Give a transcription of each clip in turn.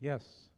Yes.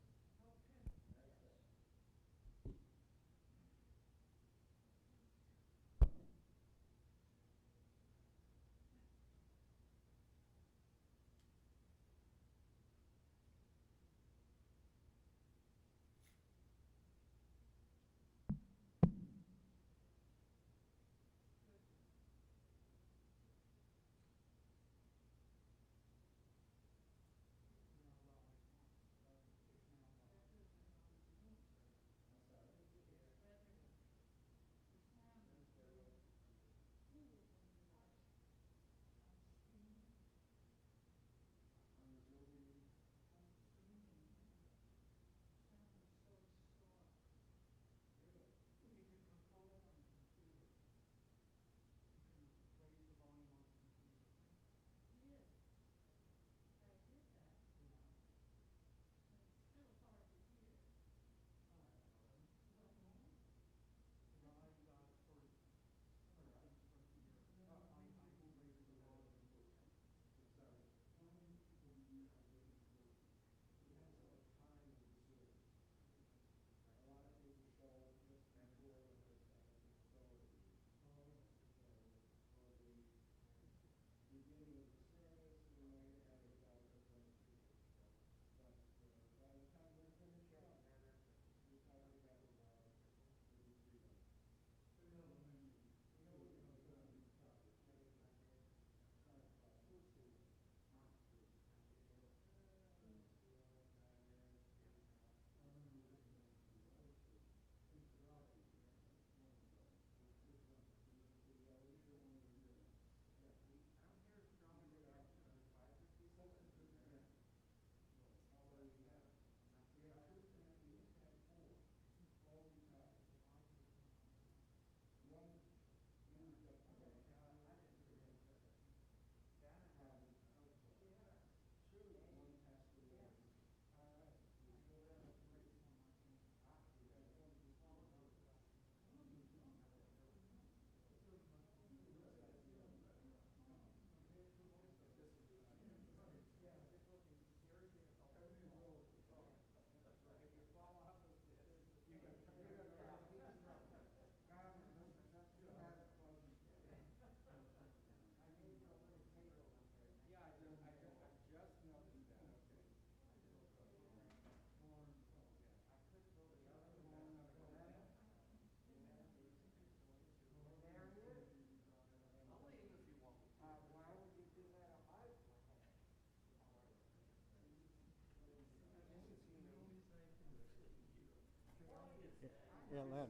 Yeah, Len.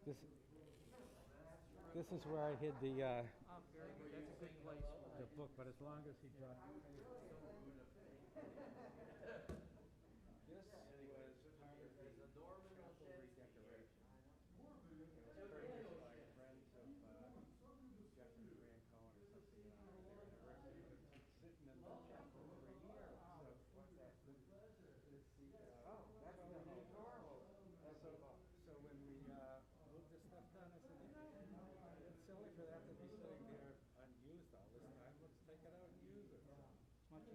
This this is where I hid Very good. That's a good place for the it. book, but as long as he dropped. This was part of the chapel redecoration. It was purchased by friends of Jeffrey Grant Cohen or something on their anniversary, but it's been sitting in the chapel for a year. So that's the historical. So when we moved this stuff down, I said, it's silly for that to be sitting there unused all this time. Let's take it out and use it. So it's much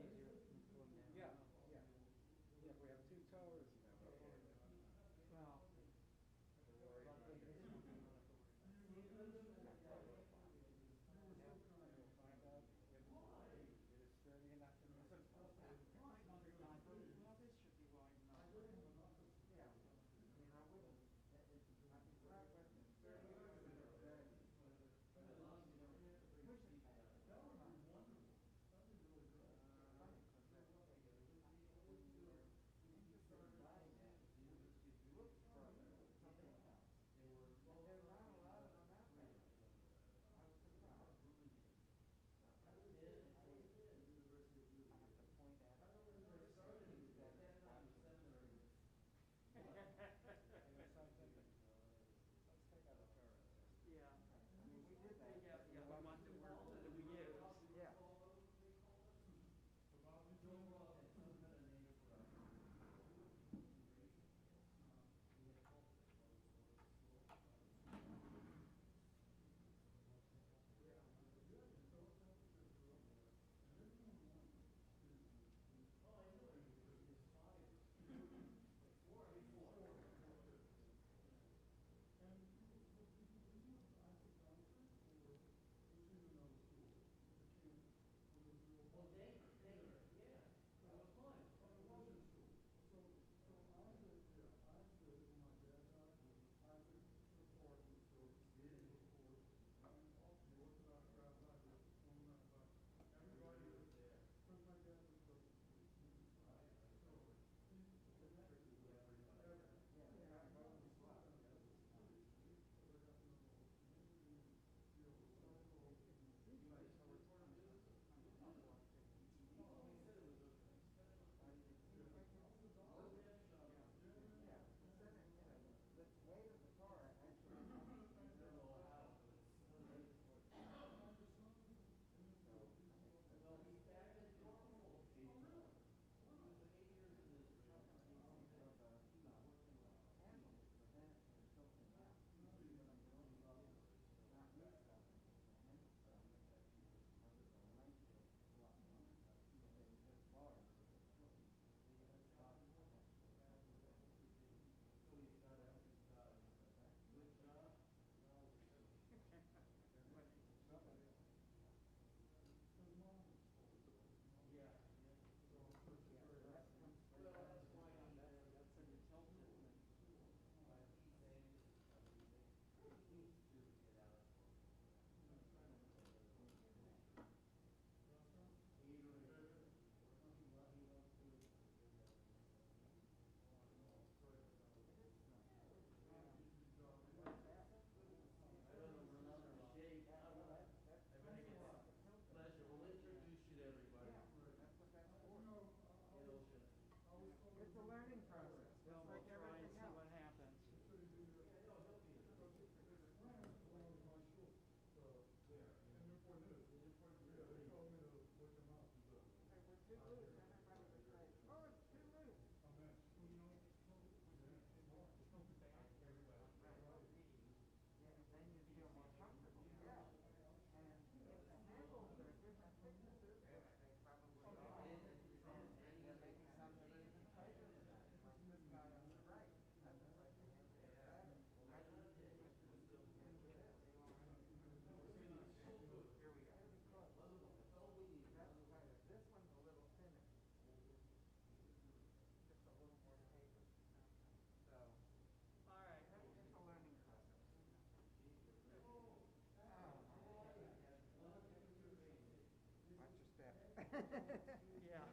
Yeah.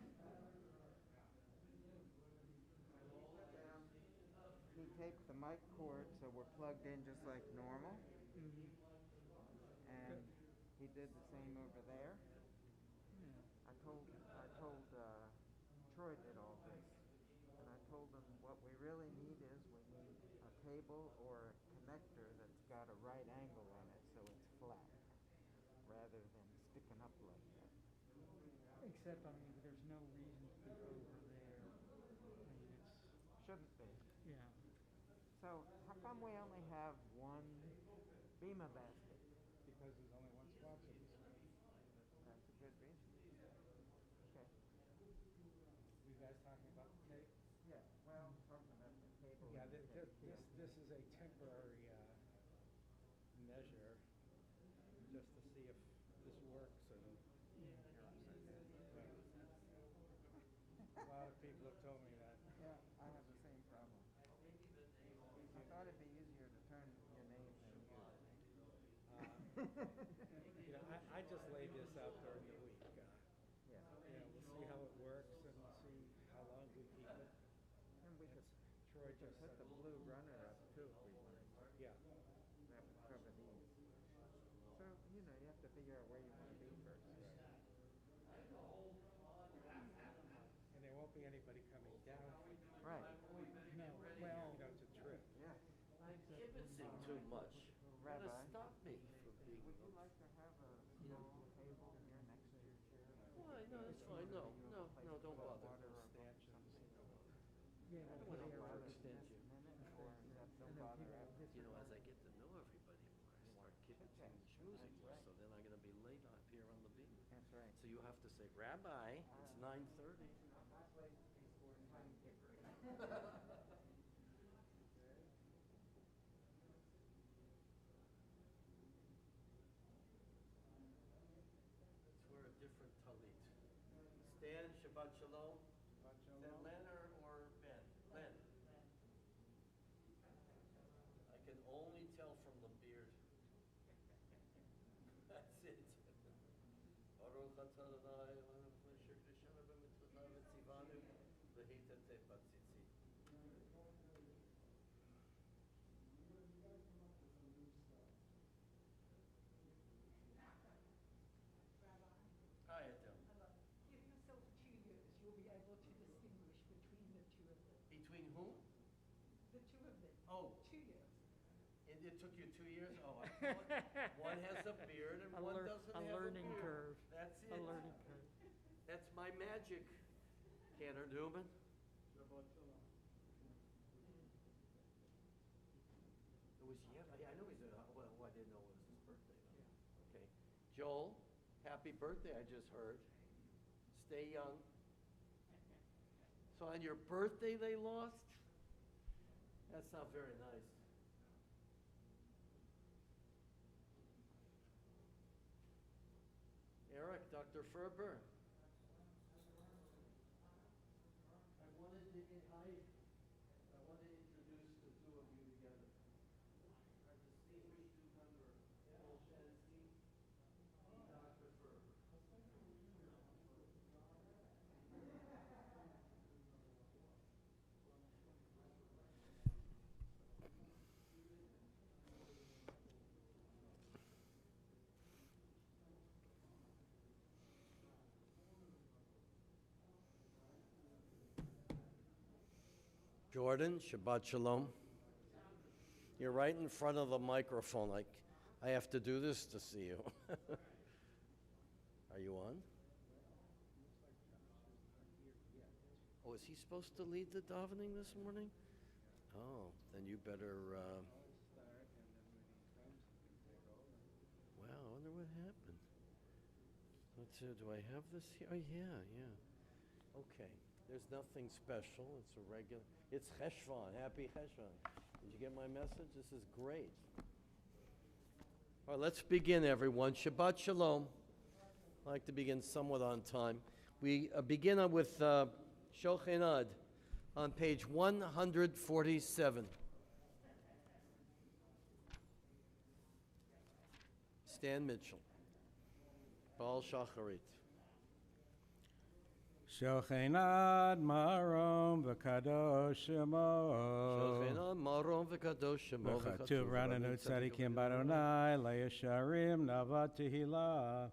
He taped the mic cord so we're plugged in just like normal, Mm-hmm. and he did the same over there. Yeah. I told Troy did all this, and I told him what we really need is we need a cable or a connector that's got a right angle on it so it's flat, rather than sticking up like that. Except, I mean, there's no reason to be over there. I mean, Shouldn't be. yeah. So how come we only have one Bima basket? Because there's only one swap service. That's a good reason. Okay. You guys talking about the tape? Yeah, well, talking about the cable. Yeah, and the tape. this is a temporary measure, just to see if this works. And a lot of people have told me that. Yeah, I have the same problem. I thought it'd be easier to turn your name than you. You know, I just laid this out during the week. Yeah. You know, we'll see how it works and see how long we keep it. And we could, Troy we could just put said, the blue runner up too if we wanted to. yeah. That would cover these. So, you know, you have to figure out where you want to be first. And there won't be anybody coming down, Right. No, well, you know, to trip. Yeah. I'm kibitzing too much. Rabbi, Gonna stop me from being. would you like to have a small table here next to your chair? Why? No, that's fine. No, no, no, don't bother. Water or Stanchions. yeah, I don't we'll want put to air overextend you. minute, or is that don't and then bother people after? You know, as I get to know everybody more, I start kibitzing and schmoozing more. So then I'm gonna be late up here on the beam. That's right. So you have to say, Rabbi, it's 9:30. Let's wear a different talit. Stan, Shabbat Shalom. Shabbat Is that shalom. Len or Ben? Len. I can only tell from the beard. That's it. Baruch atah Adonai Eloheinu asher kiddushanu b'mitzvotav v'tzivanu v'hitateh b'tzitzit. Hi, Adele. Give yourself 2 years, you'll be able to distinguish between the two of them. Between whom? The two of them. Oh. 2 years. It took you 2 years? Oh, I thought one has a beard and one doesn't a have a learning beard. curve. That's A it. learning curve. That's my magic, Cantor Newman. Shabbat shalom. It was, yeah, I know he's well, I didn't know it was his birthday though. Okay. Joel, happy birthday, I just heard. Stay young. So on your birthday they lost? That's not very nice. Eric, Dr. Ferber. I wanted to introduce the two of you together. Our distinguished newcomer, Paul Shansky, and Dr. Ferber. Jordan, Shabbat Shalom. You're right in front of the microphone. I have to do this to see you. Are you on? Oh, is he supposed to lead the davening this morning? Oh, then you better. Start, and then when he comes, he can take over. Wow, I wonder what happened. Let's see, do I have this here? Oh, yeah. Okay, there's nothing special. It's a regular. It's Cheshvan. Happy Cheshvan. Did you get my message? This is great. All right, let's begin, everyone. Shabbat Shalom. I like to begin somewhat on time. We begin with Shochenad on page 147. Stan Mitchell. Baal Shacharit. Shochenad Marom V'Kadosh Shemo Shochenad Marom V'Kadosh Shemo V'Chatuv Rananut Tzadikim Baronai Le'Yesharim Navat Tehillah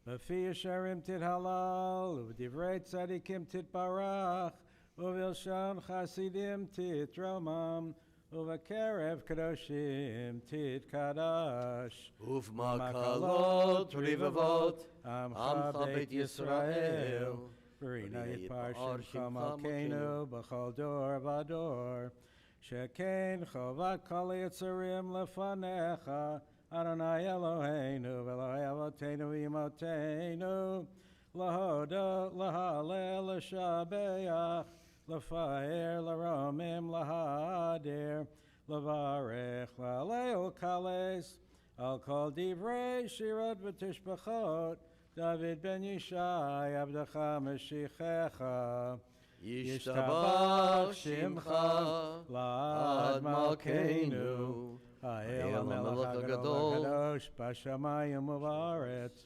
V'Fi Yesharim Tithalal V'Divrei Tzadikim Titbarach Uvilshon Chasidim Titromam Uvakerev Kadoshim Titkadash Uvmakalot Rivavot Amcha Beit Yisrael Verina Yitpar Shimcha Malkeinu B'chol Dor Vador Sheken Chovat Kol Yitzarim Lefanecha Adonai Eloheinu V'Eloi Avoteinu Imoteinu Lahodot Lahalel L'Shabeach L'Faer L'Romim L'Hadir L'Varech L'Aleo Kales Al Kol Divrei Shirot V'Tishbachot David ben Yishai Abdecha Meshichecha Yishtabach Shimcha La'ad Malkeinu Ha'el HaMelech HaGadol HaKadosh B'Shamayim U'Ba'aretz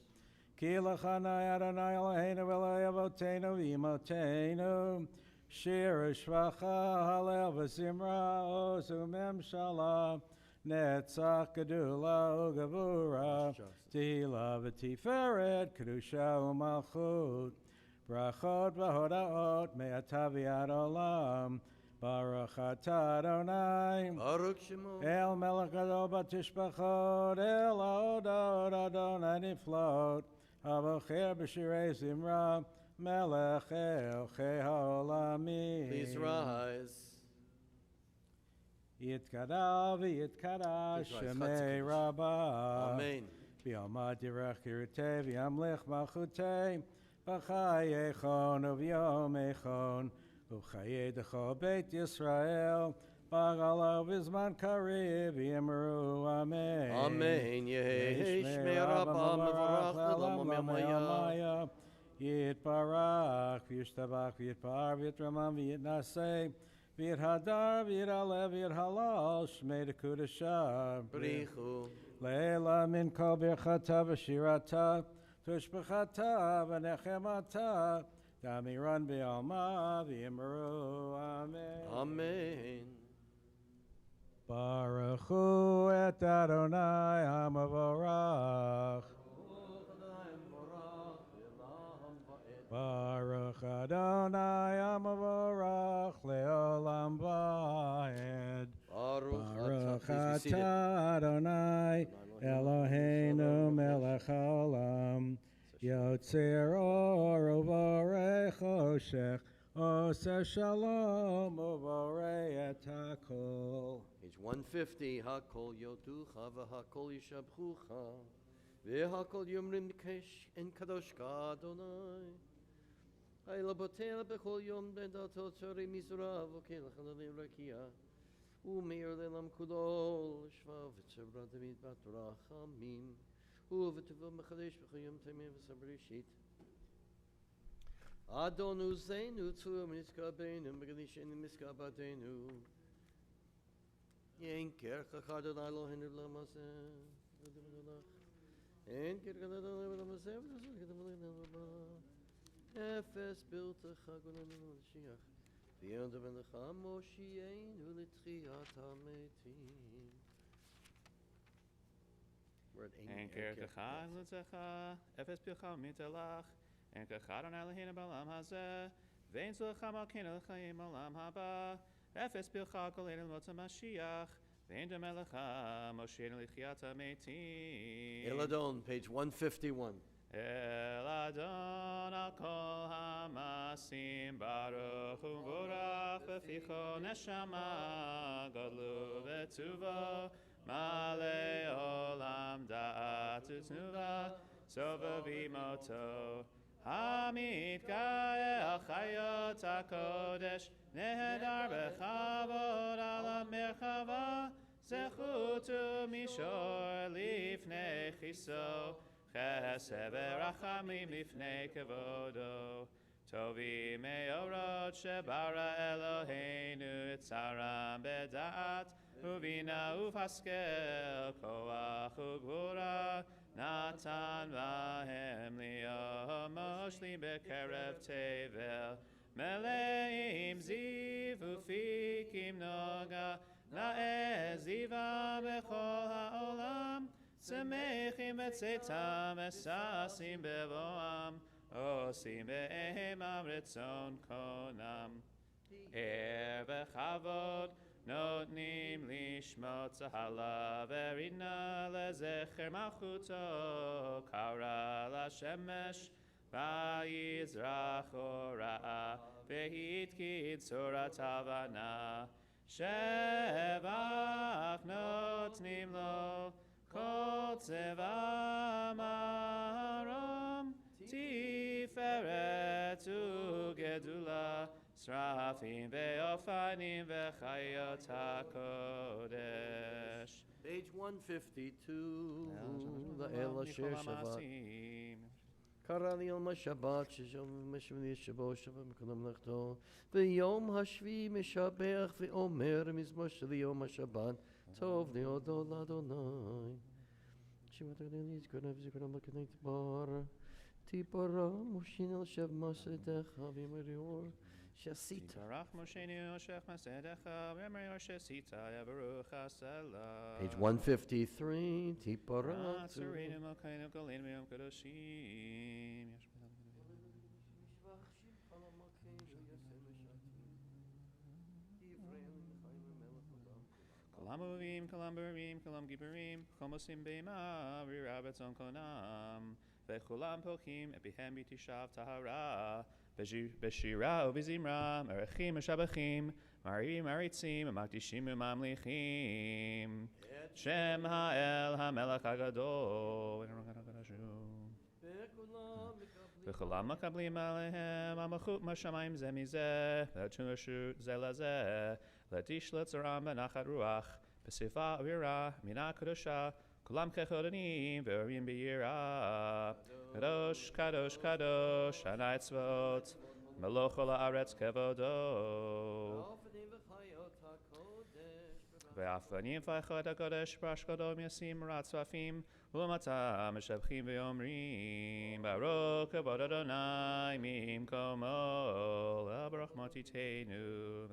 Ki L'chanai Adonai Eloheinu V'Eloi Avoteinu V'Imoteinu Shir Shvacha Halel V'Zimra Oz U'Memshala Netzach Gedula Ugavura Tehila V'Tiferet Kedusha U'Malchut Brachot V'Hodaot Me'ata V'Ad Olam Baruch Atah Adonai Baruch Shemo El Melech Gadol B'Tishbachot El Ha'odot Adonai Niflot Havocher B'Shirei Zimra Melech Elchei HaOlamim. Please rise. Yitkadal v'yitkadash Shemei Rabbah. Amen. V'yomad direch kirutei v'yamlich malchutei b'chai echon u'v'yom echon u'chayei decho Beit Yisrael b'galo v'zman kariv v'yimru Amen. Amen. Yehi Shmei Rabbah mevorach l'olam yamaya. Yitbarach v'yishtabach v'yitpar v'yitramam v'yitnaseh v'yithadar v'yithalev v'yithalal shmei dekudashah Brichu. Leila min kol birchata v'shirata tushbechata v'nechemata damiran v'alma v'yimru Amen. Amen. Baruch hu et Adonai hamavorach Baruch Adonai Amavorach Leolam Vaed. Baruch Atah Adonai Eloheinu Melech Haolam Yotzer Or Uvorei Choshech Oseh Shalom Uvorei Et HaKol. Page 150. Hakol yoducha v'hakol yishabchucha v'hakol yomrim kesh en kadosh Adonai. Ay labotel bechol yom ben datot shari mizra v'kel chalalim rakia u'meir lelam kudol shva v'tzevra David bat rachamim u'v'tevah mechadesh v'chayim temim v'sabrishit Adon uzeinu tzur mitzkabeinu megadishen mitzkabatenu Yenker chachad Eloheinu l'maseh Yenker chachad Eloheinu l'maseh Efes biltecha gonenu l'shiach v'yonda v'lecha moshienu l'tchiyat hametim. We're at Enker kecha l'tzecha efes pilcha mitelach Enker chadon Eloheinu b'olam hazeh ve'en tzlecha malkeinu l'chayim olam haba efes pilcha kolenu l'motza Mashiach ve'en demelecha moshienu l'tchiyat hametim. Eladon, page 151. El Adon al kol hamasim baruch u'vorach v'ficho neshama gadlu v'tuvo male olam da'at u'tnuva sova v'imoto hamit ga'el chayot ha'kodesh nehedar b'chavod ala merchava zechut u'mishor lifnei chiso Chesed v'rachamim lifnei kevodo Tovi me'orot shebara Eloheinu Tzaram beda'at Uvina ufaskel koach ugvura Natan vahem li'o moshli bekerev tevel meleim ziv ufikim noga la'eziva bechol ha'olam שמחים בצאתם וששים בבואם עושים בהמם רצון קונם ער בכבוד נותנים לשמות צהלה ורינה לזכר מלכותו קרא לשמש ויזרח אורה והתקיד צורת הבנה שבח נותנים לו כל צבא מרום תפארת וגדולה שרפים ואופנים וחיות הקודש. Page 152, לאל אשר שבת. קרא לי יום השבת, ששום משמני שבו שבת מכל מלאכתו, ויום השביעי משבח ואומר מזמור של יום השבת, טוב להודו לאדוני. שמעת גדולי זכרנה וזכרנה מקנית בר, תיפרע מושינו לשב מסעדך ואמריור שעשית. תברך מושנו שך מסעדך ואמריור שעשית יברוך הסלע. Page 153, תיפרע צורינו מלכנו גלינו ויום קדושים. Kalam Uvim, Kalam Burim, Kalam Giburim, Chomosim Beima, Rira Betzon Konam, Vechulam Pochim, Epihem Bitishav Tahara, Beshira Uvizimra, Merechim Meshabachim, Marim Maritzim, Makdishim Mamlichim, Shem Ha'el HaMelech HaGadol, Vechulam Makablim Alehem, Amachut Mashamayim Zemize, Vechulashu Zelazeh, Letishlet Zaram Benachat Ruach, Besifa Avira, Mina Kadosha, Kulam Kechodanim, Verim Beira, Kadosh, Kadosh, Kadosh, Hanai Tzvot, Meloch Ola Aretz Kevodo. Ve'afanim Fachot HaKodesh, Prashkodom Yasim, Ratzvafim, Ulamatam, Meshabchim Ve'omrim, Baruch Kavod Adonai, Mim Komol, Baruch Motiteinu.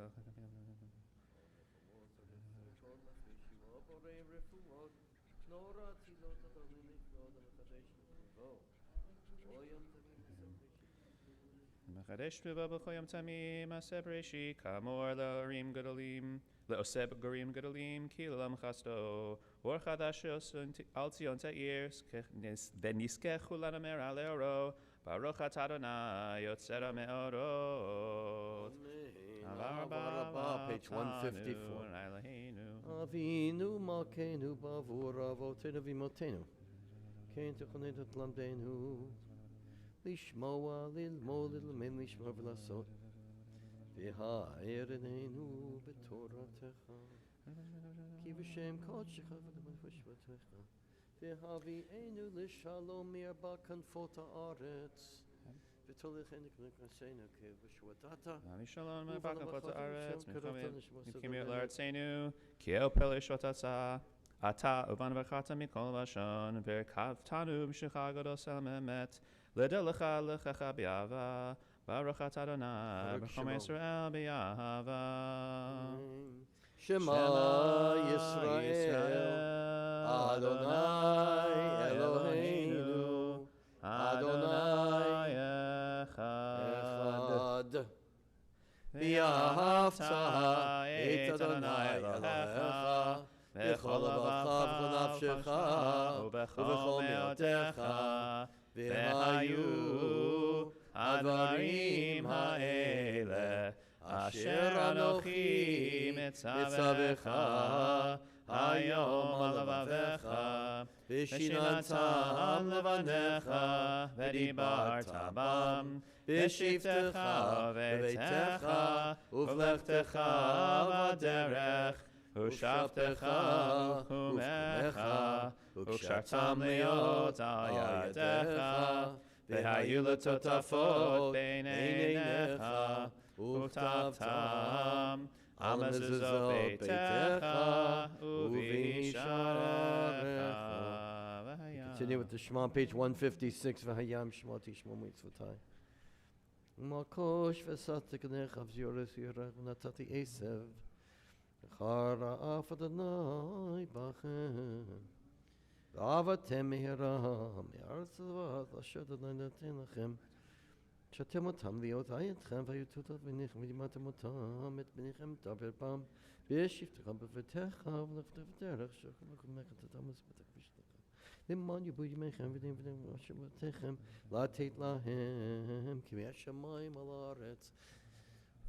Mechadash Tviva B'choyam Tamim Aseb Reshi Kamor Le'orim Gedolim Le'oseb Gorim Gedolim Ki L'lam Chasto Or Chadashos Al Tzion Ta'ir V'niskechu Lanamer Aleoro Baruch Atah Adonai Yotzera Me'orot Avarabah, page 154. Avinu Malkeinu Bavur Avotenu Vimotenu Kein Techonetu Tlamdenu לשמוע, ללמוד, ללמד, לשמוע ולעשות. והאר עינינו בתורתך. כי בשם קודשך ובשבתך. והביאנו לשלום מארבע כנפות הארץ. ותוליכנו כנכנסינו כבשבתת. נביא שלום מארבע כנפות הארץ. מקימים לארצנו. כי אל פלא שבתתה. אתה ובנברכת מכל לשון. והרכבתנו בשמך הגדול סלם אמת. לדלך לכך באהבה, ברוך אתה אדוני, בחום ישראל באהבה. שמע ישראל, אדוני אלוהינו, אדוני אחד. ואהבת את אדוני אלוהיך, בכל לבבך ובכל נפשך, ובכל מאודך. והיו הדברים האלה אשר אנוכי מצווך היום על לבביך ושיננתם לבניך ודיברת בם בשבתך ובביתך ובלכתך בדרך ושבתך וחומך וקשרתם להיות על ידיך והיו לטוטפות בין עיניך וכתבתם על מזוזות ביתך ובשעריך. Continue with the Shema, page 156. V'hayam shmoti shmo mitzvotai. Malkosh v'satik nechav zyorus yirach v'natati esev. V'chara af Adonai bachem. V'avatem mehiram. Me'aretz levad asher Adonai noten lachem. Shatem otam v'yotai etchem v'yututot v'nichem v'yimatem otam et v'nichem taver bam. V'yeshivtechem b'vetecha v'leftev derech shochem v'kumechem tatamas b'tek v'shtechem. למען יבוא ימיכם ודין ודין שבתיכם לתת להם כי השמיים על הארץ.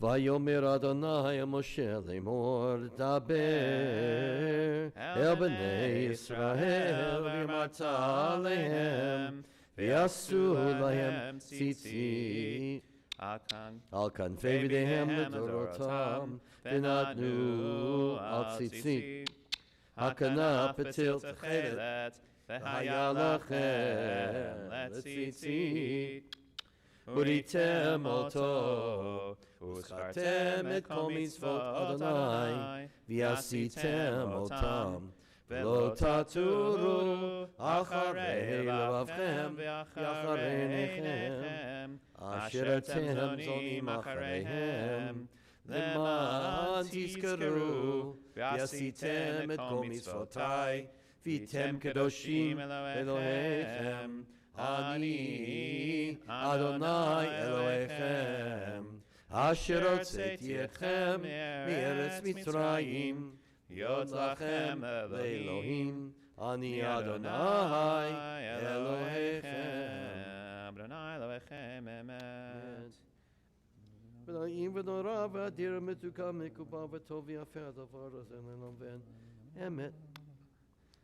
ויאמר אדוני משה לאמור דבר אל בני ישראל ואמרת עליהם ויעשו להם ציצית על כנפי ידיהם לדורותם ונתנו על ציצית הכנף פתיל תכלת והיה לכם לציצית וריתם אותו וזכרתם את כל מצוות אדוני ועשיתם אותם ולא תטורו אחרי לבבכם ואחרי עיניכם אשר אתם זונים אחריהם למען תזכרו ועשיתם את כל מצוותי והייתם קדושים אלוהיכם אני אדוני אלוהיכם אשר הוצאתי אתכם מארץ מצרים להיות לכם לאלוהים אני אדוני אלוהיכם אדוני אלוהיכם אמת. ונעים ונורא ואדיר מתוקה מקובל וטוב ויפה הדבר הזה לנבן אמת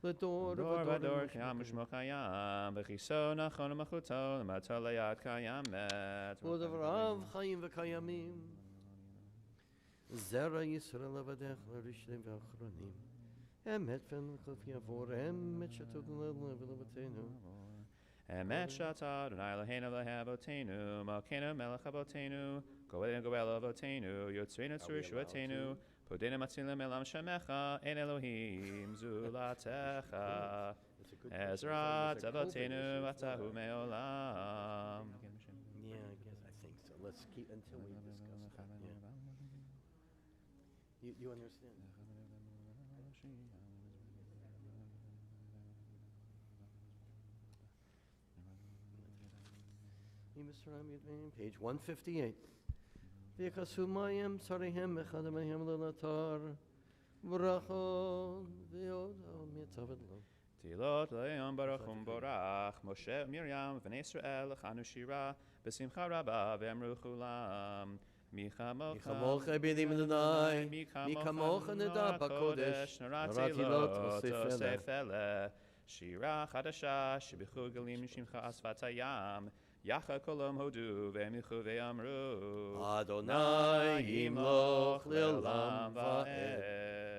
לדור ודור קיים ושמו קיים וכיסו נכון ומחותו למטה ליד קיימת ודבריו חיים וקיימים זרע ישראל עבדיך לראשונים ואחרונים אמת ונכף יעבור אמת שתודנו ולבתינו אמת שאתה אדוני אלוהינו ואבותינו מלכנו מלך אבותינו גואלנו גואל אבותינו יוצרנו צור ישועתנו פודינו מצילים עולם שמך אין אלוהים זולתך עזרת אבותינו אתה הוא מעולם. Yeah, I guess I think so. Let's keep until we discuss that. Yeah. You understand? Page 158. ויכסו מים צריהם מחדמיהם לנטר ברכות ויודעו מצוות לו. תהילות ליום ברוך ומבורך משה ומרים ובני ישראל לחנו שירה בשמחה רבה ואמרו כולם מי כמוך בידים אדוני מי כמוך נדע בקודש נורא תהילות תוסיף אלה שירה חדשה שבחור גלים שמך שפת הים יחד כולם הודו והמליכו ואמרו אדוני ימלוך לעולם ועד.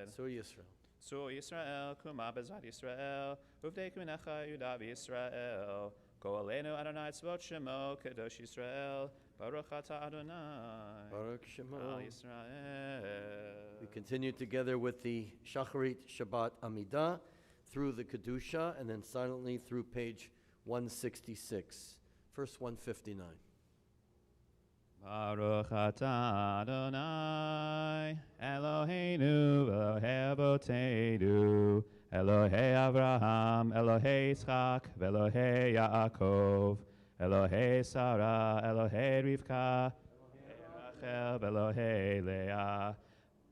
צור ישראל. צור ישראל קומה בעזרת ישראל ובדק מנך יהודה וישראל גואלנו אדוני צבאות שמו קדוש ישראל ברוך אתה אדוני Baruch Shemo. על ישראל. We continue together with the Shacharit Shabbat Amidah through the Kedusha and then silently through page 166. Verse 159. Baruch atah Adonai Eloheinu Elohei Avotenu Elohei Avraham Elohei Yitzchak Elohei Yaakov Elohei Sarah Elohei Rivka Elohei Rachel Elohei Leah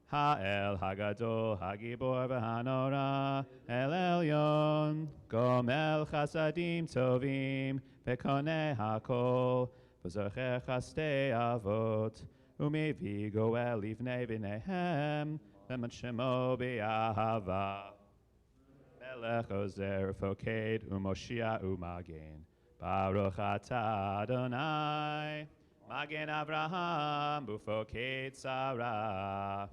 Ha'el Hagadol Hagibor V'Hanora El Elyon Gomel Chasadim Tovim V'Koneh HaKol V'Zocher Chastei Avot U'Mevi Goel Livnei B'neihem V'Man Shemo B'Yahava Melech Ozer Foked U'Moshia U'Magen Baruch Atah Adonai Magen Avraham B'Foked Sarah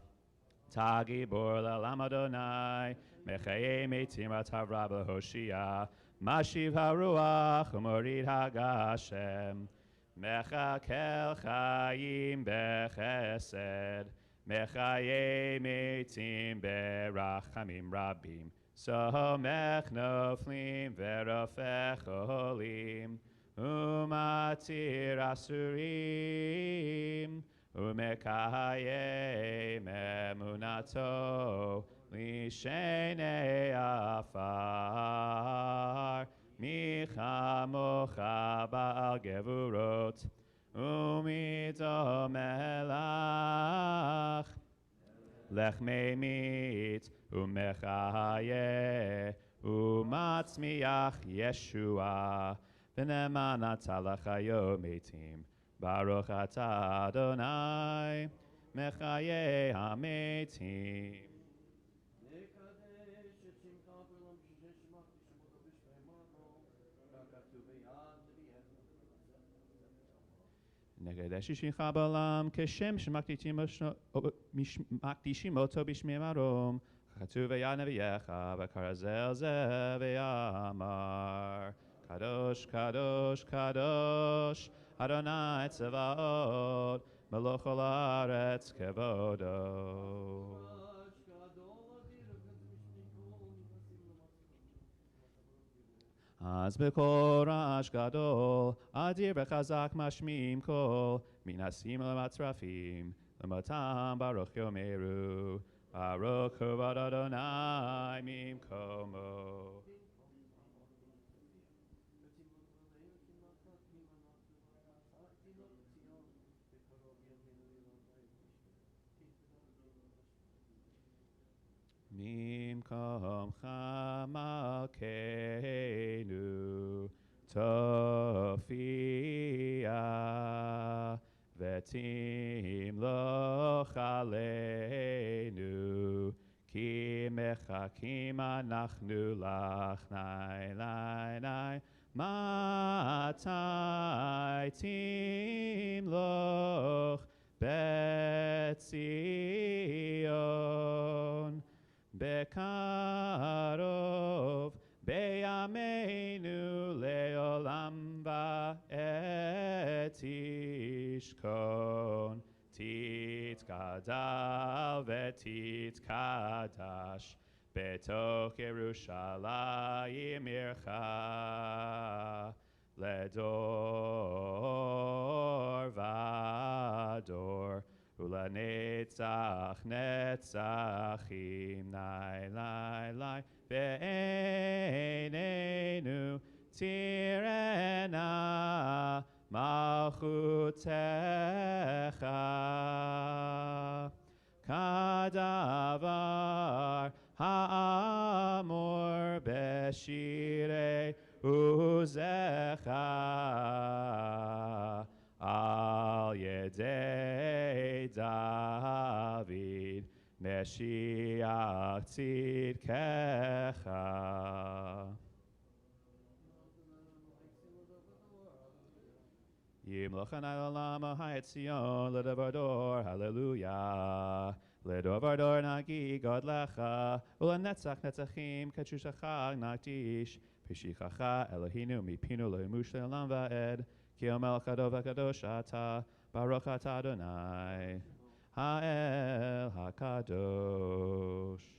Tagibor L'Olam Adonai Mechayei Meitim Atavra B'Hoshia Mashiv HaRuach U'Morid HaGashem Mechakel Chayim B'Chesed Mechayei Meitim B'Rachamim Rabim Somech noflim verofech olim, umatir asurim, umekayem emunato, lishenei afar, michamocha ba'al gevurot, umidomelach, lech meimit, umechaye, umatzmiach Yeshua, v'neman atalach hayometim, baruch atah Adonai, mechaye hametim. נקדש את שמך בעולם ששמך תשמוך בשמנו, רק כתוב ביד נקדש את שמך בעולם כשם שמקדישים אותו בשמי מרום, כתוב ביד נביאך וכרז זה ויאמר, קדוש קדוש קדוש אדוני צבאות מלוך כל הארץ כבודו. אז בקול רעש גדול, אדיר וחזק משמיעים קול, מנסים למצרפים, למותם ברוך יאמרו, ברוך כבוד אדוני ממקומו. ממקומך מלכנו תופיע ותמלוך עלינו כי מחכים אנחנו לך ני ני ני מתי תמלוך בציון בקרוב בימינו לעולם ועד תשכון תתגדל ותתקדש בתוך ירושלים עירך לדור ודור ולנצח נצחים לי לי לי בעינינו תראנה מלכותך כדבר האמור בשירי עוזך על ידי דוד משיח צדקך. ימלוך עלי לעולם החי את ציון לדבר דור, הללויה. לדבר דור נגיד גודלך, ולנצח נצחים קדשושך נקדיש. פשיחך אלוהינו מפינו לא ימוש לעולם ועד, כי המלך הדוב הקדוש אתה, ברוך אתה אדוני, האל הקדוש.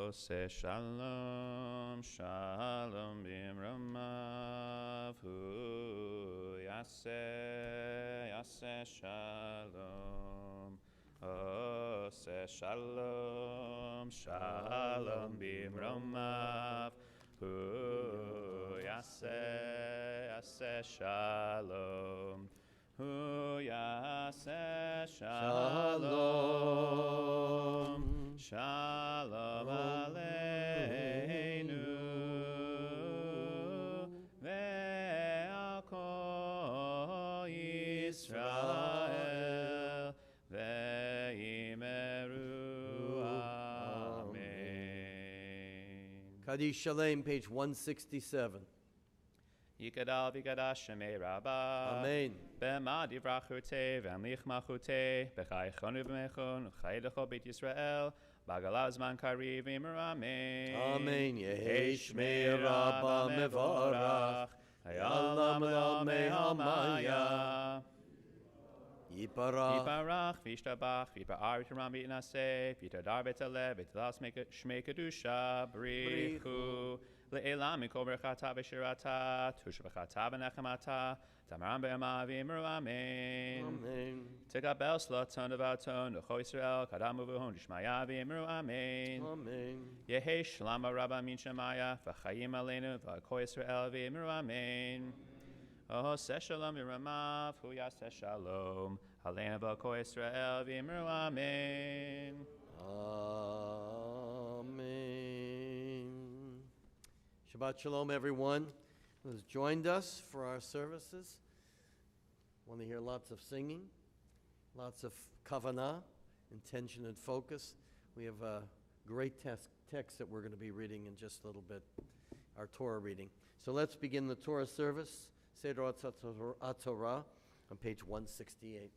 Ose Shalom, Shalom Bimramav, Hu Yaseh Shalom. Ose Shalom, Shalom Bimramav, Hu Yaseh Shalom. Hu Yaseh Shalom. Shalom Aleinu ve'al kol Yisrael ve'imeru Amen. Kaddish Shalem, page 167. Yikadal v'yikadash shemei Rabbah. Amen. B'ma divrachute v'amlich machute b'chaychonu v'mechon v'chaydecho beit Yisrael b'agala zman kariv v'imur Amen. Amen. Yehi shmei Rabbah mevorach hayalam l'amei hamaya. Yiparach. Yiparach v'yishtabach v'yipa'ar v'yiram v'yinaseh v'yitadar v'yitalev v'yitalas shmei kedusha brichu le'elam mikol berachata v'shirata tusha b'chata v'nechamata tamaram be'ema v'imru Amen. Amen. Tekabel sloton devaton l'cho Yisrael kadamu v'hon lishmaya v'imru Amen. Amen. Yehi shlama rabba min shemaya v'chayim aleinu v'ko Yisrael v'imru Amen. Oh, se shalom v'ramav, hu yaseh shalom, aleinu v'ko Yisrael v'imru Amen. Amen. Shabbat Shalom, everyone who has joined us for our services. Want to hear lots of singing, lots of kavanah, intention and focus. We have a great text that we're going to be reading in just a little bit, our Torah reading. So let's begin the Torah service, Seder HaTorah, on page 168.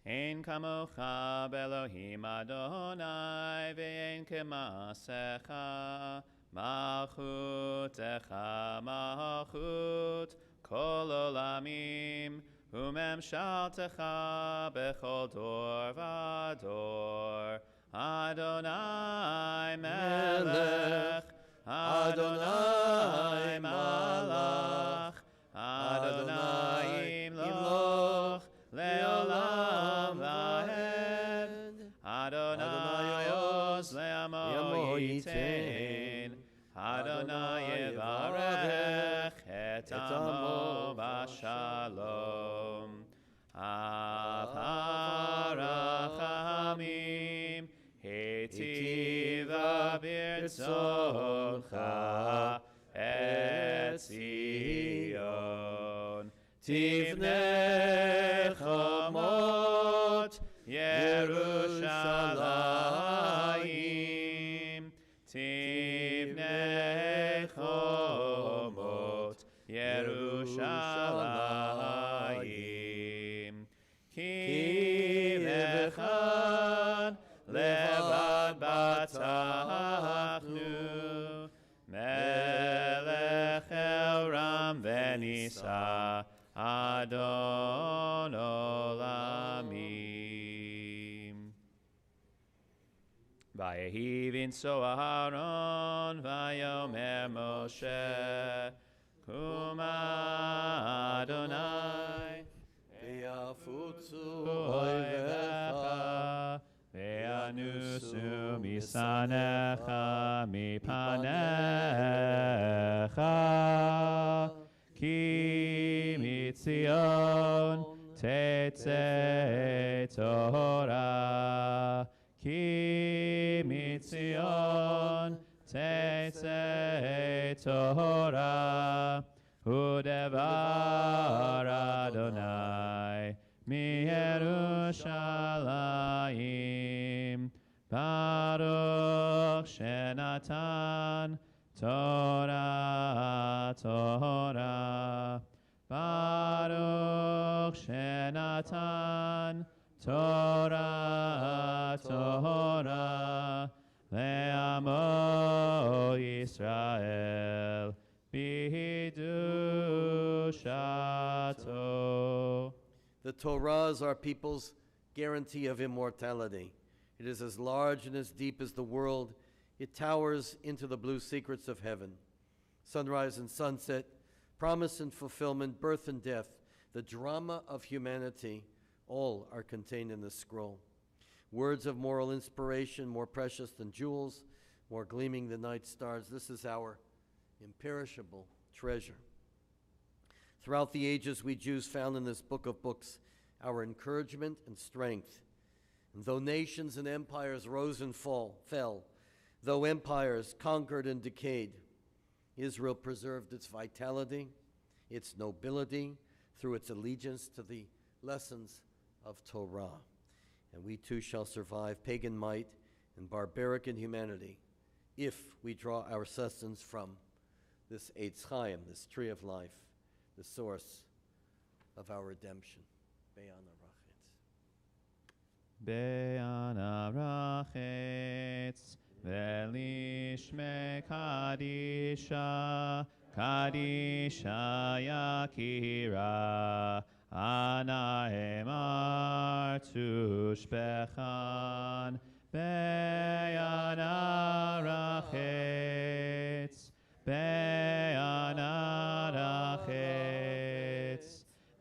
Ein kamocha belohim Adonai ve'ein kemasecha malchutecha malchut kol olamim umemshaltecha bechol dor vador Adonai melech Adonai malach Adonai imloch leolam vaed Adonai oz le'amo yitein Adonai yevarech et amo b'shalom Avarachamim hetiva b'rtzoncha et Zion Tivnei chamot Yerushalayim Tivnei chamot Yerushalayim Ki lechan levad batachnu Melech el ram v'nisa Adon olamim. Vayehi vinso Aharon vayomer Moshe Kuma Adonai Ve'afutzu oivecha ve'anusu misanecha mipanecha Ki mitzion tetzeh Torah Ki mitzion tetzeh Torah Udevar Adonai mi Yerushalayim Baruch Shenatan Torah, Torah, Baruch Shenatan, Torah, Torah, Le'amo Yisrael, B'Hidushato. The Torah is our people's guarantee of immortality. It is as large and as deep as the world. It towers into the blue secrets of heaven. Sunrise and sunset, promise and fulfillment, birth and death, the drama of humanity, all are contained in this scroll. Words of moral inspiration, more precious than jewels, more gleaming than night stars. This is our imperishable treasure. Throughout the ages, we Jews found in this book of books our encouragement and strength. And though nations and empires rose and fell, though empires conquered and decayed, Israel preserved its vitality, its nobility, through its allegiance to the lessons of Torah. And we too shall survive pagan might and barbaric inhumanity if we draw our sustenance from this Eitz Chaim, this tree of life, the source of our redemption. Be'ana rachetz velishme kadisha yakira ana emar tushbechan be'ana rachetz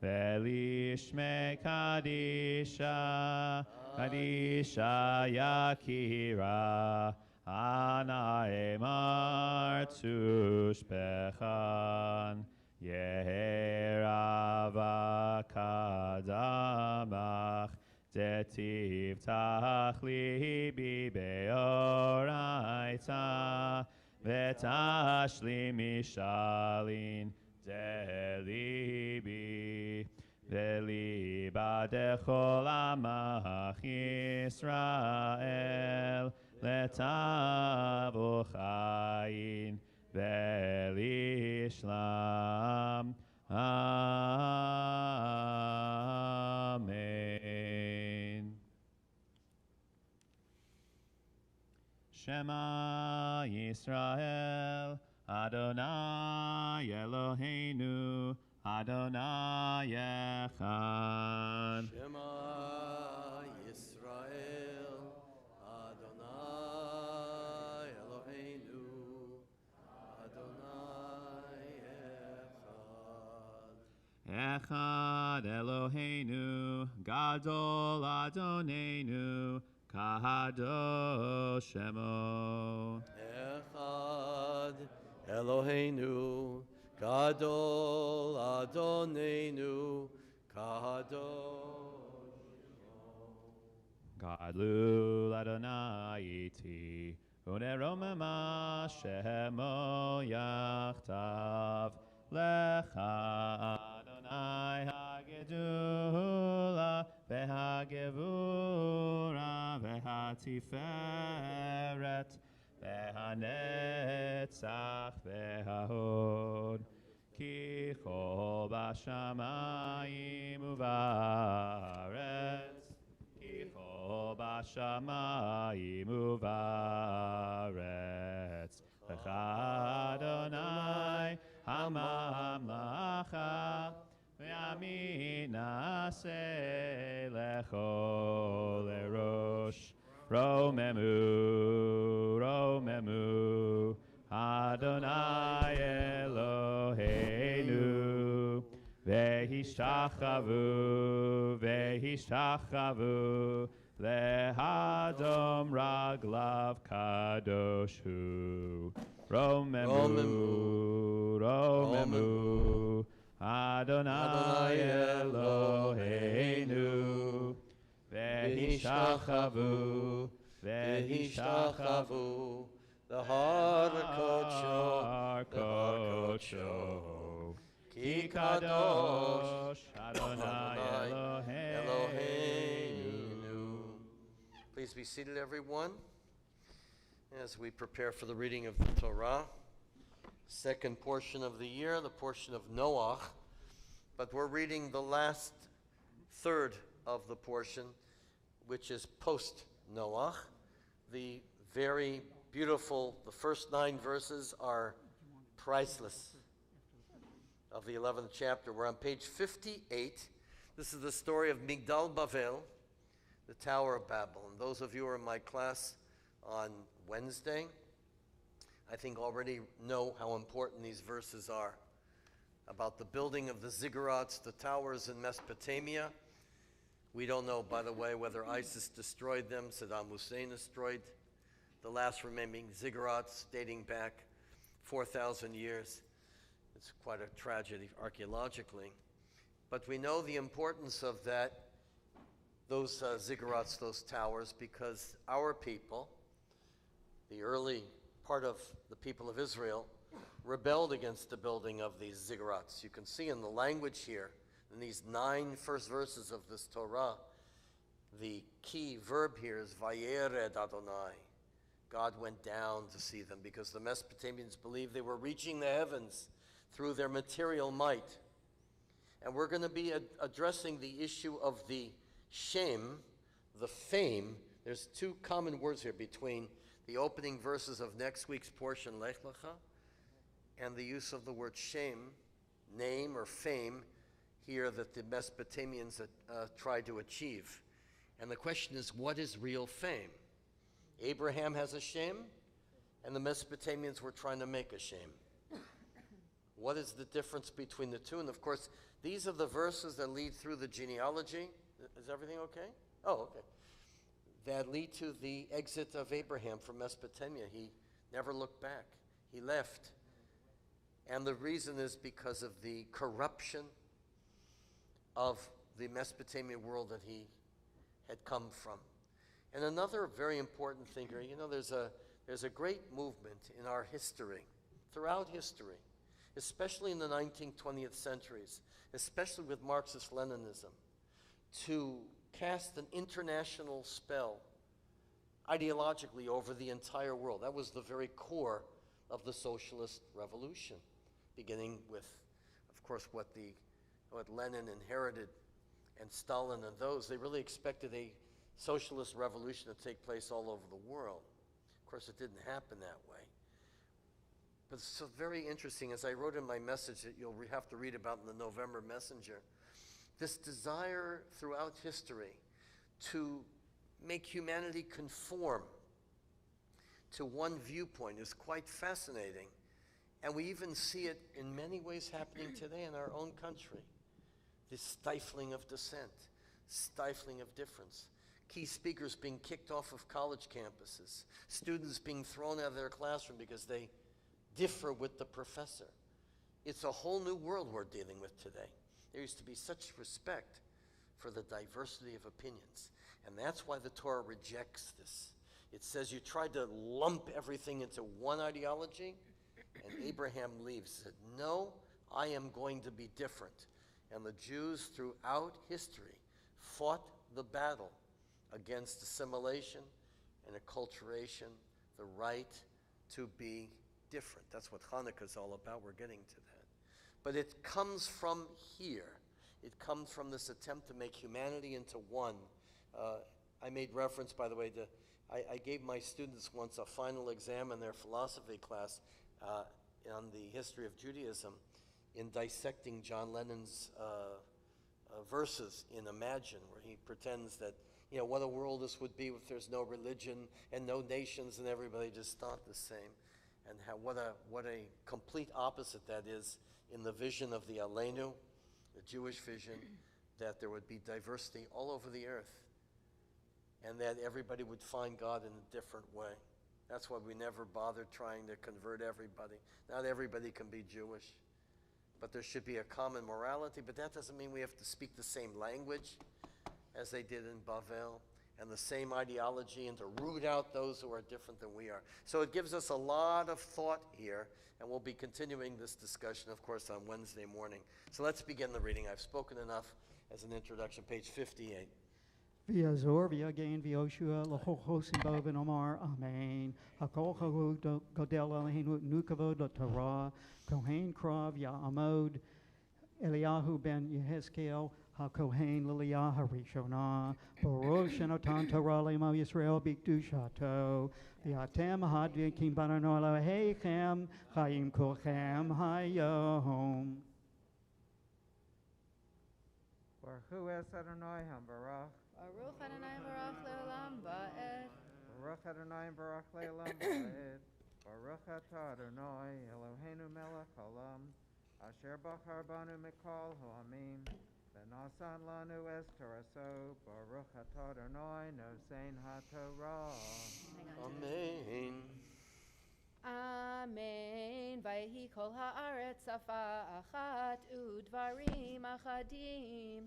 velishme kadisha yakira ana emar tushbechan yeherava kadamach detiv tachlibi beoraita vetashli mishalin delibi Veliba dechol amach Yisrael letavo chayin velishlam. Amen. Shema Yisrael Adonai Eloheinu Adonai Echad. Shema Yisrael, Adonai Eloheinu, Adonai Echad. Echad Eloheinu, Gadol Adonenu, Kadosh Shemo. Echad Eloheinu, Gadol Adonenu, Kadosh. Gadlul Adonai iti, uneromema shemo yachtav, lecha Adonai hagedula, vehagevura, vehatiferet, vehanetzach, vehahod. Ki chol b'shamayim uvaretz, Ki chol b'shamayim uvaretz, Lecha Adonai hamamlacha, Ve'amin aseh lecho lerosh, Romemu, Adonai Eloheinu, Vehishtachavu, Lehadom Raglav Kadoshu. Romemu, Adonai Eloheinu, Vehishtachavu, the Har Kocho, Ki Kadosh Adonai Eloheinu. Please be seated, everyone, as we prepare for the reading of the Torah. Second portion of the year, the portion of Noach, but we're reading the last third of the portion, which is post-Noach. The very beautiful, the first 9 verses are priceless of the 11th chapter. We're on page 58. This is the story of Migdal Bavel, the Tower of Babel. And those of you who are in my class on Wednesday, I think already know how important these verses are about the building of the ziggurats, the towers in Mesopotamia. We don't know, by the way, whether ISIS destroyed them, Saddam Hussein destroyed the last remaining ziggurats dating back 4,000 years. It's quite a tragedy archaeologically. But we know the importance of those ziggurats, those towers, because our people, the early part of the people of Israel, rebelled against the building of these ziggurats. You can see in the language here, in these 9 first verses of this Torah, the key verb here is Vayered Adonai. God went down to see them because the Mesopotamians believed they were reaching the heavens through their material might. And we're going to be addressing the issue of the shem, the fame. There's 2 common words here between the opening verses of next week's portion, Lech Lecha, and the use of the word shem, name or fame, here that the Mesopotamians tried to achieve. And the question is, what is real fame? Abraham has a shem, and the Mesopotamians were trying to make a shem. What is the difference between the two? And of course, these are the verses that lead through the genealogy. Is everything okay? Oh, okay. That lead to the exit of Abraham from Mesopotamia. He never looked back. He left. And the reason is because of the corruption of the Mesopotamian world that he had come from. And another very important thing here, you know, there's a great movement in our history, throughout history, especially in the 19th, 20th centuries, especially with Marxist-Leninism, to cast an international spell ideologically over the entire world. That was the very core of the socialist revolution, beginning with, of course, what Lenin inherited and Stalin and those. They really expected a socialist revolution to take place all over the world. Of course, it didn't happen that way. But it's so very interesting, as I wrote in my message that you'll have to read about in the November Messenger, this desire throughout history to make humanity conform to one viewpoint is quite fascinating. And we even see it in many ways happening today in our own country. This stifling of dissent, stifling of difference. Key speakers being kicked off of college campuses, students being thrown out of their classroom because they differ with the professor. It's a whole new world we're dealing with today. There used to be such respect for the diversity of opinions. And that's why the Torah rejects this. It says you tried to lump everything into one ideology, and Abraham leaves. Said, no, I am going to be different. And the Jews throughout history fought the battle against assimilation and acculturation, the right to be different. That's what Hanukkah is all about. We're getting to that. But it comes from here. It comes from this attempt to make humanity into one. I made reference, by the way, to I gave my students once a final exam in their philosophy class on the history of Judaism in dissecting John Lennon's verses in Imagine, where he pretends that, you know, what a world this would be if there's no religion and no nations and everybody just thought the same. And what a complete opposite that is in the vision of the Aleinu, the Jewish vision, that there would be diversity all over the earth and that everybody would find God in a different way. That's why we never bothered trying to convert everybody. Not everybody can be Jewish, but there should be a common morality, but that doesn't mean we have to speak the same language as they did in Bavel, and the same ideology, and to root out those who are different than we are. So it gives us a lot of thought here, and we'll be continuing this discussion, of course, on Wednesday morning. So let's begin the reading. I've spoken enough as an introduction. Page 58. Via Zor, via Gain, via Oshua, Lahochos in Boven Omar, Amen. Hakol Hahu, Godel Elohim, Nukavo, Torah, Kohen Krav, Ya Amod, Eliyahu ben Yehezkel, HaKohen Liliah Harishonah, Borosh Enotan Torah Lemo Yisrael Bikdushato, Yatem Hadvikim Barano Elohechem, Chaim Kolchem Hayom. For who is Adonai Hambarach, Baruch Adonai Baruch Leolam Va'ed. Baruch Adonai Baruch Le'olam Va'ed. Baruch Atah Adonai Eloheinu melech haolam, asher bachar banu mikol ha'amim, v'nasan lanu es toraso. Baruch Atah Adonai nosein ha'torah. Amen. Amen. Vayhi kol haaretz safa achat udvarim achadim.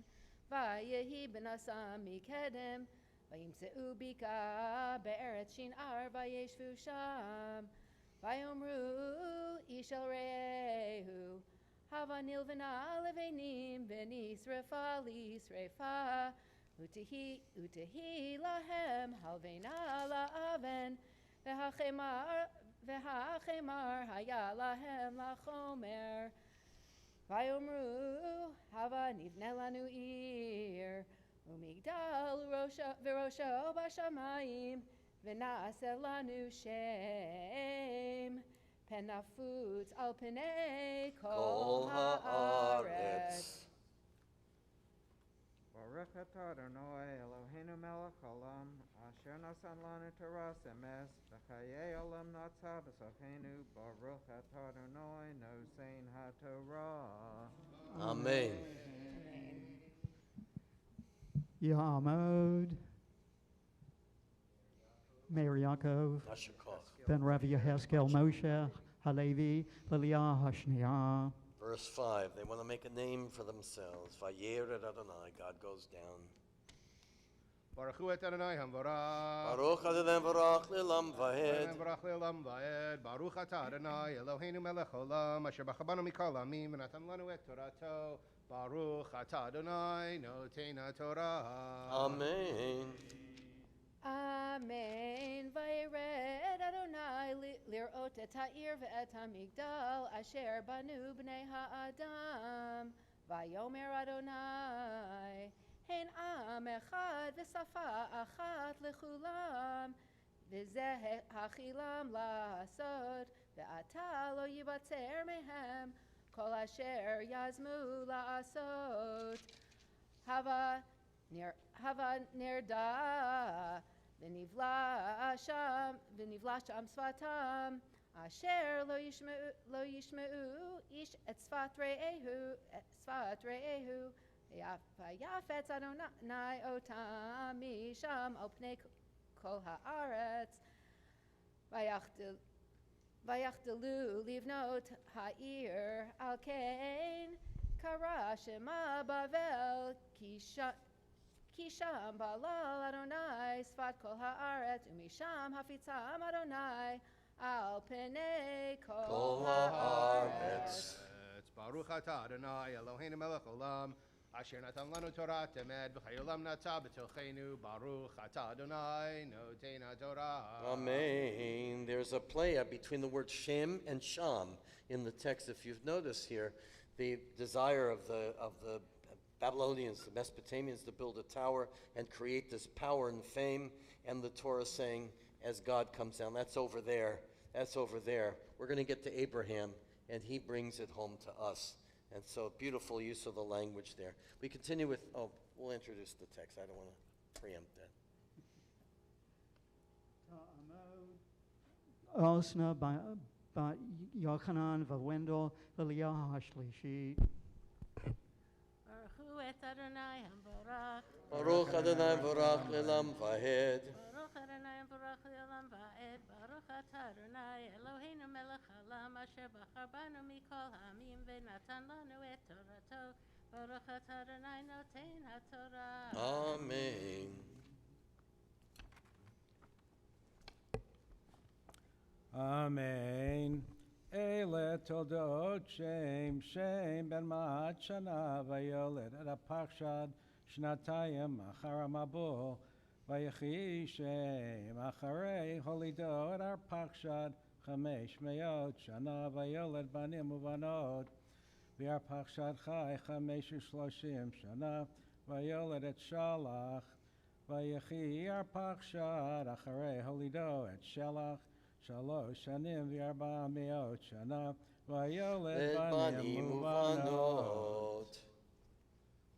Vayehi b'nasam mikedem. Vayimtzeu bika be'eretz shin'ar vayeshvu sham. Vayomru ish el rehu. Hava nilvana levenim v'nisrefa lisrefa. Utehi lahem halvena la'aven. V'hachemar haya lahem lachomer. Vayomru hava nivne lanu ir. Umigdal v'rosho b'shamayim. V'na'aseh lanu shem. Penafutz al penei kol ha'aretz. Baruch Atah Adonai Eloheinu melech haolam, asher nasan lanu Torah emes, v'chayei olam natzah b'socheinu. Baruch Atah Adonai nosein ha'torah. Amen. Ya'amod. Meir Yaakov. Asher Koch. Ben Rav Yeheskel Moshe. Halevi. Liliah Hashniah. Verse 5, they want to make a name for themselves. Vayer et Adonai, God goes down. Baruch hu et Adonai hamvarach. Baruch Adonai Baruch Le'olam Vahed. Baruch le'olam va'ed. Baruch atah Adonai Eloheinu melech haolam, asher b'chabanu mikol ha'amim, v'natan lanu et torato. Baruch atah Adonai notein ha'torah. Amen. Amen. Vayered Adonai lirot et ha'ir ve'et ha'migdal asher banu bnei ha'adam. Vayomer Adonai hein am echad v'safa achat lechulam v'zeh hachilam la'asod ve'ata lo yibatzer mehem kol asher yazmu la'asod. Hava nirda v'nivla sham sfatam asher lo yishmeu ish et sfat re'ehu vayafetz Adonai otam misham al pnei kol haaretz vayachdelu livnot ha'ir al kain kara shema bavel Kisham balal Adonai sfat kol haaretz umisham hafitzam Adonai al penei kol haaretz. Baruch atah Adonai Eloheinu melech haolam, asher natan lanu Torah temed, v'chayolam natzah b'tocheinu. Baruch atah Adonai notein ha'torah. Amen. There's a play between the word Shem and Sham in the text. If you've noticed here, the desire of the Babylonians, the Mesopotamians, to build a tower and create this power and fame, and the Torah saying, as God comes down, that's over there, that's over there. We're going to get to Abraham, and he brings it home to us. And so, beautiful use of the language there. We continue with, we'll introduce the text. I don't want to preempt that. Osna by Yochanan V'Wendel Liliah Hashlishi. Baruch et Adonai hamvarach. Baruch Adonai Baruch Le'olam Vahed. Baruch Adonai Baruch Le'olam Va'ed. Baruch atah Adonai Eloheinu melech haolam asher bachar banu mikol ha'amim v'natan lanu et torato. Baruch atah Adonai notein ha'torah. Amen. Amen. Ele toldot Shem ben Ma'at shana vayoled et ha'parshad shnatayim achar ha'mabul vayechi Shem acharei holido et ha'parshad chamesh meot shana vayoled banim uvanot v'ha'parshad chai chamesh u'shloshim shana vayoled et shalach vayechi ha'parshad acharei holido et shalach Shalosh shanim v'arba meot shana vayoled banim uvanot.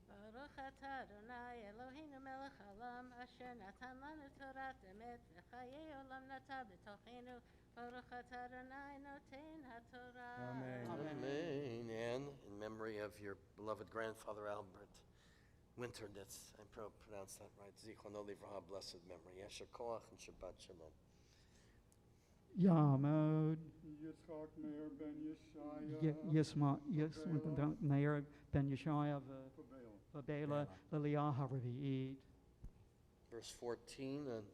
Baruch atah Adonai Eloheinu melech מלך העולם, אשר נתן לנו תורת אמת, וחיי עולם נטע בתוכנו. ברוך אתה אדוני נותן התורה. Amen. Amen. And in memory of your beloved grandfather Albert Winternitz, I pronounced that right. Zichrono livraha, blessed memory. Yasher koach and Shabbat shalom. Yamod. Yitzchak Meir ben Yeshaya. Meir ben Yeshaya Fabel. v'Bela l'Liyah haravi'it. Verse 14 on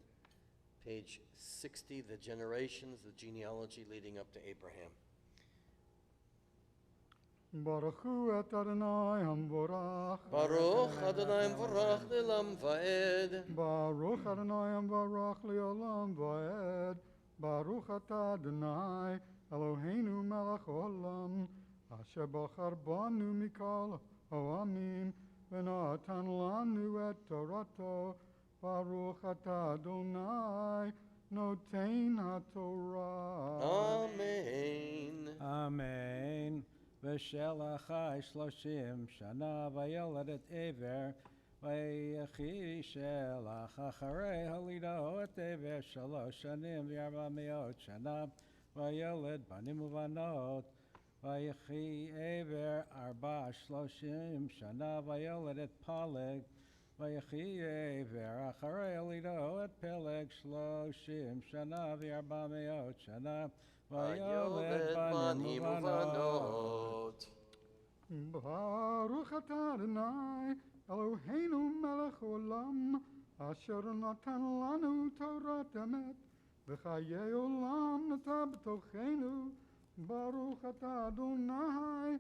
page 60, the generations, the genealogy leading up to Abraham. Baruch hu et Adonai hamvorach. Baruch Adonai Mvorach Le'olam Va'ed. Baruch Adonai hamvorach le'olam va'ed. Baruch atah Adonai Eloheinu melech olam. Asher bachar banu mikol ha'amim. V'natan lanu et torato. Baruch atah Adonai noten haTorah. Amen. Amen. V'shelach hai 30 shana v'yoled et Ever v'yechi shelach acharei halido et Ever 3 shanim v'arba shana v'yoled banim uvanot v'yechi Ever 30 shana v'yoled et Peleg v'yechi Ever acharei halido et Peleg 30 shana v'arba shana Vayoled banim uvanot. Baruch atah Adonai Eloheinu melech olam asher natan lanu Torat emet v'chayei olam nata b'tochenu Baruch atah Adonai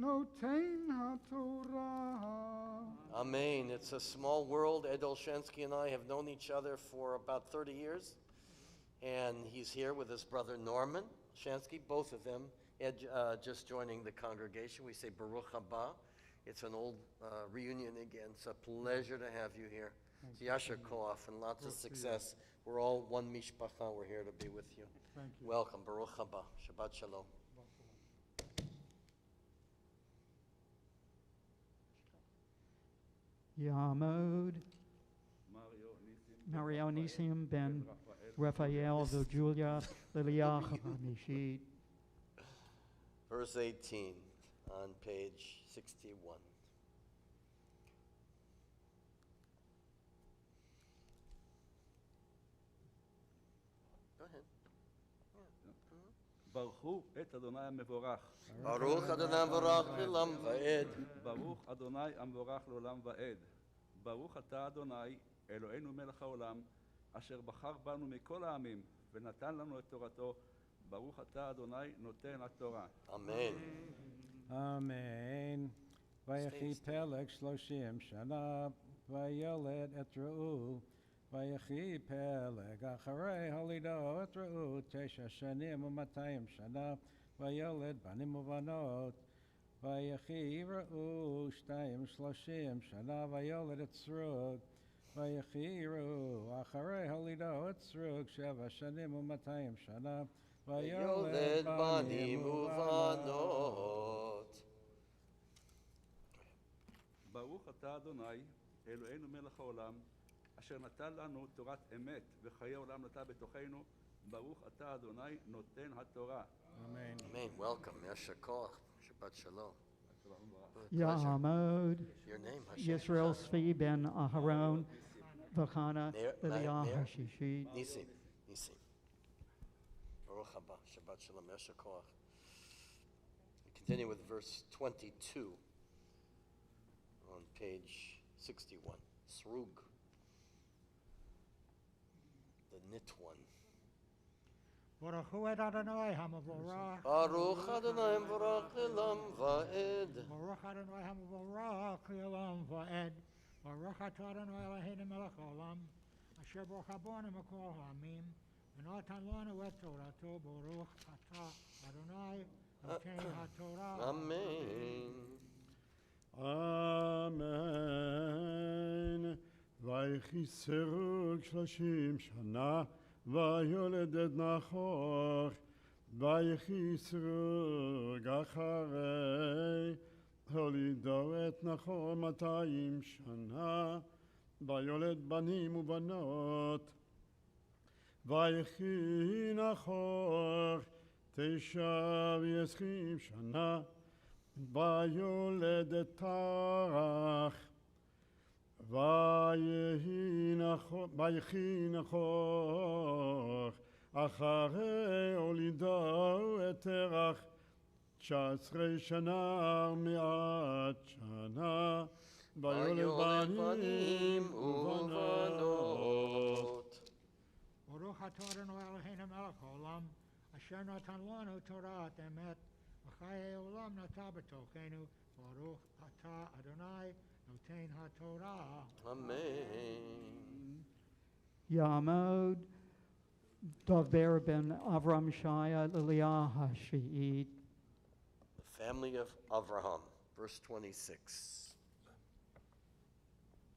noten haTorah. Amen. It's a small world. Ed Olshensky and I have known each other for about 30 years. And he's here with his brother Norman Shansky, both of them just joining the congregation. We say Baruch haba. It's an old reunion again. It's a pleasure to have you here. Yasher koach and lots of success. We're all one mishpacha. We're here to be with you. Thank you. Welcome. Baruch haba. Shabbat shalom. Yamod. Mario Nisim ben Raphael v'Julia l'Liyah haravi'it. Verse 18 on page 61. Go ahead. ברכו את אדוני המבורך. Baruch Adonai Mvorach Le'olam Va'ed. ברוך אדוני המבורך לעולם ועד. ברוך אתה אדוני אלוהינו מלך העולם, אשר בחר בנו מכל העמים ונתן לנו את תורתו. ברוך אתה אדוני נותן התורה. Amen. Amen. Vayechi Peleg 30 shana vayoled et Reu. Vayechi Peleg acharei halido et Reu 9 shanim u'matayim shana vayoled banim uvanot. Vayechi Reu 30 shana vayoled et Srug. Vayechi Reu acharei halido et Srug 7 shanim u'matayim shana Vayoled banim uvanot. ברוך אתה אדוני אלוהינו מלך העולם, אשר נתן לנו תורת אמת וחיי עולם נטע בתוכנו. ברוך אתה אדוני נותן התורה. Amen. Amen. Welcome. Yasher koach. Shabbat shalom. Pleasure. Yamod. Your name, Hashem. Yisrael Svi ben Aharon v'Chana Meir, l'Liyah Meir. hashishit. Nisim. Baruch haba. Shabbat shalom. Yasher koach. We continue with verse 22 on page 61. Srug. The knit one. Baruch hu et Adonai hamavorach. Baruch Adonai Mvorach Le'olam Va'ed. Baruch Adonai hamavorach le'olam va'ed. Baruch atah Adonai Eloheinu melech haolam. Asher bachar banu mikol ha'amim. V'natan lanu et torato. Baruch atah Adonai noten haTorah. Amen. Amen. Vayechi Serug 30 shana vayoled et Nachor. Vayechi Serug acharei holido et Nachor 200 shana ויולד בנים ובנות. ויחי נחור 29 שנה, ויולד את תרח. ויחי נחור אחרי הולידו את תרח 19 שנה 100 שנה, ויולד בנים ובנות. ברוך אתה אדוני אלוהינו מלך העולם, אשר נתן לנו תורת אמת, וחיי עולם נטע בתוכנו. ברוך אתה אדוני נותן התורה. Amen. Yamod, Dovber ben Avram Shaya Liliah Hashi'it. The family of Avraham, verse 26.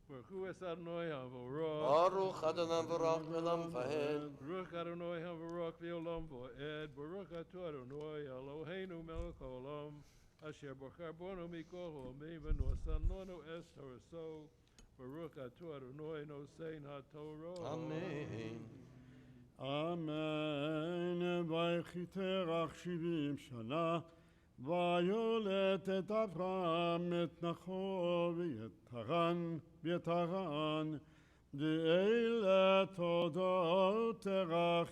Baruch Adonai Havorach. Baruch Adonai Baruch Olam Vahed. Baruch Adonai Havorach V'Olam Vaed. Baruch Atah Adonai Eloheinu Melech Haolam. Asher Bachar Bonu Mikol Ha'amim V'Nosan Lanu Es Toraso. Baruch Atah Adonai Nosein HaTorah. Amen. אמן. ויחי תרח 70 שנה, ויולד את אברהם, את נחור ואת הרן, ואלה תולדות תרח.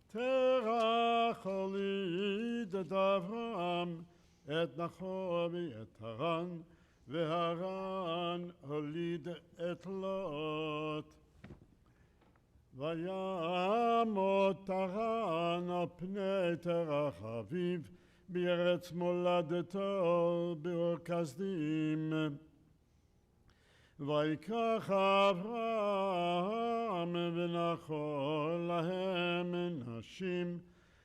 תרח הוליד את אברהם, את נחור ואת הרן, והרן הוליד את לוט. וימות הרן על פני תרח אביו, בארץ מולדתו באור כשדים. ויקח אברהם ונחור להם נשים,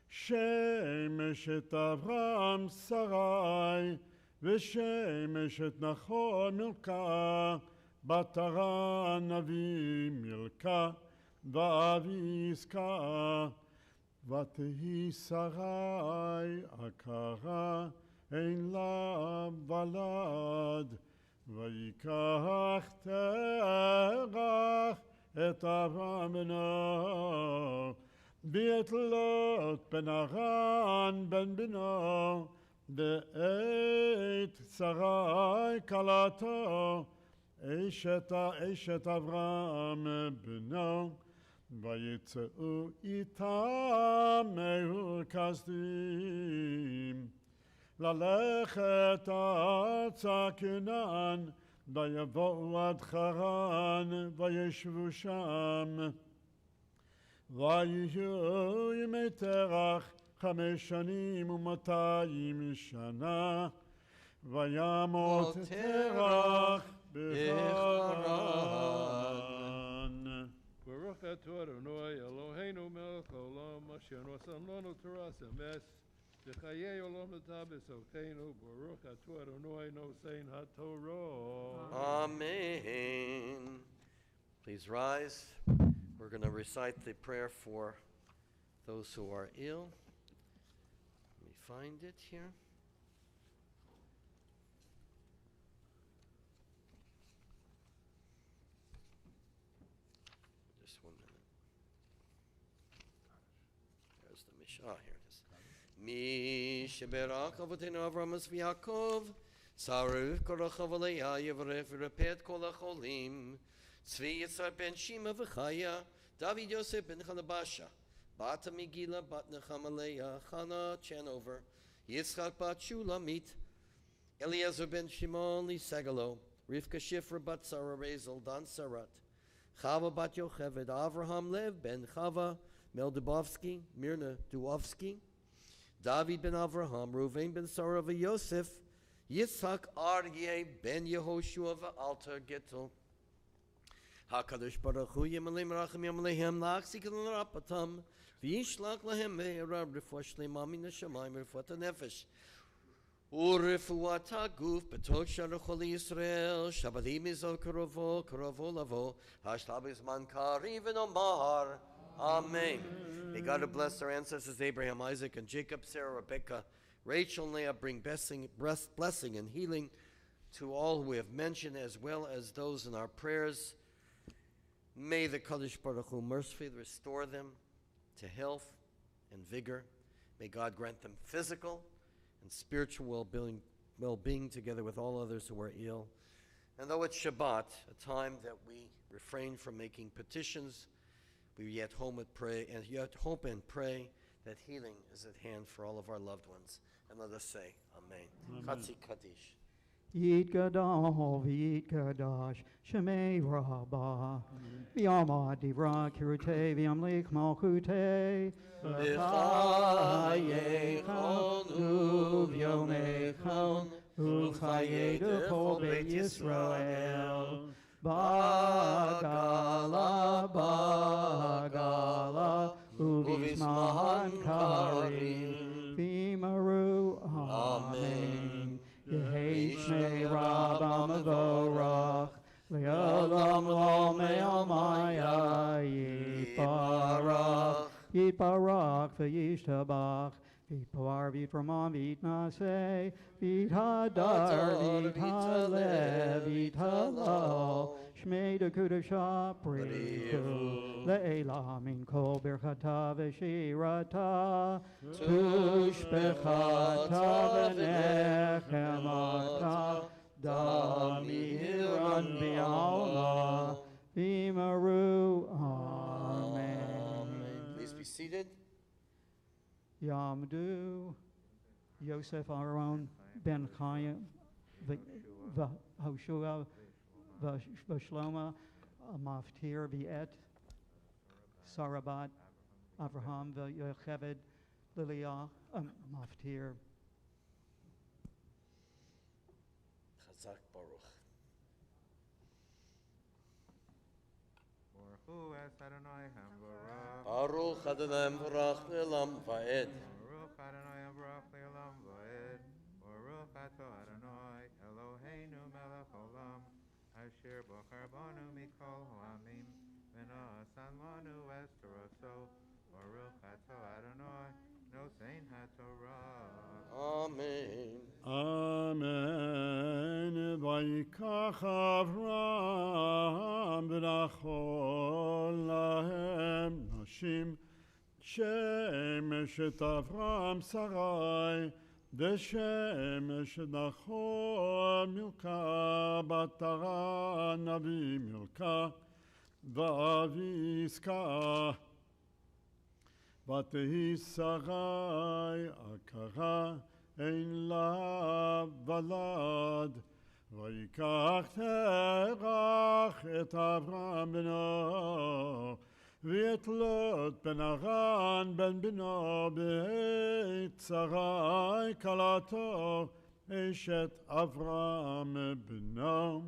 שם אשת אברהם שרי, ושם אשת נחור מילכה, בת הרן אבי מילכה, ואבי יסכה. ותהי שרי עקרה, אין לה ולד. ויקח תרח את אברהם בנו, ואת לוט בן הרן בן בנו, ואת שרי כלתו, אשת אברהם בנו. ויצאו איתם מאור כשדים, ללכת ארצה כנען, ויבואו עד חרן, וישבו שם. ויהיו ימי תרח 5 שנים ו200 שנה, וימות תרח בחרן. Baruch atah Adonai Eloheinu melech haolam, asher nosan lanu toras emes, v'chayei olam nata b'socheinu. Baruch atah Adonai nosein haTorah. Amen. Please rise. We're going to recite the prayer for those who are ill. Let me find it here. Just 1 minute. There's the Mishnah. Ah, here it is. Mi sheberach avotenu Avram v'Yaakov, Saruf korachav aleya yivrech v'repet kol hacholim, Tzvi Yitzhak ben Shima v'Chaya, David Yosef ben Chanabasha, Bata Megillah bat Nechamaleya, Chana Chanover, Yitzchak bat Shulamit, Eliezer ben Shimon Lisagalo, Rivka Shifra bat Sarah Rezel Dan Sarat, Chava bat Yocheved, Avraham Lev ben Chava, Mel Dubovsky, Mirna Duovsky, David ben Avraham, Reuven ben Sarah v'Yosef, Yitzhak Aryeh ben Yehoshua v'Alter Gittel, HaKadosh Baruch Hu Yemalei Merachim Yamalehem La'achzik L'Rapatam V'yishlach Lahem Me'erav Refuah Shlema Min HaShamayim Refuat HaNefesh U'Refuat HaGuf B'Tok Shara Choli Yisrael Shabbatim Izol Karovo Lavo Hashtab Izman Kari V'Nomar Amen. May God bless our ancestors Abraham, Isaac, and Jacob, Sarah, Rebecca, Rachel, and Leah. Bring blessing and healing to all who we have mentioned, as well as those in our prayers. May the Kadosh Baruch Hu mercifully restore them to health and vigor. May God grant them physical and spiritual well-being together with all others who are ill. And though it's Shabbat, a time that we refrain from making petitions, we yet hope and pray that healing is at hand for all of our loved ones. And let us say, Amen. Chatzi Kaddish. Yit gadol v'yit kadash shemei rabah v'yamad divra kirutei v'yamlik malchutei v'chayechon u'v'yomechon u'chayei d'chol beit Yisrael bagala u'v'zman karim v'maru Amen. Yehi Shmei Rabba Mavorach Le'olam Lo Me'almaya Yitbarach V'yishtabach V'yitpar V'yitramam V'yitnaseh V'yithadar V'yithalev V'yithalal Shmei Dekudasha Priku Le'ela Min Kol Birchata V'shirata Tushbechata V'nechemata Damiran B'alma V'maru Amen. Please be seated. Yamdu Yosef Aaron Ben Chaim V'Hoshua V'Shloma Maftir V'et Sarabat Avraham V'Yocheved Liliah Maftir. Chazak Baruch. Baruch es Adonai Hamvarach. Baruch Adonai Hamvarach Le'olam Va'ed. Baruch Adonai Hamvarach Le'olam Va'ed. Baruch Ato Adonai Eloheinu Melech Olam. Asher Bochar Banu Mikol Ha'amim. V'na'asan Lanu es Torato. Baruch Ato Adonai Nosein HaTorah. Amen. Amen. Vayikach Avraham v'nachol lahem nashim shemesh et Avraham Sarai v'shemesh et Nachor Milka batara Navi Milka v'avi Iska ותהי שרי עקרה אין לה ולד ויקח תרח את אברהם בנו ואת לוט בן הרן בן בנו בעת שרי כלתו אשת אברהם בנו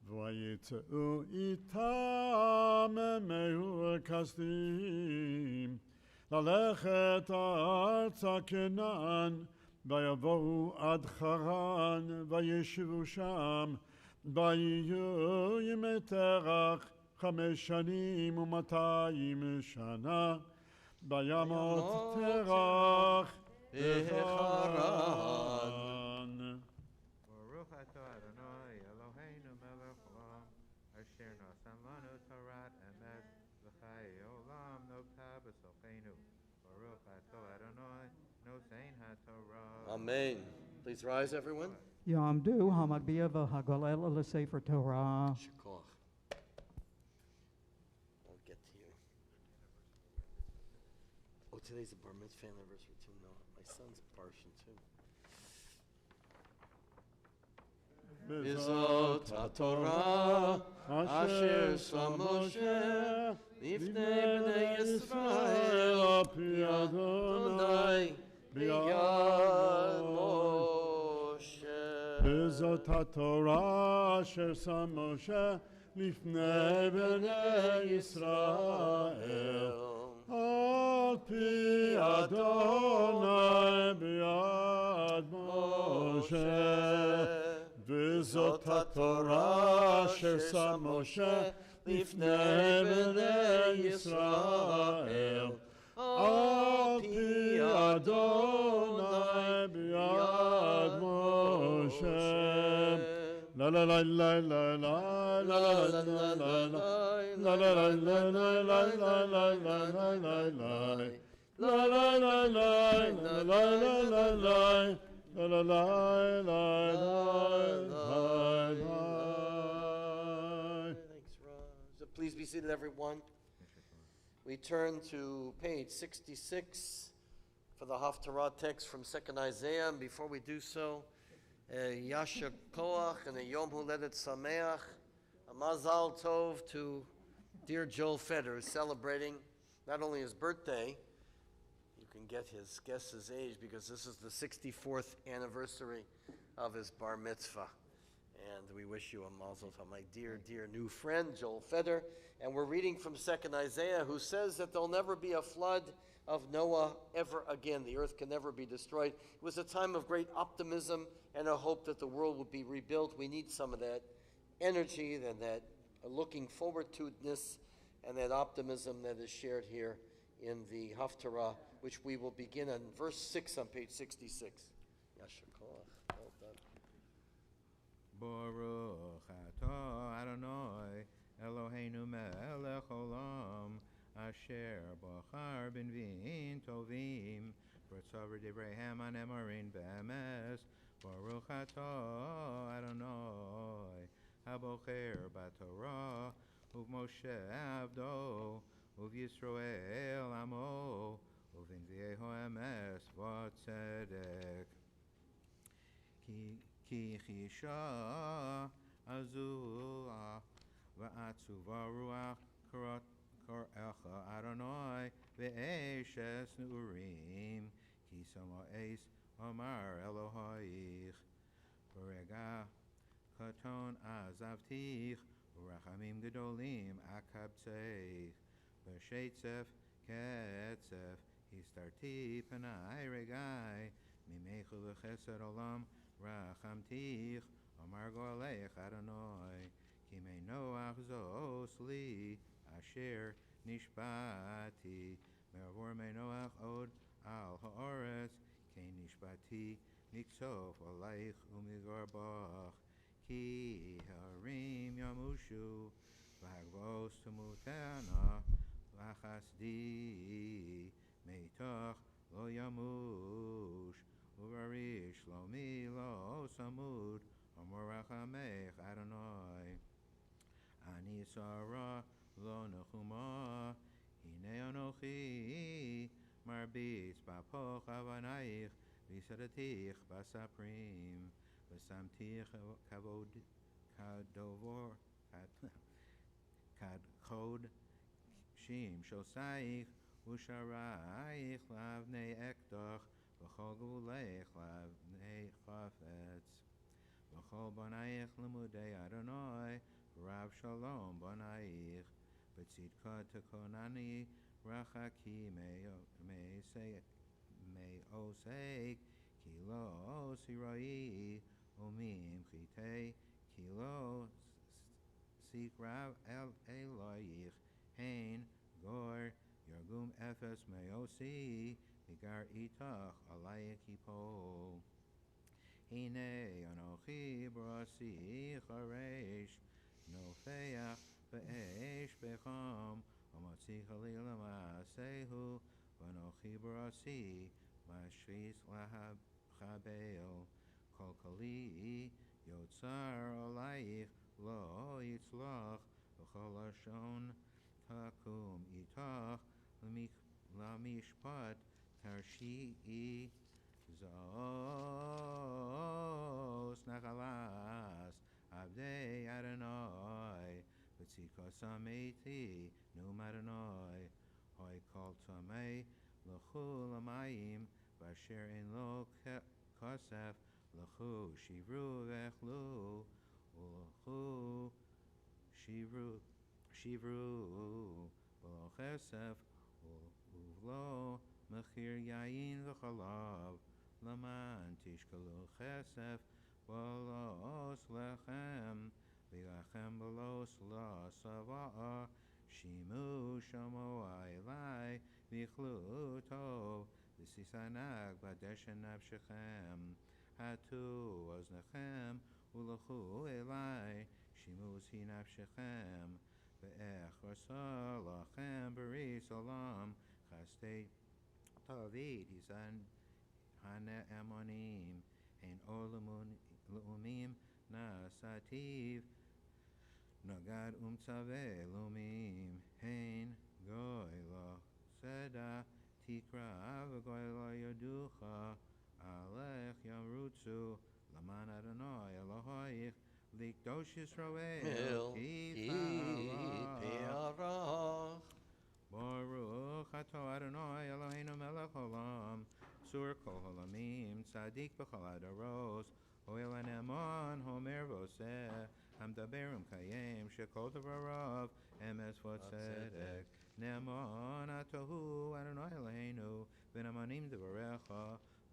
ויצאו איתם מאורקסדים ללכת ארצה כנען, ויבואו עד חרן, וישבו שם, ויהיו ימי תרח 5 שנים ו200 שנה, וימות תרח בחרן. Baruch atah Adonai Eloheinu melech olam, asher nasan lanu Torat emet v'chayei olam nokta b'sochenu. Baruch atah Adonai nosein haTorah. Amen. Please rise, everyone. Yamdu Hamagbiya V'Hagalel L'Sefer Torah. Shikoch. I'll get to you. Oh, today's a bar mitzvah anniversary too. No, my son's parsha too. Bizot HaTorah Asher Sham Moshe Lifnei Bnei Yisrael Pi Adonai B'yad Moshe. Bizot HaTorah Asher Sham Moshe Lifnei Bnei Yisrael Al Pi Adonai B'yad Moshe. וזאת התורה ששם משה לפני בני ישראל על פי אדוני ביד משה. לה לה לה לה לה לה לה לה לה la la la la la la la la la la la la la la la la la la la. Thanks, Ron. So please be seated, everyone. We turn to page 66 for the Haftarah text from 2nd Isaiah. And before we do so, Yasher Koach and a Yom Huledet Sameach, a Mazal Tov to dear Joel Feder, who's celebrating not only his birthday, you can guess his age, because this is the 64th anniversary of his bar mitzvah. And we wish you a mazel tov, my dear, dear new friend, Joel Feder. And we're reading from 2nd Isaiah, who says that there'll never be a flood of Noah ever again. The earth can never be destroyed. It was a time of great optimism and a hope that the world would be rebuilt. We need some of that energy and that looking forward to-ness and that optimism that is shared here in the Haftarah, which we will begin on verse 6 on page 66. Yasher koach. Well done. Baruch atah Adonai Eloheinu melech olam asher bachar b'nvim tovim v'tzavar divreihem hanemorin b'emes. Baruch atah Adonai habocher b'torah u'Moshe avdo u'Yisroel amo u'v'nvieho emes v'tzedek. Ki chisha azua va'atzuva ruach korecha Adonai ve'eshes nurim ki samo'es omar Elohaich v'rega katon azavtich v'rachamim gedolim akabtzeich v'shetzef ketzef histarti panai regai mimechu v'chesed olam Rachamtich, Amar Goalech Adonai, Ki me Noach zos li, Asher nishbati, Mervor me Noach od al ha'oretz, Ki nishbati miksof aleich umigarbach, Ki harim yamushu, V'hagvos tumutana, V'chasdi, Meitach lo yamush, Uvarish lo mi lo samud amorachamech Adonai ani sara lo nechuma hine anochi marbitz bapoch avanaich v'sadatich basaprim v'samtich kavod kadovor kadchod shim shosaich usharaich lavnei ektoch V'chol gulech lavnei chafetz V'chol banaich lemudei Adonai Rav Sholom banaich B'tzidka tekonani rachaki me'osek Ki lo siroi umim chitei Ki lo sik rav el eloich Hein gor yargum efes me'osi Igar itach alayik yipol. Hine anochi brasi charesh nofeach be'esh becham amatzi chalila ma'asehu v'anochi brasi mashris lahabel kol kali yotzar alayich lo yitzlach v'chol lashon takum itach lamishpat Tarshi zos nachalas avdei Adonai v'tzikos ameti num Adonai hoi kol tamei l'chu l'amayim v'asher in lo kosef l'chu shivru v'echlu u'l'chu shivru v'lo chesef u'v'lo Mechir yayin v'chalav Laman tishkalu chesef V'los lechem V'lachem v'los la sava'a Shimu shamo ailai V'chlu tov V'sisanag b'deshen nafshechem Hatu oznechem U'lechu elai Shimu si nafshechem ve'echorsa lachem beris olam chastei Tavid hisan hane amonim hein olumin nasativ nagad tzave lumim hein goylo seda tikra v'goylo yaducha alech yamrutzu laman Adonai Elohoich likdosh Yisrael ki pe'arach Baruch atah Adonai Eloheinu melech olam sur kol halamim tzadik b'chol hadaros hoel hane'eman homer voseh hamdaber kayem shekol devarav emes v'tzedek ne'eman atahu Adonai Eloheinu v'ne'emanim devarecha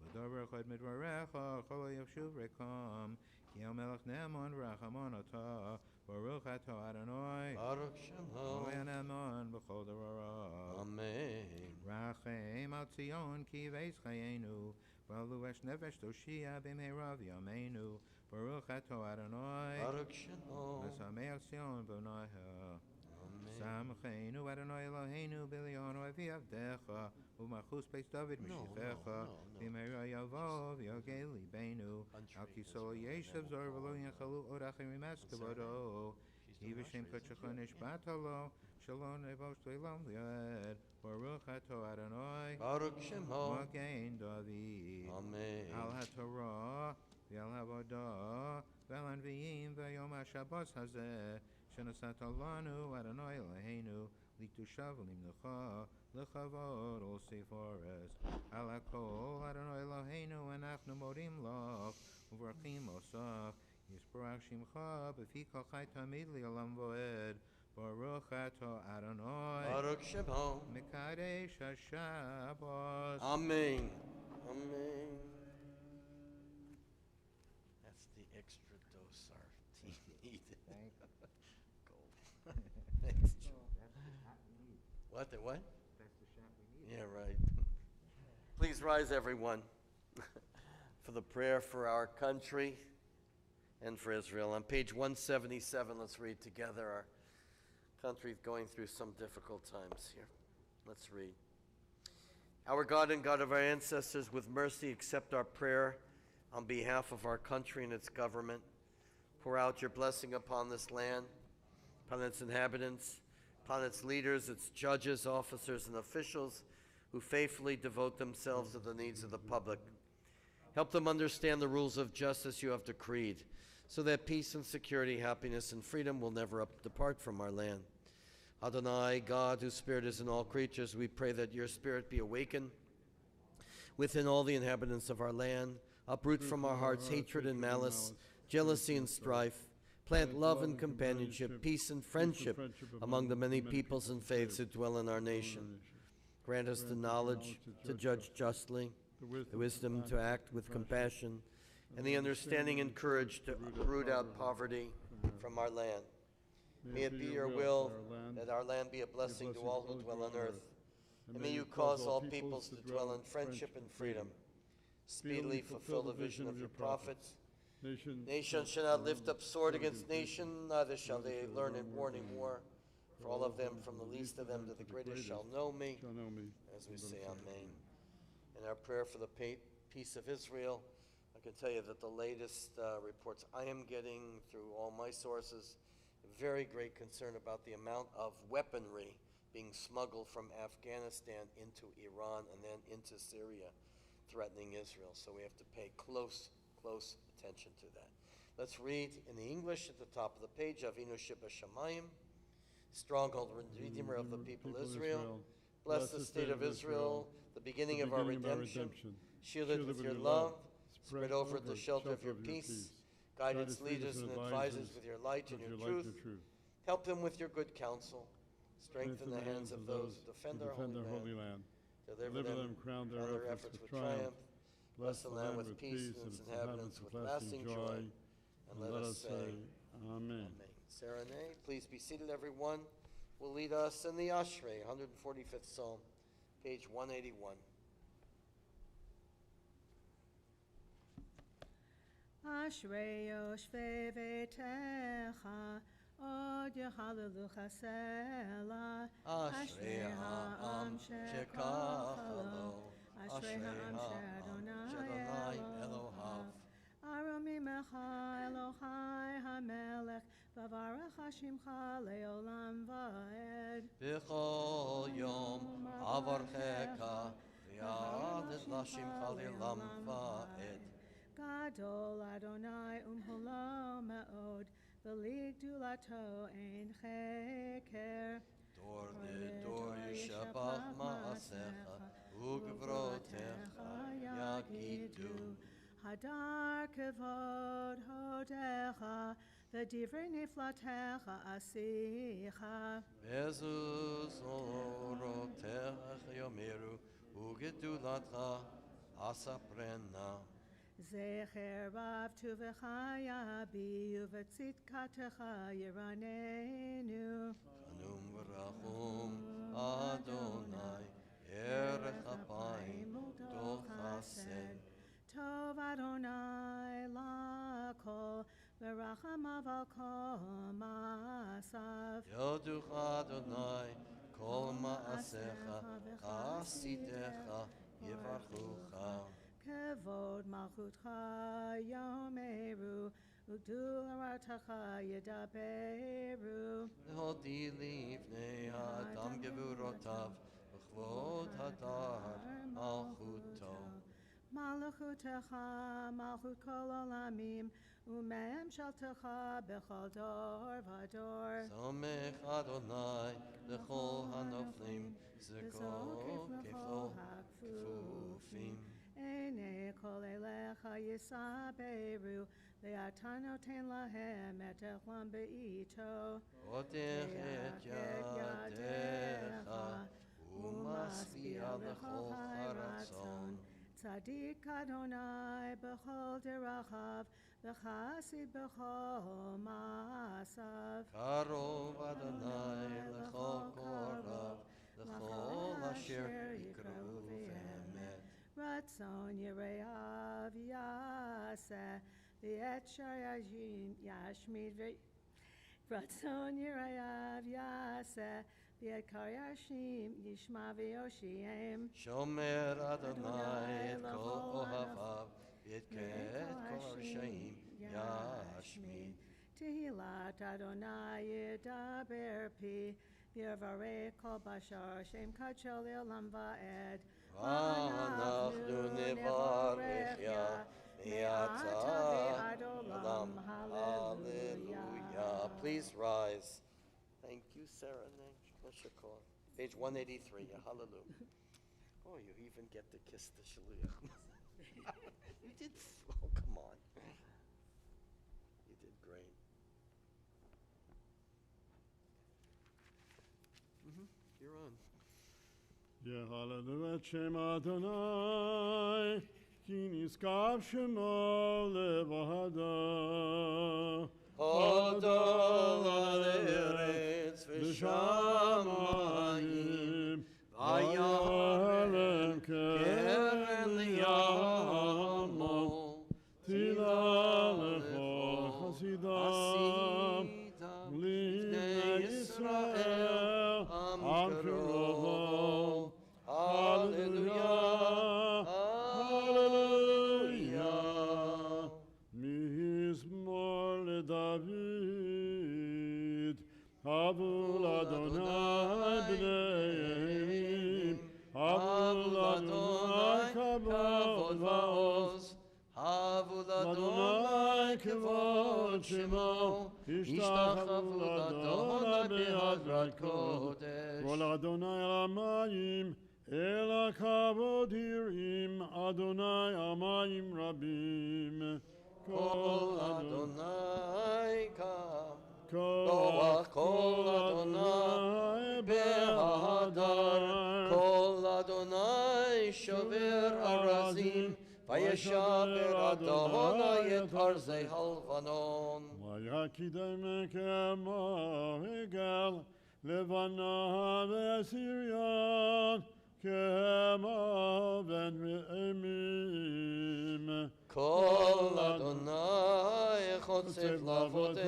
v'daber chod midvarecha chol yavshuv rekam ki melech ne'eman v'rachamon atah Baruch atah Adonai Baruch Shalom. Hane'eman b'chol devarav Amen. Rachem al Tzion ki veis chayenu V'alu esh nefesh toshia b'meirav yameinu Baruch atah Adonai Baruch Shalom. V'samei Tzion b'noiha Amen. Samcheinu Adonai Eloheinu b'lionu avi avdecha U'machus beis David mishichecha B'meira yavo v'yogei libeinu Al kisol yeshev zor v'lo yachalu od achirim eskavodo Ki v'shem kodshech nishbat halo Shalom nevosh le'lam li'ed Baruch atah Adonai Baruch Shemo. Magen David Amen. Al haTorah V'al havodah V'al anviyim v'yom haShabbat hazeh Shenasat lanu Adonai Eloheinu Liktushav u'limnucha L'chavod ol sefares Al hakol Adonai Eloheinu Anachnu modim lach U'vrachim osach Yisparach shimcha B'fi kol chai tamid li'olam voed Baruch atah Adonai Baruch Shemo. Mekadesh HaShabbos Amen. Amen. That's the extra dose our team needed. Thank you. Gold. Thanks, Joe. That's the shot we need. What? The what? That's the shot we need. Yeah, right. Please rise, everyone, for the prayer for our country and for Israel. On page 177, let's read together. Our country is going through some difficult times here. Let's read. Our God and God of our ancestors, with mercy accept our prayer on behalf of our country and its government. Pour out your blessing upon this land, upon its inhabitants, upon its leaders, its judges, officers, and officials who faithfully devote themselves to the needs of the public. Help them understand the rules of justice you have decreed, so that peace and security, happiness and freedom will never depart from our land. Adonai, God, whose spirit is in all creatures, we pray that your spirit be awakened within all the inhabitants of our land. Uproot from our hearts hatred and malice, jealousy and strife. Plant love and companionship, peace and friendship among the many peoples and faiths who dwell in our nation. Grant us the knowledge to judge justly, the wisdom to act with compassion, and the understanding and courage to root out poverty from our land. May it be your will that our land be a blessing to all who dwell on earth. And may you cause all peoples to dwell in friendship and freedom. Speedily fulfill the vision of your prophets. Nation shall not lift up sword against nation, neither shall they learn in warning war. For all of them, from the least of them to the greatest, shall know me, as we say amen. In our prayer for the peace of Israel, I can tell you that the latest reports I am getting through all my sources, very great concern about the amount of weaponry being smuggled from Afghanistan into Iran and then into Syria, threatening Israel. So we have to pay close attention to that. Let's read in the English at the top of the page, Avinu Shebashamayim, stronghold, redeemer of the people Israel. Bless the state of Israel, the beginning of our redemption. Shield it with your love. Spread over it the shelter of your peace. Guide its leaders and advisors with your light and your truth. Help them with your good counsel. Strengthen the hands of those who defend our holy land. Deliver them, crown their efforts with triumph. Bless the land with peace and its inhabitants with lasting joy. And let us say, Amen. Serenade, please be seated, everyone. Will lead us in the Ashrei, 145th Psalm, page 181. Ashrei yoshvei vetecha, עוד יחללו חסלה. אשרי העם שכחלו, אשרי העם שאדוני אלוהיו. ארומי ממך אלוהי המלך, וברך שמך לעולם ועד. בכל יום אברכך, ויעדת לשמך לעולם ועד. גדול אדוני ומהולל מאוד, ולגדולתו אין חקר. דור לדור ישבח מעשיך, וגבורותיך יגידו. הדר כבוד הודך, ודברי נפלאתך אשיך. בזוז אורותיך יאמרו, וגדולתך אספרנה. זכר רב טובך יביע, ובצדקתך ירננו. חנון ורחום אדוני, ערך אפיים דו חסד. טוב אדוני לכל, ורחמיו על כל מעשיו. יודוך אדוני כל מעשיך, חסידיך יברכוך. כבוד מלכותך יאמרו, וגדולתך ידברו. להודיע לפני האדם גבורותיו, וכבוד הדר מלכותו. מלכותך מלכות כל עולמים, וממשלתך בכל דור ודור. סומך אדוני לכל הנופלים, זכו כפלו הכפופים. עיני כל אליך יסברו, ואתה נותן להם את אכלם בעתו. פותח את ידיך, ומשביע לכל הרצון. צדיק אדוני בכל דרכיו, וחסיד בכל מעשיו. קרוב אדוני לכל קורב, לכל אשר יקראו באמת. רצון יראיו יעשה, ואת שריים ישמיד. רצון יראיו יעשה, ואת קריישים ישמע ויושיעם. שומר אדוני את כל אוהביו, ואת כל רשעים ישמיד. תהילת אדוני ידבר פי, ויברך כל בשר שם קדשו לעולם ועד. ואנחנו נברך יה, מעתה ועד עולם. Hallelujah. Please rise. Thank you, Sarah. Page 183. Hallelujah. Oh, you even get to kiss the shaliach. You did. Oh, come on. You did great. You're on. יהללו את שם אדוני, כי נשגב שמו לבדו. הודו על ארץ ושמיים, וירם קרן לימו, תהילה לכל חסידם, לבני ישראל, עם קרובו. הללויה, הללויה. מזמור לדוד, הבו לאדוני בניהם, הבו לאדוני כבוד ועוז, הבו לאדוני כבוד שמו, השתחוו לאדוני בהדרת קודש. כל אדוני רמיים, אל הכבוד יראים, אדוני עמיים רבים. כל אדוני כוח, כל אדוני בהדר, כל אדוני שובר ארזים, וישבר אדוני את ארזי הלבנון. ויקדם כמו עגל, לבנה וסיריון, כמו בן ראמים. כל אדוני חוצב לבוש,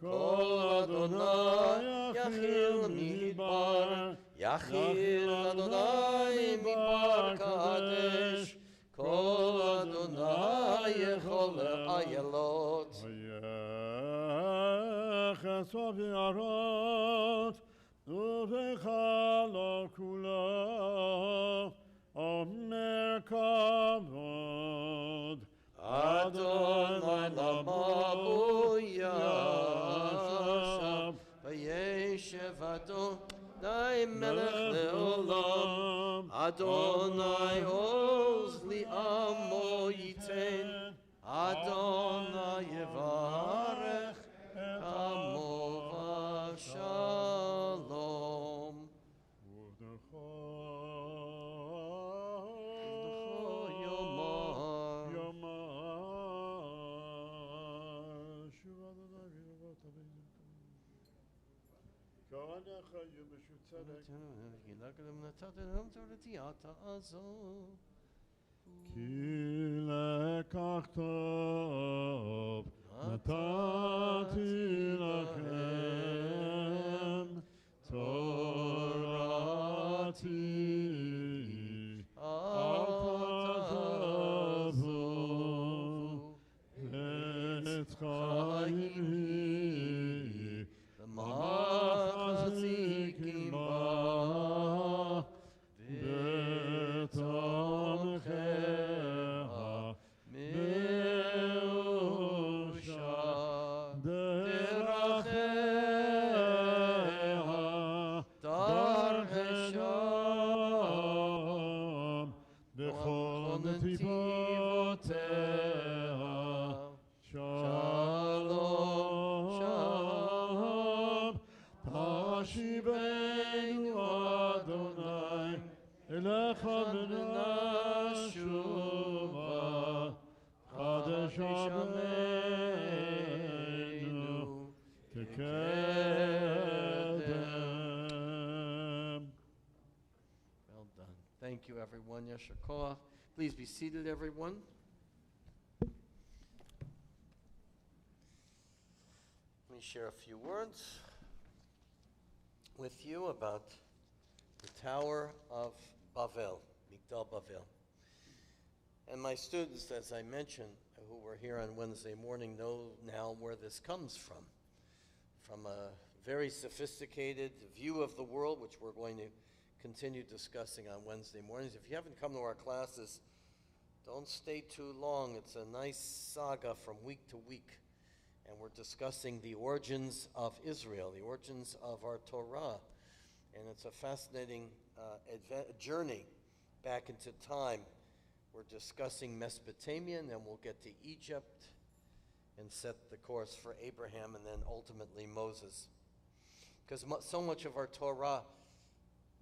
Kol Adonai Yachil Midbar, Yachil Adonai Midbar Kadesh, Kol Adonai Yechol Ayelot. Chesov Yarot, Uvechalo Kulo, Omer Kavod, Adonai Lamabu Yashav, Vayeshev Adonai Melech Leolam, Adonai Oz Li'amo Yitein, Adonai Yevarech Amo Vashalom. כי לקח טוב נתתי לכם תורתי אל תעזבו את חייבי מחזיקים בה בתומכיה מאושר דרכיה דרכי שלום בכל נתיבותיה שלום שלום תשיבנו אדוני אליך ונשובה חדש עמנו כקדם. Well done. Thank you, everyone. Yasher koach. Please be seated, everyone. Let me share a few words with you about the Tower of Bavel, Migdal Bavel. And my students, as I mentioned, who were here on Wednesday morning, know now where this comes from a very sophisticated view of the world, which we're going to continue discussing on Wednesday mornings. If you haven't come to our classes, don't stay too long. It's a nice saga from week to week. And we're discussing the origins of Israel, the origins of our Torah. And it's a fascinating journey back into time. We're discussing Mesopotamia, and then we'll get to Egypt and set the course for Abraham and then ultimately Moses. Because so much of our Torah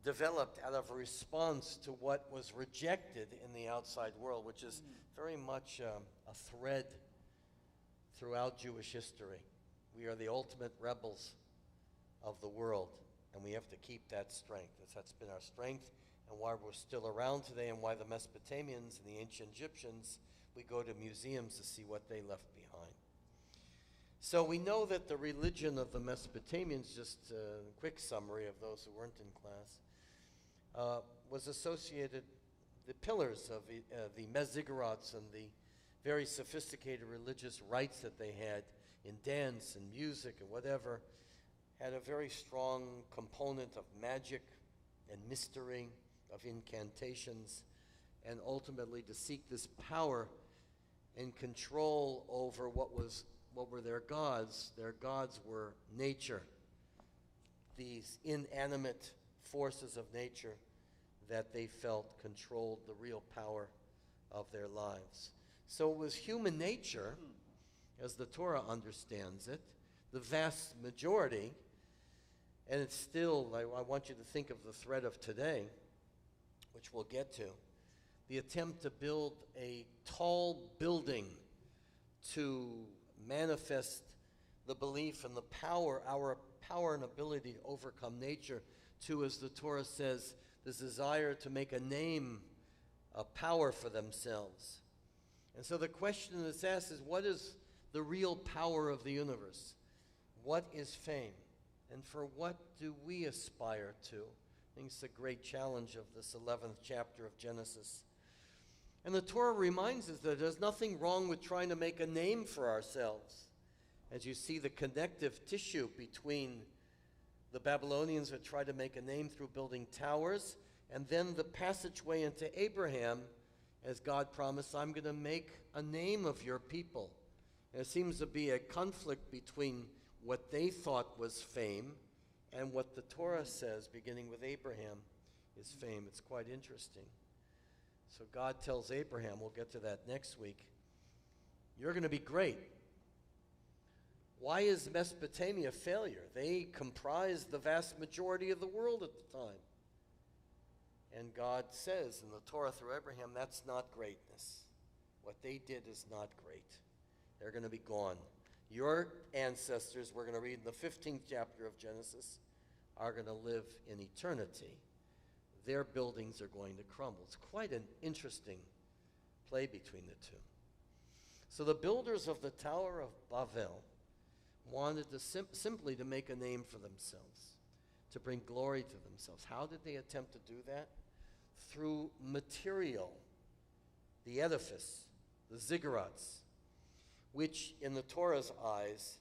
developed out of a response to what was rejected in the outside world, which is very much a thread throughout Jewish history. We are the ultimate rebels of the world, and we have to keep that strength. That's been our strength, and why we're still around today, and why the Mesopotamians and the ancient Egyptians, we go to museums to see what they left behind. So we know that the religion of the Mesopotamians, just a quick summary of those who weren't in class, was associated, the pillars of the Meziggurats and the very sophisticated religious rites that they had in dance and music and whatever, had a very strong component of magic and mystery, of incantations, and ultimately to seek this power and control over what were their gods. Their gods were nature, these inanimate forces of nature that they felt controlled the real power of their lives. So it was human nature, as the Torah understands it, the vast majority, and it's still, I want you to think of the thread of today, which we'll get to, the attempt to build a tall building to manifest the belief and the power, our power and ability to overcome nature, to, as the Torah says, this desire to make a name, a power for themselves. And so the question that's asked is, what is the real power of the universe? What is fame? And for what do we aspire to? I think it's a great challenge of this 11th chapter of Genesis. And the Torah reminds us that there's nothing wrong with trying to make a name for ourselves. As you see the connective tissue between the Babylonians that tried to make a name through building towers, and then the passageway into Abraham, as God promised, I'm going to make a name of your people. There seems to be a conflict between what they thought was fame and what the Torah says, beginning with Abraham, is fame. It's quite interesting. So God tells Abraham, we'll get to that next week, you're going to be great. Why is Mesopotamia a failure? They comprised the vast majority of the world at the time. And God says in the Torah through Abraham, that's not greatness. What they did is not great. They're going to be gone. Your ancestors, we're going to read in the 15th chapter of Genesis, are going to live in eternity. Their buildings are going to crumble. It's quite an interesting play between the two. So the builders of the Tower of Babel wanted to simply to make a name for themselves, to bring glory to themselves. How did they attempt to do that? Through material, the edifice, the ziggurats, which in the Torah's eyes,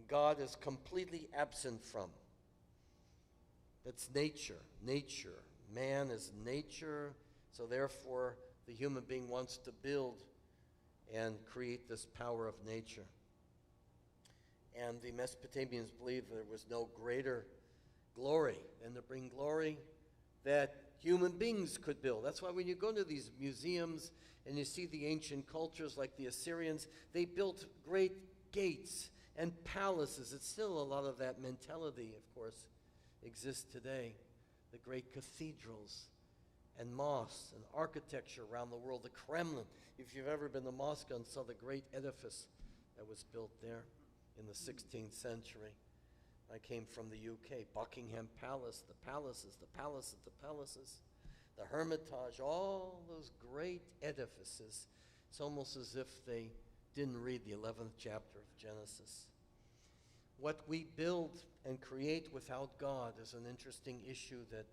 God is completely absent from. That's nature. Nature. Man is nature, so therefore the human being wants to build and create this power of nature. And the Mesopotamians believed there was no greater glory than to bring glory that human beings could build. That's why when you go to these museums and you see the ancient cultures like the Assyrians, they built great gates and palaces. It's still a lot of that mentality, of course, exists today. The great cathedrals and mosques and architecture around the world. The Kremlin, if you've ever been to Moscow and saw the great edifice that was built there in the 16th century. I came from the UK, Buckingham Palace, the palaces, the palaces, the palaces, the Hermitage, all those great edifices. It's almost as if they didn't read the 11th chapter of Genesis. What we build and create without God is an interesting issue that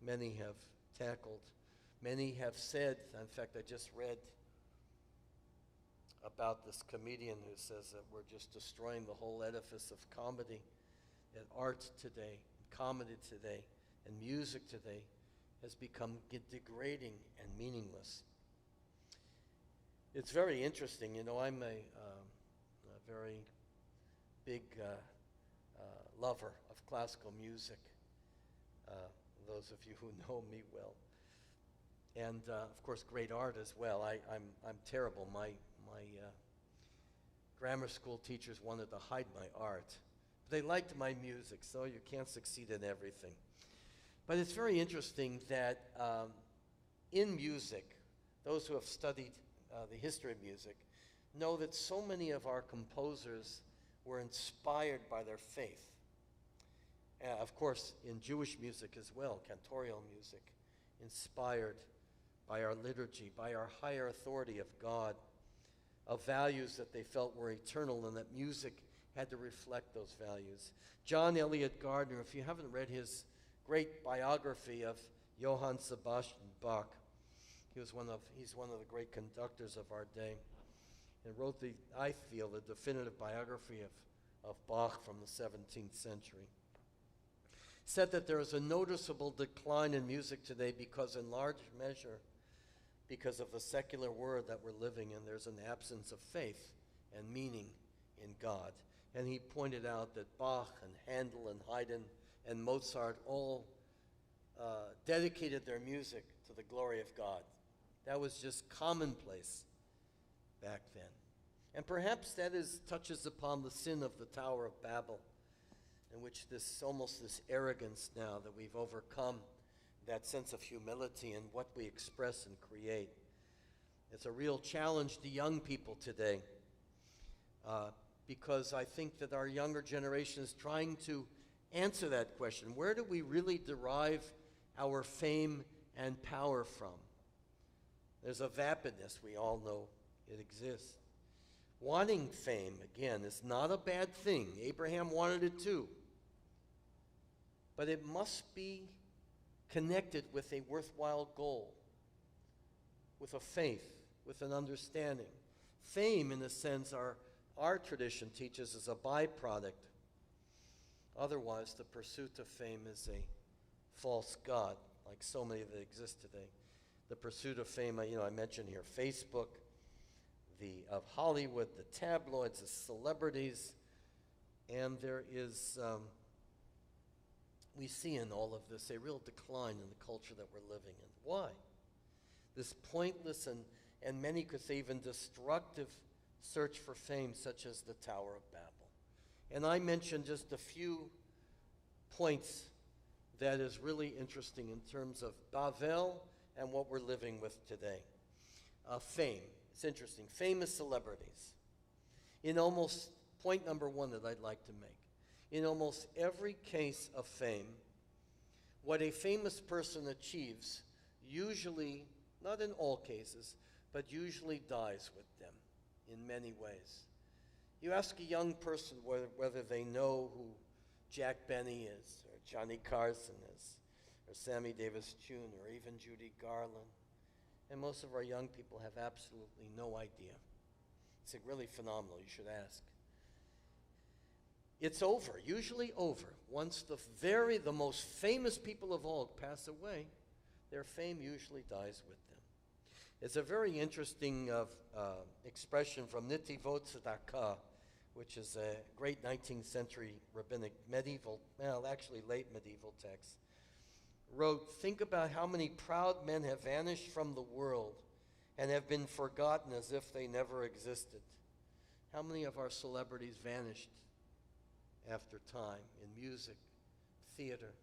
many have tackled. Many have said, in fact, I just read about this comedian who says that we're just destroying the whole edifice of comedy, that art today, comedy today, and music today has become degrading and meaningless. It's very interesting. You know, I'm a very big lover of classical music, those of you who know me well. And, of course, great art as well. I'm terrible. My grammar school teachers wanted to hide my art. They liked my music, so you can't succeed in everything. But it's very interesting that in music, those who have studied the history of music know that so many of our composers were inspired by their faith. Of course, in Jewish music as well, cantorial music, inspired by our liturgy, by our higher authority of God, of values that they felt were eternal and that music had to reflect those values. John Eliot Gardner, if you haven't read his great biography of Johann Sebastian Bach, he's one of the great conductors of our day, and wrote I feel, the definitive biography of Bach from the 17th century. Said that there is a noticeable decline in music today because in large measure because of the secular world that we're living in, there's an absence of faith and meaning in God. And he pointed out that Bach and Handel and Haydn and Mozart all dedicated their music to the glory of God. That was just commonplace back then. And perhaps that touches upon the sin of the Tower of Babel, in which this arrogance now that we've overcome, that sense of humility in what we express and create. It's a real challenge to young people today, because I think that our younger generation is trying to answer that question. Where do we really derive our fame and power from? There's a vapidness, we all know it exists. Wanting fame, again, is not a bad thing. Abraham wanted it too. But it must be connected with a worthwhile goal, with a faith, with an understanding. Fame, in a sense, our tradition teaches, is a byproduct. Otherwise, the pursuit of fame is a false god, like so many that exist today. The pursuit of fame, I mentioned here, Facebook, of Hollywood, the tabloids, the celebrities, and there is, we see in all of this a real decline in the culture that we're living in. Why? This pointless and many could say even destructive search for fame, such as the Tower of Babel. And I mentioned just a few points that is really interesting in terms of Babel and what we're living with today. Fame. It's interesting. Famous celebrities. In almost, point number one that I'd like to make, in almost every case of fame, what a famous person achieves usually, not in all cases, but usually dies with them in many ways. You ask a young person whether they know who Jack Benny is, or Johnny Carson is, or Sammy Davis Jr., or even Judy Garland. And most of our young people have absolutely no idea. It's really phenomenal. You should ask. It's over, usually over. Once the most famous people of all pass away, their fame usually dies with them. It's a very interesting expression from Nitivot Tzedakah, which is a great 19th century rabbinic late medieval text. Wrote, think about how many proud men have vanished from the world and have been forgotten as if they never existed. How many of our celebrities vanished after time in music, theater,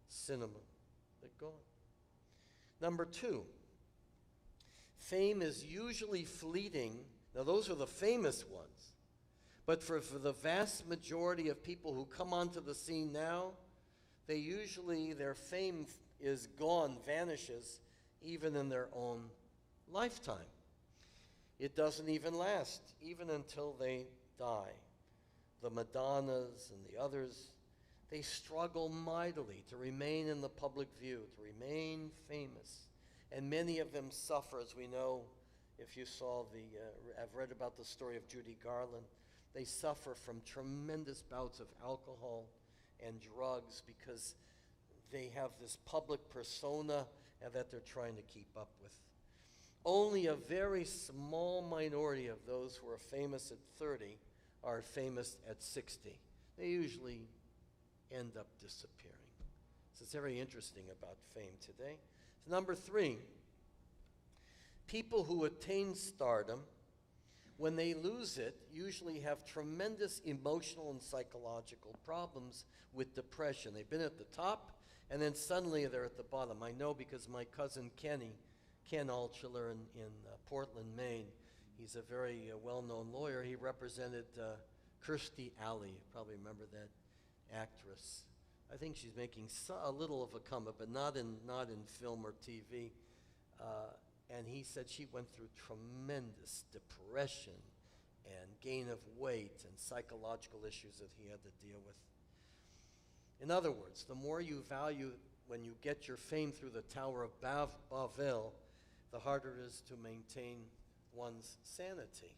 cinema? They're gone. Number two, fame is usually fleeting. Now those are the famous ones. But for the vast majority of people who come onto the scene now, their fame is gone, vanishes, even in their own lifetime. It doesn't even last, even until they die. The Madonnas and the others, they struggle mightily to remain in the public view, to remain famous. And many of them suffer, as we know, if you saw I've read about the story of Judy Garland. They suffer from tremendous bouts of alcohol and drugs because they have this public persona that they're trying to keep up with. Only a very small minority of those who are famous at 30 are famous at 60. They usually end up disappearing. So it's very interesting about fame today. So number three, people who attain stardom, when they lose it, usually have tremendous emotional and psychological problems with depression. They've been at the top, and then suddenly they're at the bottom. I know because my cousin Ken Altshuler in Portland, Maine, he's a very well-known lawyer. He represented Kirstie Alley. You probably remember that actress. I think she's making a little of a comeback, but not in film or TV. And he said she went through tremendous depression and gain of weight and psychological issues that he had to deal with. In other words, the more you value when you get your fame through the Tower of Babel, the harder it is to maintain one's sanity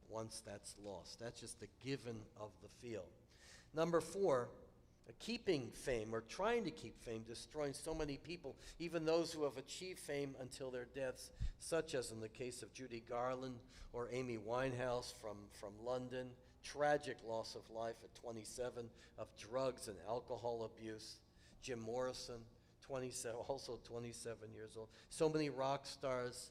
once that's lost. That's just the given of the field. Number four, keeping fame or trying to keep fame, destroying so many people, even those who have achieved fame until their deaths, such as in the case of Judy Garland or Amy Winehouse from London. Tragic loss of life at 27 of drugs and alcohol abuse. Jim Morrison, also 27 years old. So many rock stars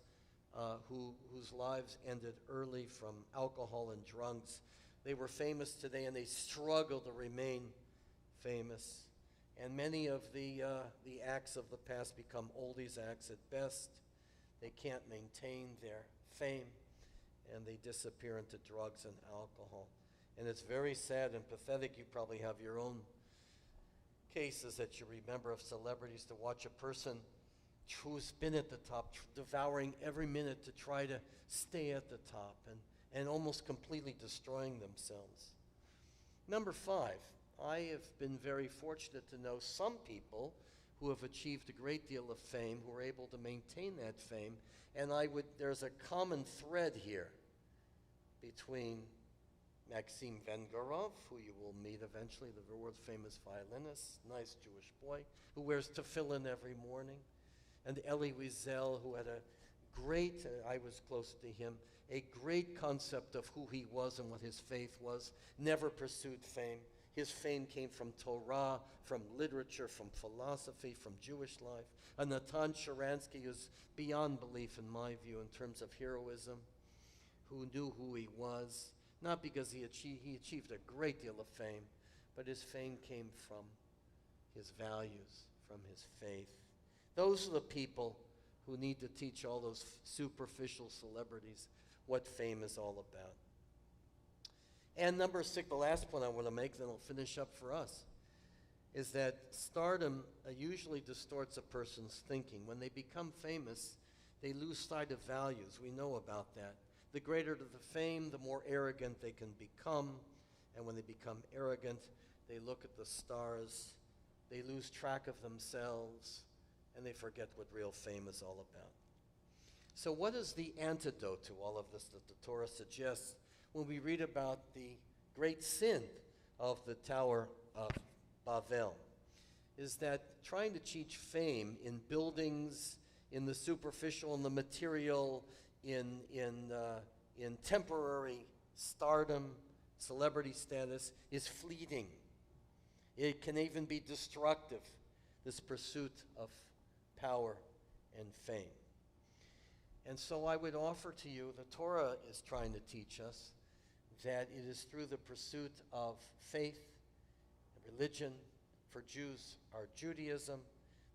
whose lives ended early from alcohol and drugs. They were famous today and they struggle to remain famous. And many of the acts of the past become oldies acts at best. They can't maintain their fame and they disappear into drugs and alcohol. And it's very sad and pathetic. You probably have your own cases that you remember of celebrities, to watch a person who's been at the top, devouring every minute to try to stay at the top. and almost completely destroying themselves. Number 5, I have been very fortunate to know some people who have achieved a great deal of fame, who are able to maintain that fame, and there's a common thread here between Maxim Vengerov, who you will meet eventually, the world famous violinist, nice Jewish boy, who wears tefillin every morning, and Elie Wiesel, who had a great, I was close to him, a great concept of who he was and what his faith was, never pursued fame. His fame came from Torah, from literature, from philosophy, from Jewish life. And Natan Sharansky is beyond belief, in my view, in terms of heroism, who knew who he was, not because he achieved a great deal of fame, but his fame came from his values, from his faith. Those are the people who need to teach all those superficial celebrities what fame is all about. And number 6, the last point I want to make, then I'll finish up for us, is that stardom usually distorts a person's thinking. When they become famous, they lose sight of values. We know about that. The greater the fame, the more arrogant they can become. And when they become arrogant, they look at the stars, they lose track of themselves, and they forget what real fame is all about. So what is the antidote to all of this that the Torah suggests when we read about the great sin of the Tower of Babel? Is that trying to teach fame in buildings, in the superficial, in the material, in temporary stardom, celebrity status, is fleeting. It can even be destructive, this pursuit of power and fame. And so I would offer to you, the Torah is trying to teach us that it is through the pursuit of faith and religion, for Jews, our Judaism,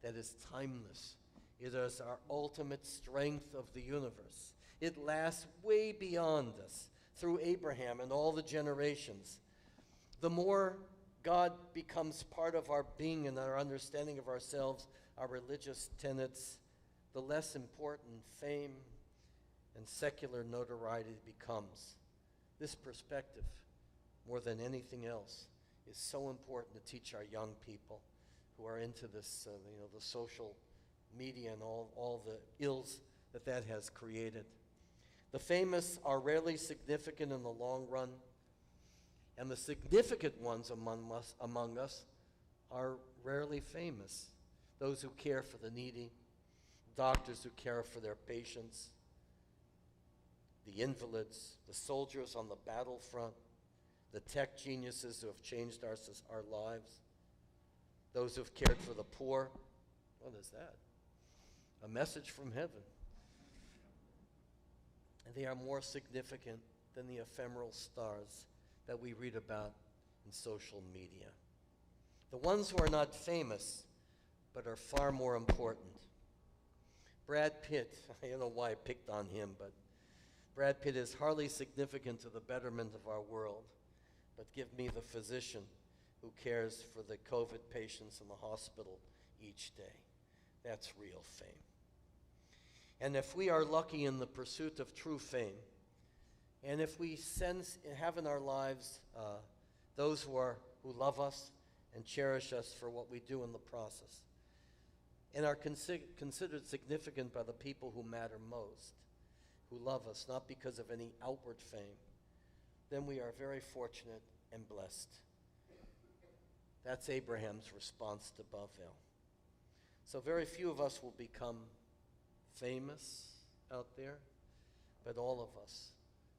that is timeless. It is our ultimate strength of the universe. It lasts way beyond us, through Abraham and all the generations. The more God becomes part of our being and our understanding of ourselves, our religious tenets, the less important fame and secular notoriety becomes. This perspective, more than anything else, is so important to teach our young people who are into this, the social media and all the ills that has created. The famous are rarely significant in the long run, and the significant ones among us are rarely famous. Those who care for the needy, doctors who care for their patients, the invalids, the soldiers on the battlefront, the tech geniuses who have changed our lives, those who have cared for the poor. What is that? A message from heaven. And they are more significant than the ephemeral stars that we read about in social media. The ones who are not famous, but are far more important. Brad Pitt, I don't know why I picked on him, but Brad Pitt is hardly significant to the betterment of our world, but give me the physician who cares for the COVID patients in the hospital each day. That's real fame. And if we are lucky in the pursuit of true fame, and if we have in our lives those who love us and cherish us for what we do in the process, and are considered significant by the people who matter most, who love us, not because of any outward fame, then we are very fortunate and blessed. That's Abraham's response to Bavel. So very few of us will become famous out there, but all of us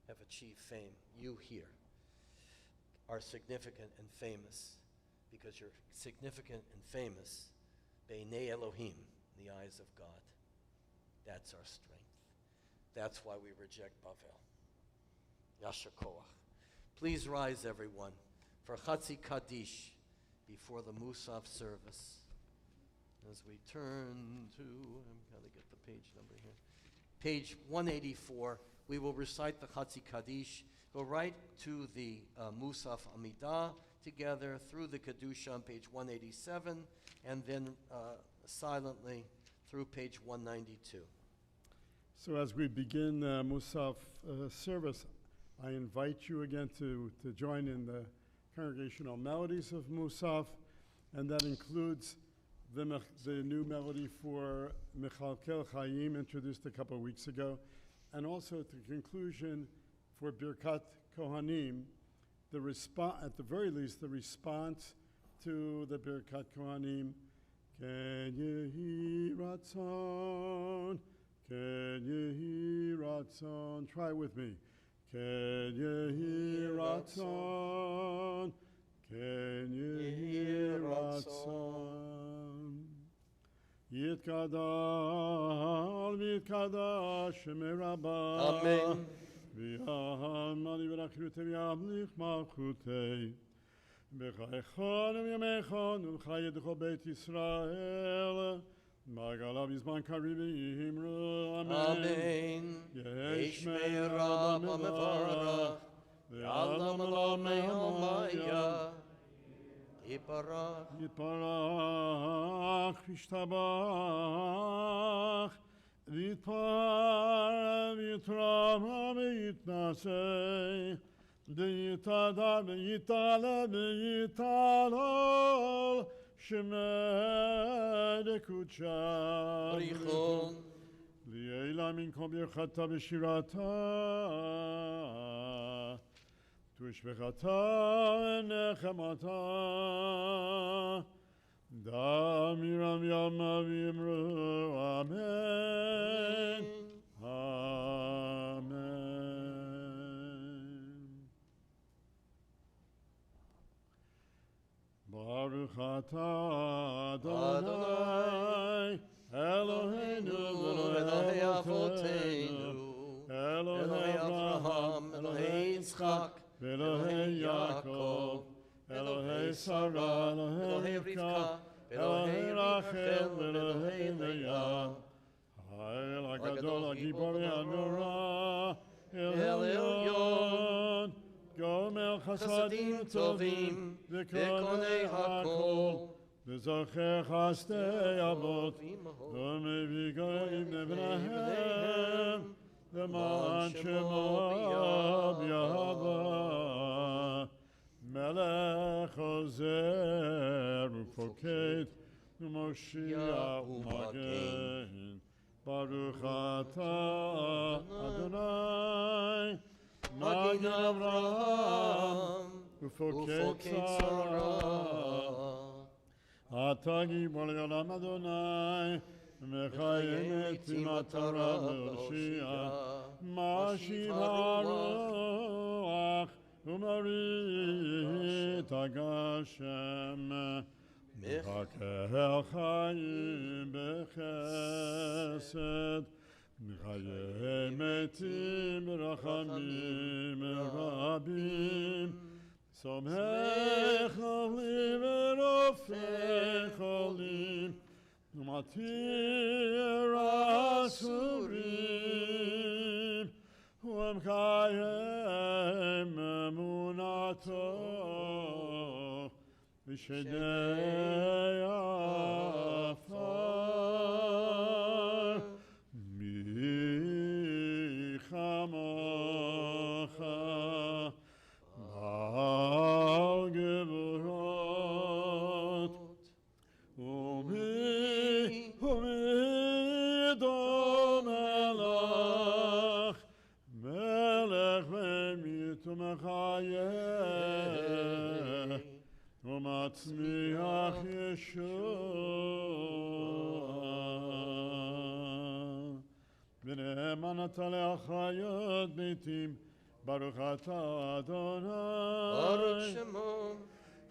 have achieved fame. You here are significant and famous because you're significant and famous B'nai Elohim, in the eyes of God. That's our strength. That's why we reject Bavel. Yasher Koach. Please rise, everyone, for Chatzi Kaddish before the Musaf service. As we turn to, I've got to get the page number here, page 184, we will recite the Chatzi Kaddish, go right to the Musaf Amidah together through the Kedusha on page 187, and then silently through page 192. So as we begin Musaf service, I invite you again to join in the congregational melodies of Musaf, and that includes the new melody for Mechalkel Chaim, introduced a couple of weeks ago, and also at the conclusion for Birkat Kohanim, at the very least, the response to the Birkat Kohanim. Ken yehi ratzon, ken yehi ratzon. Try with me. Ken yehi ratzon, ken yehi ratzon. Yitkadal vitkadash merabah. Amen. V'yahamani v'rachute v'yamlich malchutei. B'chaychon v'yamechon v'chayedecho Beit Yisrael. Magala b'zman kariv v'yimru. Amen. Yesh me'erav ha'mevarach. V'yadam elam me'omaya. Yiparach. Yiparach v'shtabach. V'yitpar v'yitrama v'yitnaseh. V'yitada v'yitala v'yitalol. Shemeh dekutsha. Arichon. Li'ela minkom birchata v'shirata. Tushbechata v'nechemata. Damiram yama v'imru. Amen. Amen. Baruch atah Adonai Eloheinu Elohei Avoteinu, Elohei Avraham, Elohei Yitzchak, Elohei Yaakov, Elohei Sarah, Elohei Rivka, Elohei Rachel, Elohei Leah. Ha'el HaGadol HaGibor HaNorah El Elyon Gomer Chasadim Tovim V'konei HaKol V'zocher Chastei Avot V'mevii Goyim Nevnehem V'man Shemo B'yahava Melech Ozer Ufoked Moshiach Umagen Baruch atah Adonai Magin Avraham Ufoked Sarah Atah Gibor Le'olam Adonai Mechayim et Torah L'Oshia Mashiv HaRuach Umarit HaGashem Mechakel Chaim Bechesed Mechayim Metim Rachamim Rabim Somech Cholim Rofei Cholim Umatir Asurim U'mchayim Emunato V'shedei afar mi chamocha ba'al gevorot umi dom elach melech v'mitu mechayeh Umatzmiach Yeshua V'ne'emanata le'achayot beitim Baruch atah Adonai Baruch Shemo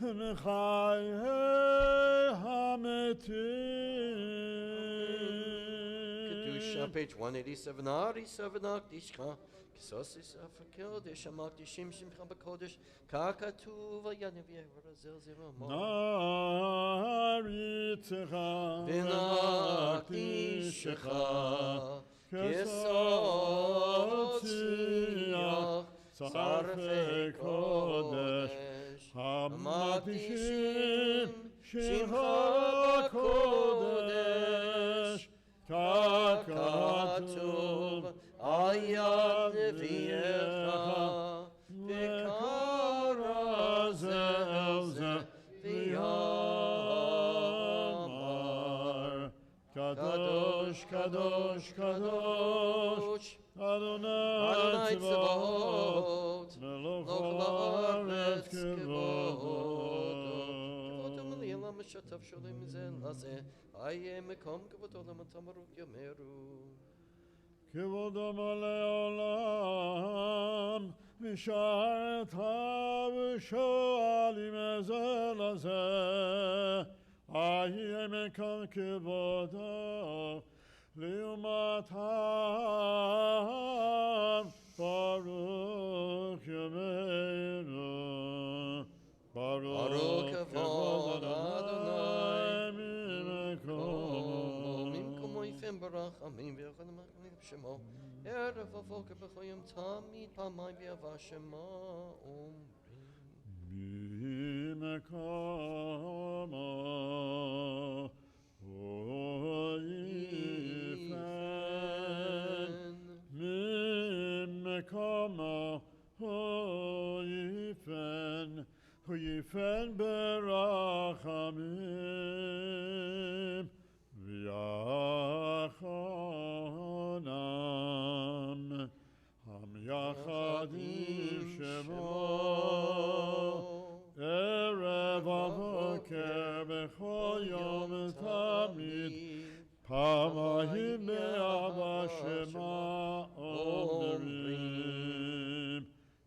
Mechayei hametim Kedusha, page 187, Ari Savnak Dishka, Kisosis Afakodesh, Amak Dishim Shimcha Bakodesh, Kakatu Vayanivia, Razel Zeramo. Naritzecha V'nakdishecha, Kesotziach, Sarfei Kodesh, Hamakdishim Shimcha Kodesh, Kakatuv Ayat Neviecha Kadosh, Kadosh, Adonai Adonai Tzvaot, Tzvaot, Melech Melech haaretz haaretz kevodo. kevodo. כבודו מלילה משתף שולים זה לזה, איה מקום כבודו למתם ברוך יאמרו. כבודו מלא עולם, משרתיו שואלים זה לזה, איה מקום כבודו לעומתם, ברוך יאמרו. ברוך כבוד אדוני ממקומו יפן ברחמים ויכול למחמים שמו ערב ובוקר בכל יום תמיד פעמיים ויבא שמו אומרים ממקומו יפן ויפן ברחמים ויחנם המייחדים שמו ערב ובוקר בכל יום תמיד פעמיים באבא שמה אומרים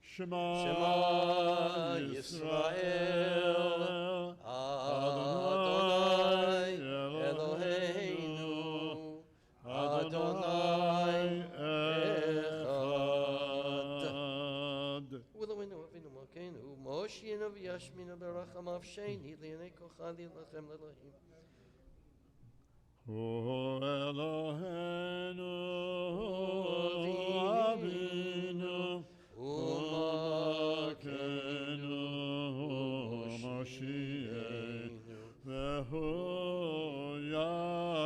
שמע ישראל אדוני אלוהינו אדוני אחד. ולאמנו אבינו מלכנו מושיענו וישמינו ברחמיו שני לעיני כוחה להילחם לאלוהים. אלוהינו אבינו ומלכנו מושיענו והוא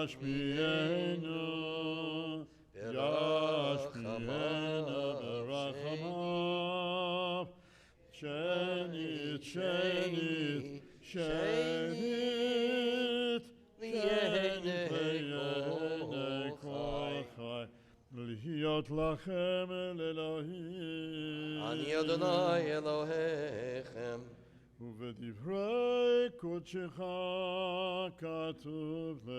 ישמיענו ברחמיו שנית להיות לכם אל אלוהים אני אדוני אלוהיכם ובדברי קודשך כתוב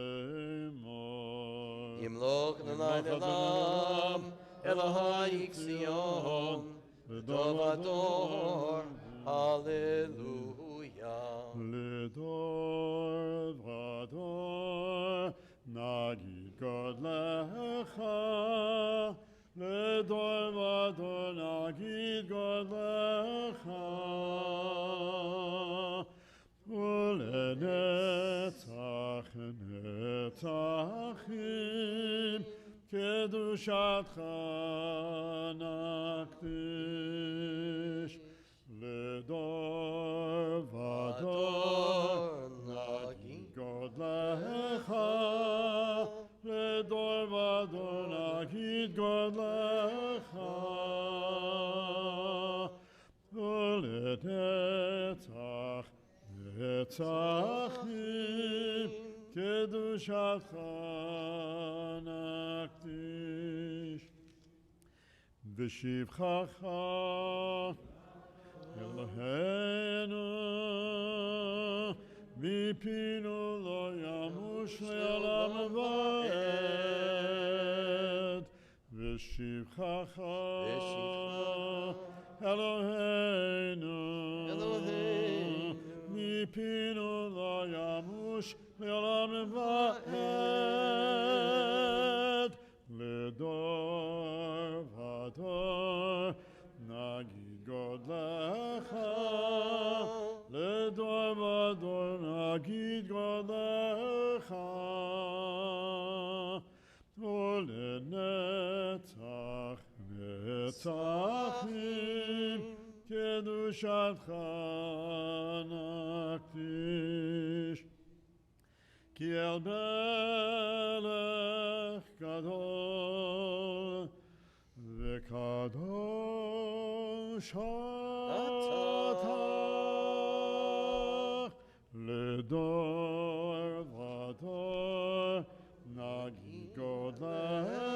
לאמור ימלוך אדוני לעולם אלוהי ציון לדור ודור הללויה לדור ודור נגיד גודלך לדור ודור נגיד גודלך ולנצח נצחים קדושתך נקדיש לדור ודור נגיד גודלך לדור ודור נגיד גודלך ולנצח נצחים קדושתך נקדיש ושבחך אלוהינו מפינו לא ימוש לעולם ועד ושבחך אלוהינו מפינו לא ימוש לעולם ועד לדור ודור נגיד גודלך לדור ודור נגיד גודלך ולנצח נצחים קדושתך נקדיש כי אל מלך גדול וקדוש אתה לדור ודור נגיד גודלך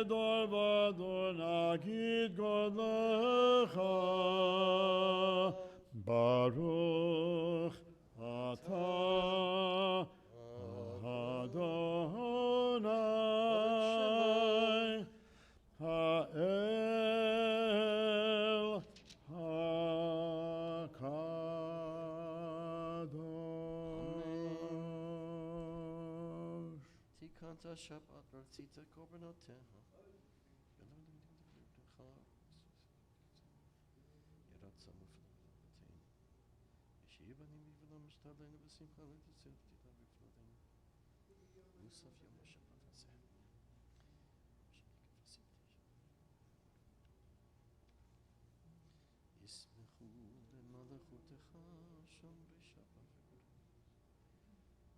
דור ודור נגיד גודלך, ברוך אתה אדוני האל הקדוש. תיקנת שבת ורצית קורבנותיך. יראת צום ופלאותינו. ישיב אני מבלם משתדלנו בשמחה ותצא ותדע בפלאותינו. מוסף יום השבת הזה. ישמחו למלכותך שומרי שבת וקודש.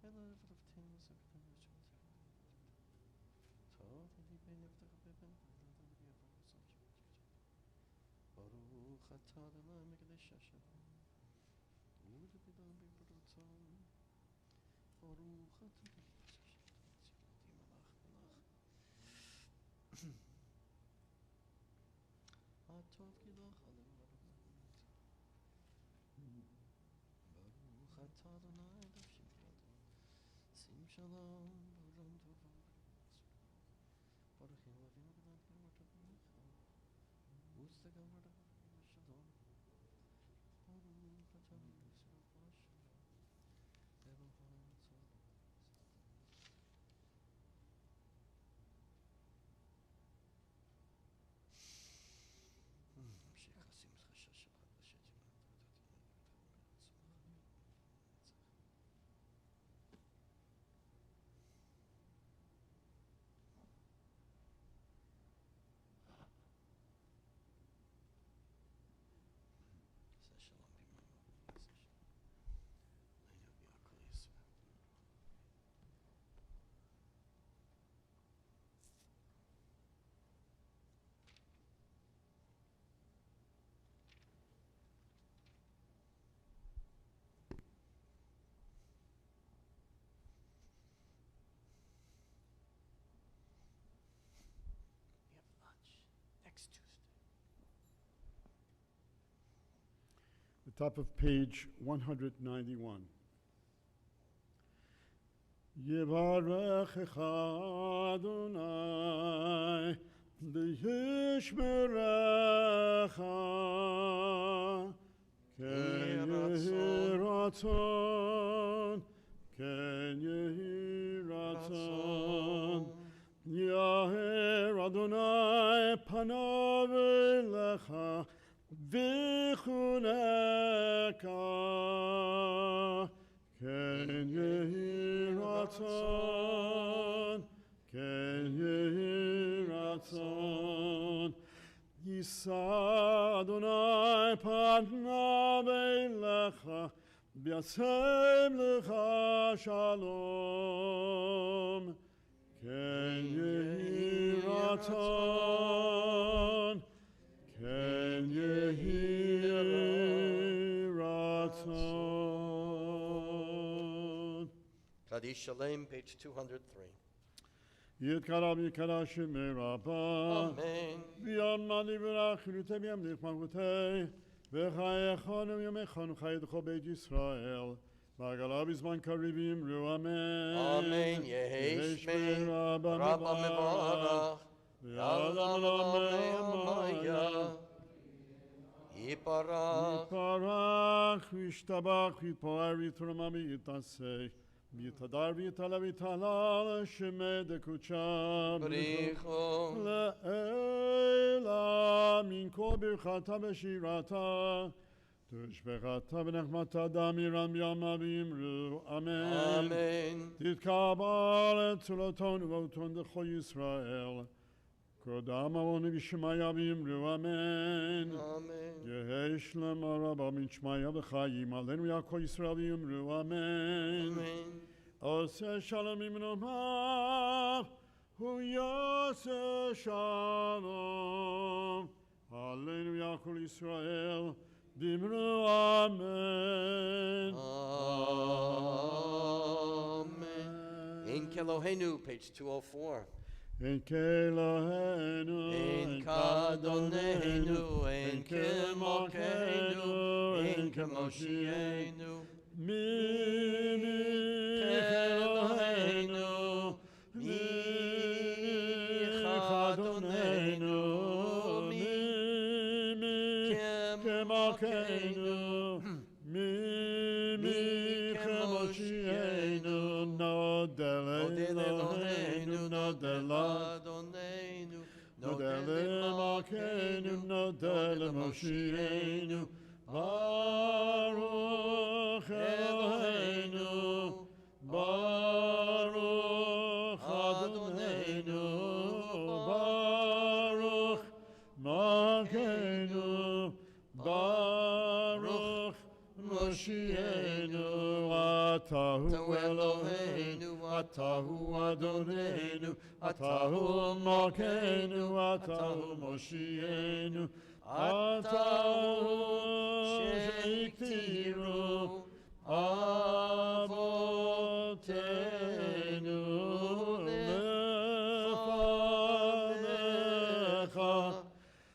אלא לבלבתנו זכתנו ושבתנו. טוב לליבי נבטח בבן ולד לבי עבר בסוף שבת. ברוך אתה אדוני מקדש השבת. ולבדם בברצון. ברוך אתה מקדש השבת. ציוותי מלאך מלאך. הטוב כי לך עלינו אדוני. ברוך אתה אדוני נפשי מפלטו. שים שלום בעולם טובה. ברכנו אבינו בדעת גרמת אביך. וסתגל ורדך ושלום. ברוך אתה מישראל פרשה. אלוהים צור. המשיך לשים לך שבת בשת next Tuesday. The top of page 191. יברכך אדוני וישמרך, כן יהי רצון, כן יהי רצון. יאר אדוני פניו אליך ויחונקה, כן יהי רצון, כן יהי רצון. יישא אדוני פניו אליך וישם לך שלום, כן יהי רצון, כן יהי רצון. Kaddish Shalem, page 203. יתקרב יקרא שמי רבה, Amen. ויאמן יברך חירותי וימליך מלכותי, וחייכנו ימיכנו חייך בית ישראל, והגלה בזמן קריב יאמרו אמן. Amen. Yehi Shmei Rabba Mevarach. Yalom Amaya. Yiparach. יתברך וישתבח ויתפאר ויתרומם ויתעשה, ויתהדר ויתעלה ויתהלל שמי דקודשם Bericho. לעילה מן כל ברכתה ושירתה, תושבחתה ונחמתה דמירן בימה ויאמרו אמן. Amen. תתקבל צלותינו ואותון לכל ישראל, קודם אבונו ושמיה ויאמרו אמן. Amen. יהי שלום רבה מן שמיה וחיים עלינו יעקב ישראל ויאמרו אמן. Amen. עושה שלום ממרומיו, הוא יעשה שלום עלינו יעקב ישראל ואמרו אמן. Amen. In Kelohenu, page 204. אין כאלוהינו, אין כאדוננו, אין כמלכנו, אין כמושיענו. מי כאלוהינו, מי כאדוננו, מי כמלכנו, מי כמושיענו, נודה לאלוהינו, נודה לאדוננו, נודה למלכנו, נודה למושיענו, ברוך אלוהינו, ברוך אדוננו, ברוך מלכנו, ברוך מושיענו. אתה הוא אלוהינו, אתה הוא אדוננו, אתה הוא מלכנו, אתה הוא מושיענו, אתה הוא שהקטירו אבותינו לפניך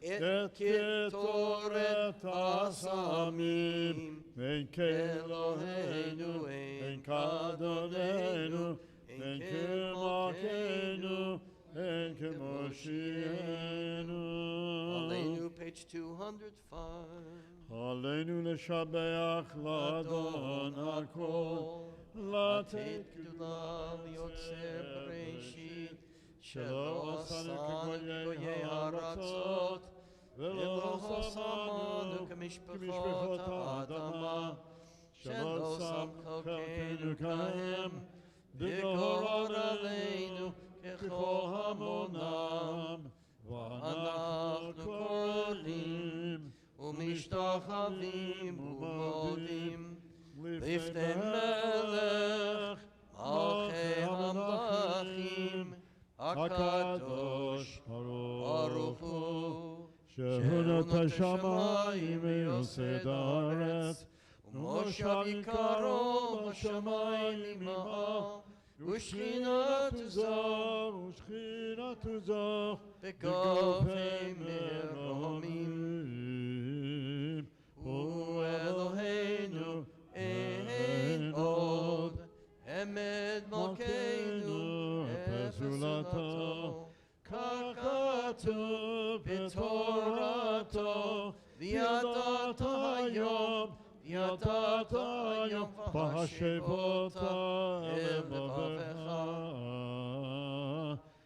את קטורת הסמים. אין כאלוהינו, אין כאדוננו, אין כמלכנו, אין כמושיענו. עלינו, page 205. עלינו לשבח לאדון הכל, לתת גדולה ליוצר בראשית, שלא עשנו כגויי הארצות, ולא שמנו כמשפחות האדמה, שלא שם חלקנו כהם, בגורל עלינו ככל המונם, ואנחנו קוראים ומשתחווים ומודים לפני מלך מלכי המלכים הקדוש ברוך הוא, שהונות השמיים ויוסד הארץ, ומושב עיקרו בשמיים ממעל, ושכינתו זו בגופי מרומים. הוא אלוהינו אין עוד, אמת מלכנו וזולתו, כך כתוב בתורתו, וידעת היום והשבות אל לבבך,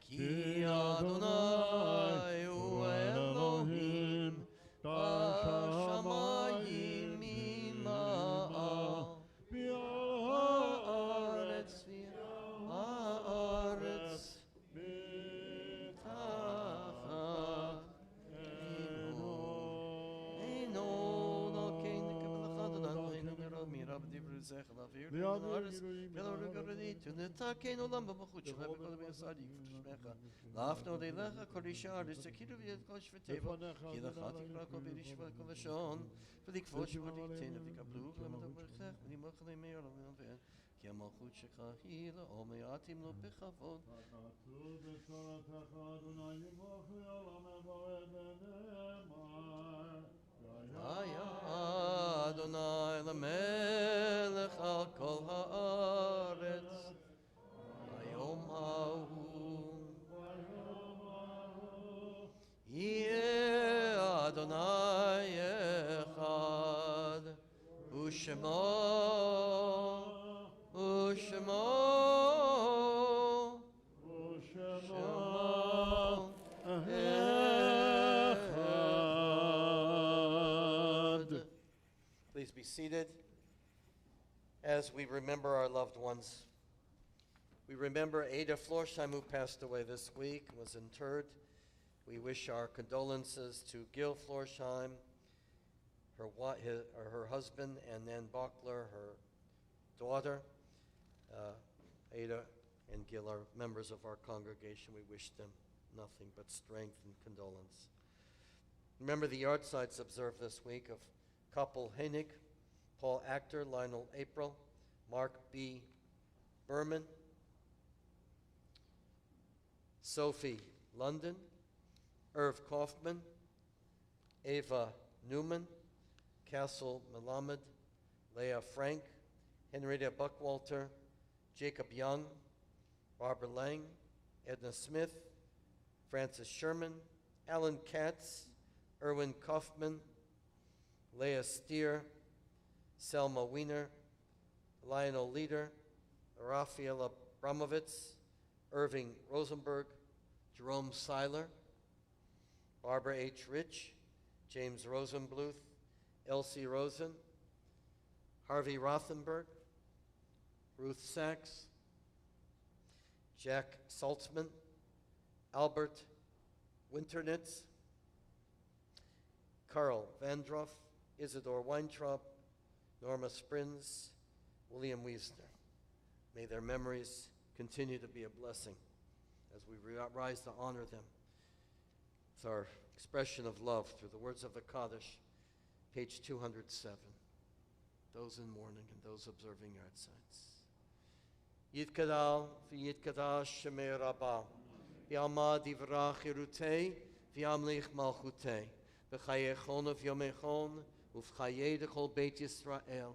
כי אדוני הוא אלוהים בשמיים ממעל, ועל הארץ מתחת. אינו נוקן כמלאכה דננו נראה מירב דברי זכר לאוויר לארץ, ולא רגרנית ונתקן עולם במלכות שלך בכל מיסדי שמך, להפנו אליך כל אישה ארץ, תכירו ויד כל שבטיך, כי לך תקרא כל בריש וכל לשון, ולכבוד שבתיתן ותקבלו ולמד ברכך ונמלך לימי עולם ונבן, כי המלכות שלך היא לעולם מעטים לו בכבוד. כתוב בתורתך אדוני ימלוך לעולם ועד ונאמר, היה אדוני למלך על כל הארץ, ביום ההוא יהיה אדוני אחד, ושמו אחד. Please be seated as we remember our loved ones. We remember Ada Florsheim, who passed away this week, was interred. We wish our condolences to Gil Florsheim, her husband, and then Bachler, her daughter. Ada and Gil are members of our congregation. We wish them nothing but strength and condolence. Remember the yard sites observed this week of couple Hennig, Paul Actor, Lionel April, Mark B. Berman, Sophie London, Irv Kaufman, Ava Newman, Castle Melamed, Leah Frank, Henrietta Buckwalter, Jacob Young, Barbara Lang, Edna Smith, Francis Sherman, Alan Katz, Erwin Kaufman, Leah Steer, Selma Wiener, Lionel Leader, Rafaela Abramovitz, Irving Rosenberg, Jerome Seiler, Barbara H. Rich, James Rosenbluth, Elsie Rosen, Harvey Rothenberg, Ruth Sachs, Jack Saltzman, Albert Winternitz, Carl Vandroff, Isidore Weintraub, Norma Sprins, William Wiesner. May their memories continue to be a blessing as we rise to honor them. It's our expression of love through the words of the Kaddish, page 207. Those in mourning and those observing yard signs. Yitkadal v'yitkadash shemei Rabbah, v'yamad yivrach yirutei, v'yamlich malchutei, v'chayechon v'yomechon, uv'chayei dechol Beit Yisrael,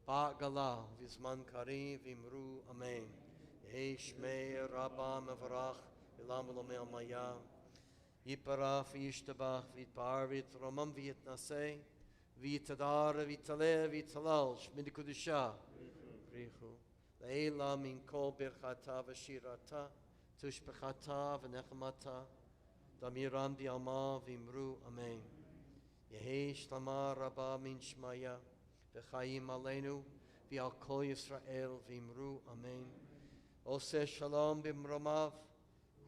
ba'gala v'zman kari v'imru amen. Yehi shmei Rabbah mevarach, v'lam v'lomei maya, yiparach v'yishtabach, v'yitpar v'yitromam v'yitnasei, v'yitadar v'yitaleh v'yitalal, shmini kudusha, richu. Leila min kol birchata v'shirata, tushbechata v'nechmata, damiran b'yama v'imru amen. Yehi shlama rabba min shmaya, v'chayim aleinu, v'al kol Yisrael v'imru amen. Oseh shalom b'mromav,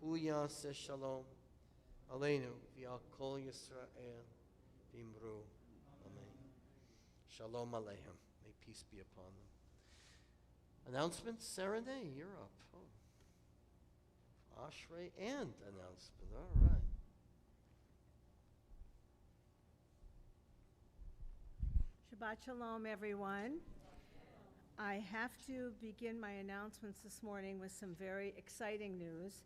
hu yaseh shalom, aleinu v'al kol Yisrael v'imru amen. Shalom aleichem. May peace be upon them. Announcements, Sarah Day, you're up. Oh. Ashrei and announcement, all right. Shabbat Shalom, everyone. I have to begin my announcements this morning with some very exciting news.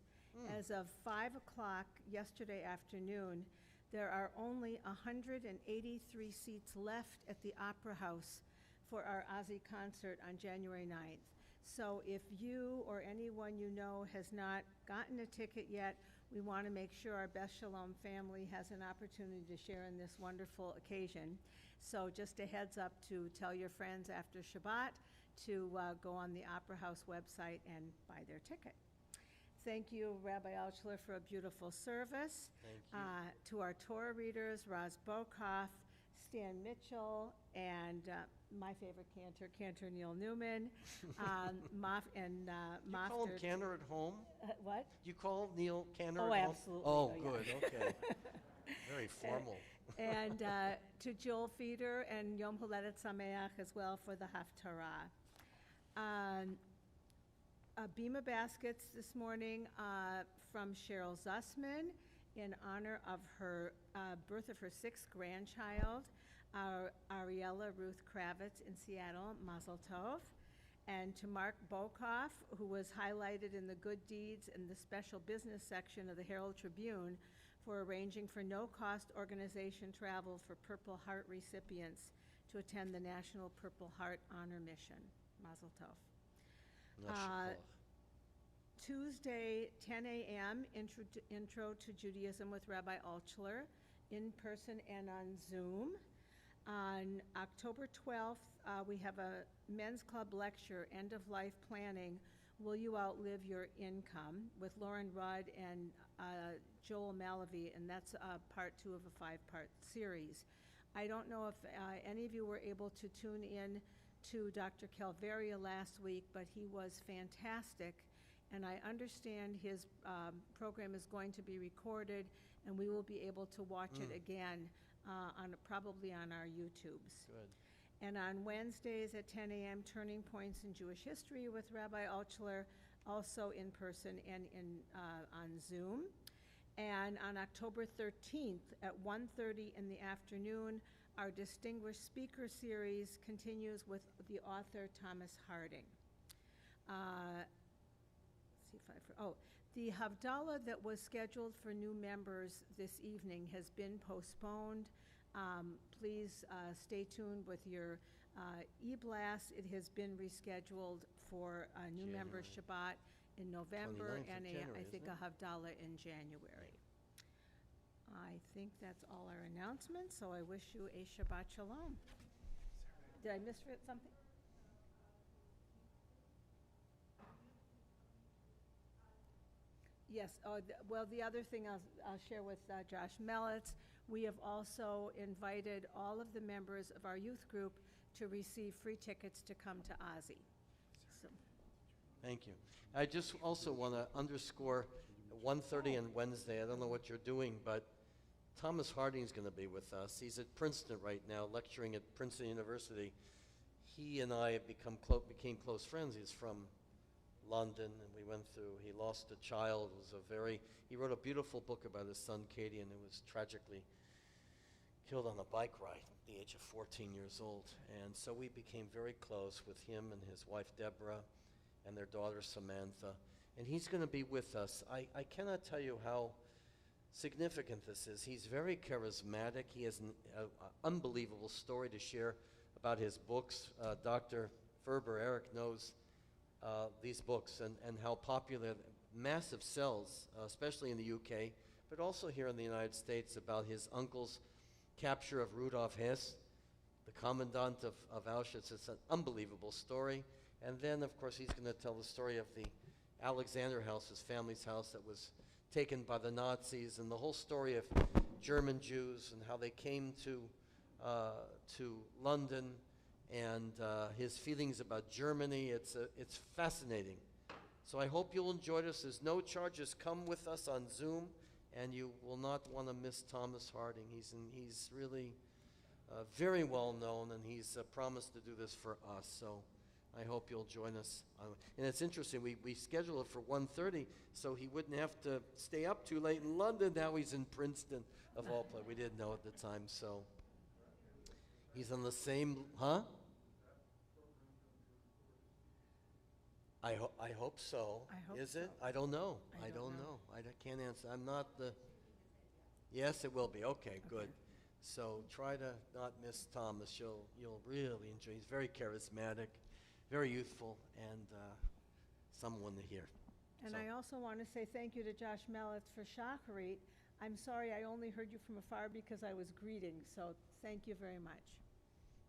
As of 5 o'clock yesterday afternoon, there are only 183 seats left at the Opera House for our Ozzy concert on January 9th. So if you or anyone you know has not gotten a ticket yet, we want to make sure our Beth Sholom family has an opportunity to share in this wonderful occasion. So just a heads up to tell your friends after Shabbat to go on the Opera House website and buy their ticket. Thank you, Rabbi Altshuler, for a beautiful service. Thank you. To our Torah readers, Raz Bokoff, Stan Mitchell, and my favorite cantor Neil Newman. You call him Cantor at home? What? You call Neil Cantor Oh, at home? absolutely. Oh, Oh, good, yeah. okay. Very formal. And to Joel Feeder and Yom Holedet Sameach as well for the Haftarah. Bima baskets this morning from Cheryl Zussman in honor of her birth of her 6th grandchild, Ariella Ruth Kravitz in Seattle, Mazel Tov. And to Mark Bokoff, who was highlighted in the Good Deeds and the Special Business section of the Herald Tribune for arranging for no-cost organization travel for Purple Heart recipients to attend the National Purple Heart Honor Mission. Mazel Tov. Tuesday, 10 a.m., Intro to Judaism with Rabbi Altshuler, in person and on Zoom. On October 12th, we have a Men's Club lecture, End of Life Planning, Will You Outlive Your Income, with Lauren Rudd and Joel Malavy, and that's part 2 of a 5-part series. I don't know if any of you were able to tune in to Dr. Calvaria last week, but he was fantastic, and I understand his program is going to be recorded, and we will be able to watch it again probably on our YouTubes. Good. And on Wednesdays at 10 a.m., Turning Points in Jewish History with Rabbi Altshuler, also in person and on Zoom. And on October 13th at 1:30 in the afternoon, our Distinguished Speaker Series continues with the author Thomas Harding. The Havdalah that was scheduled for new members this evening has been postponed. Please stay tuned with your e-blast. It has been rescheduled for a new member Shabbat in November 29th of and I January, think isn't a Havdalah in January. I think that's all our announcements, so I wish you a Shabbat Shalom. Did I miss something? Yes, well, the other thing I'll share with Josh Mellitz, we have also invited all of the members of our youth group to receive free tickets to come to Ozzy. So, Thank you. I just also want to underscore 1:30 on Wednesday. I don't know what you're doing, but Thomas Harding's going to be with us. He's at Princeton right now, lecturing at Princeton University. He and I have became close friends. He's from London, and we went through, he lost a child. It was he wrote a beautiful book about his son, Katie, and who was tragically killed on a bike ride at the age of 14 years old. And so we became very close with him and his wife, Deborah, and their daughter, Samantha. And he's going to be with us. I cannot tell you how significant this is. He's very charismatic. He has an unbelievable story to share about his books. Dr. Ferber, Eric, knows these books and how popular, massive sells, especially in the UK, but also here in the United States, about his uncle's capture of Rudolf Hess, the commandant of Auschwitz. It's an unbelievable story. And then, of course, he's going to tell the story of the Alexander house, his family's house that was taken by the Nazis, and the whole story of German Jews and how they came to London, and his feelings about Germany. It's fascinating. So I hope you'll enjoy this. There's no charges. Come with us on Zoom, and you will not want to miss Thomas Harding. He's really very well known, and he's promised to do this for us. So I hope you'll join us. And it's interesting, we scheduled it for 1:30, so he wouldn't have to stay up too late in London. Now he's in Princeton, of all places. We didn't know at the time, so he's on the same, huh? I hope so. I hope Is it? so. I don't know. I don't know. I can't answer. I'm not the... Yes, it will be. Okay, good. So try to not miss Thomas. You'll really enjoy. He's very charismatic, very youthful, and someone to hear. and So- I also want to say thank you to Josh Mellitz for Shacharit. I'm sorry I only heard you from afar because I was greeting, so thank you very much.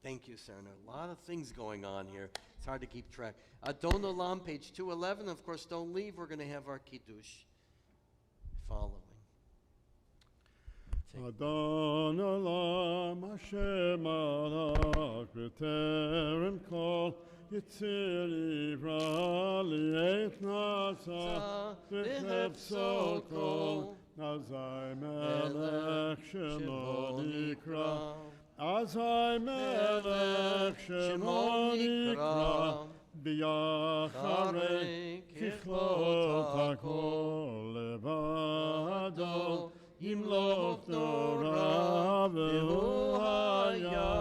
Thank you, Sarah. A lot of things going on here. It's hard to keep track. Don Olam, page 211. Of course, don't leave. We're going to have our Kiddush following. Adon Olam Hashem alak b'terem kol Yitzir Ivra li'et nasa v'chepso kol Azai melech shemo nikra Azai melech shemo nikra B'yacharei kichlot hakol levado Yimloch Torah v'hu haya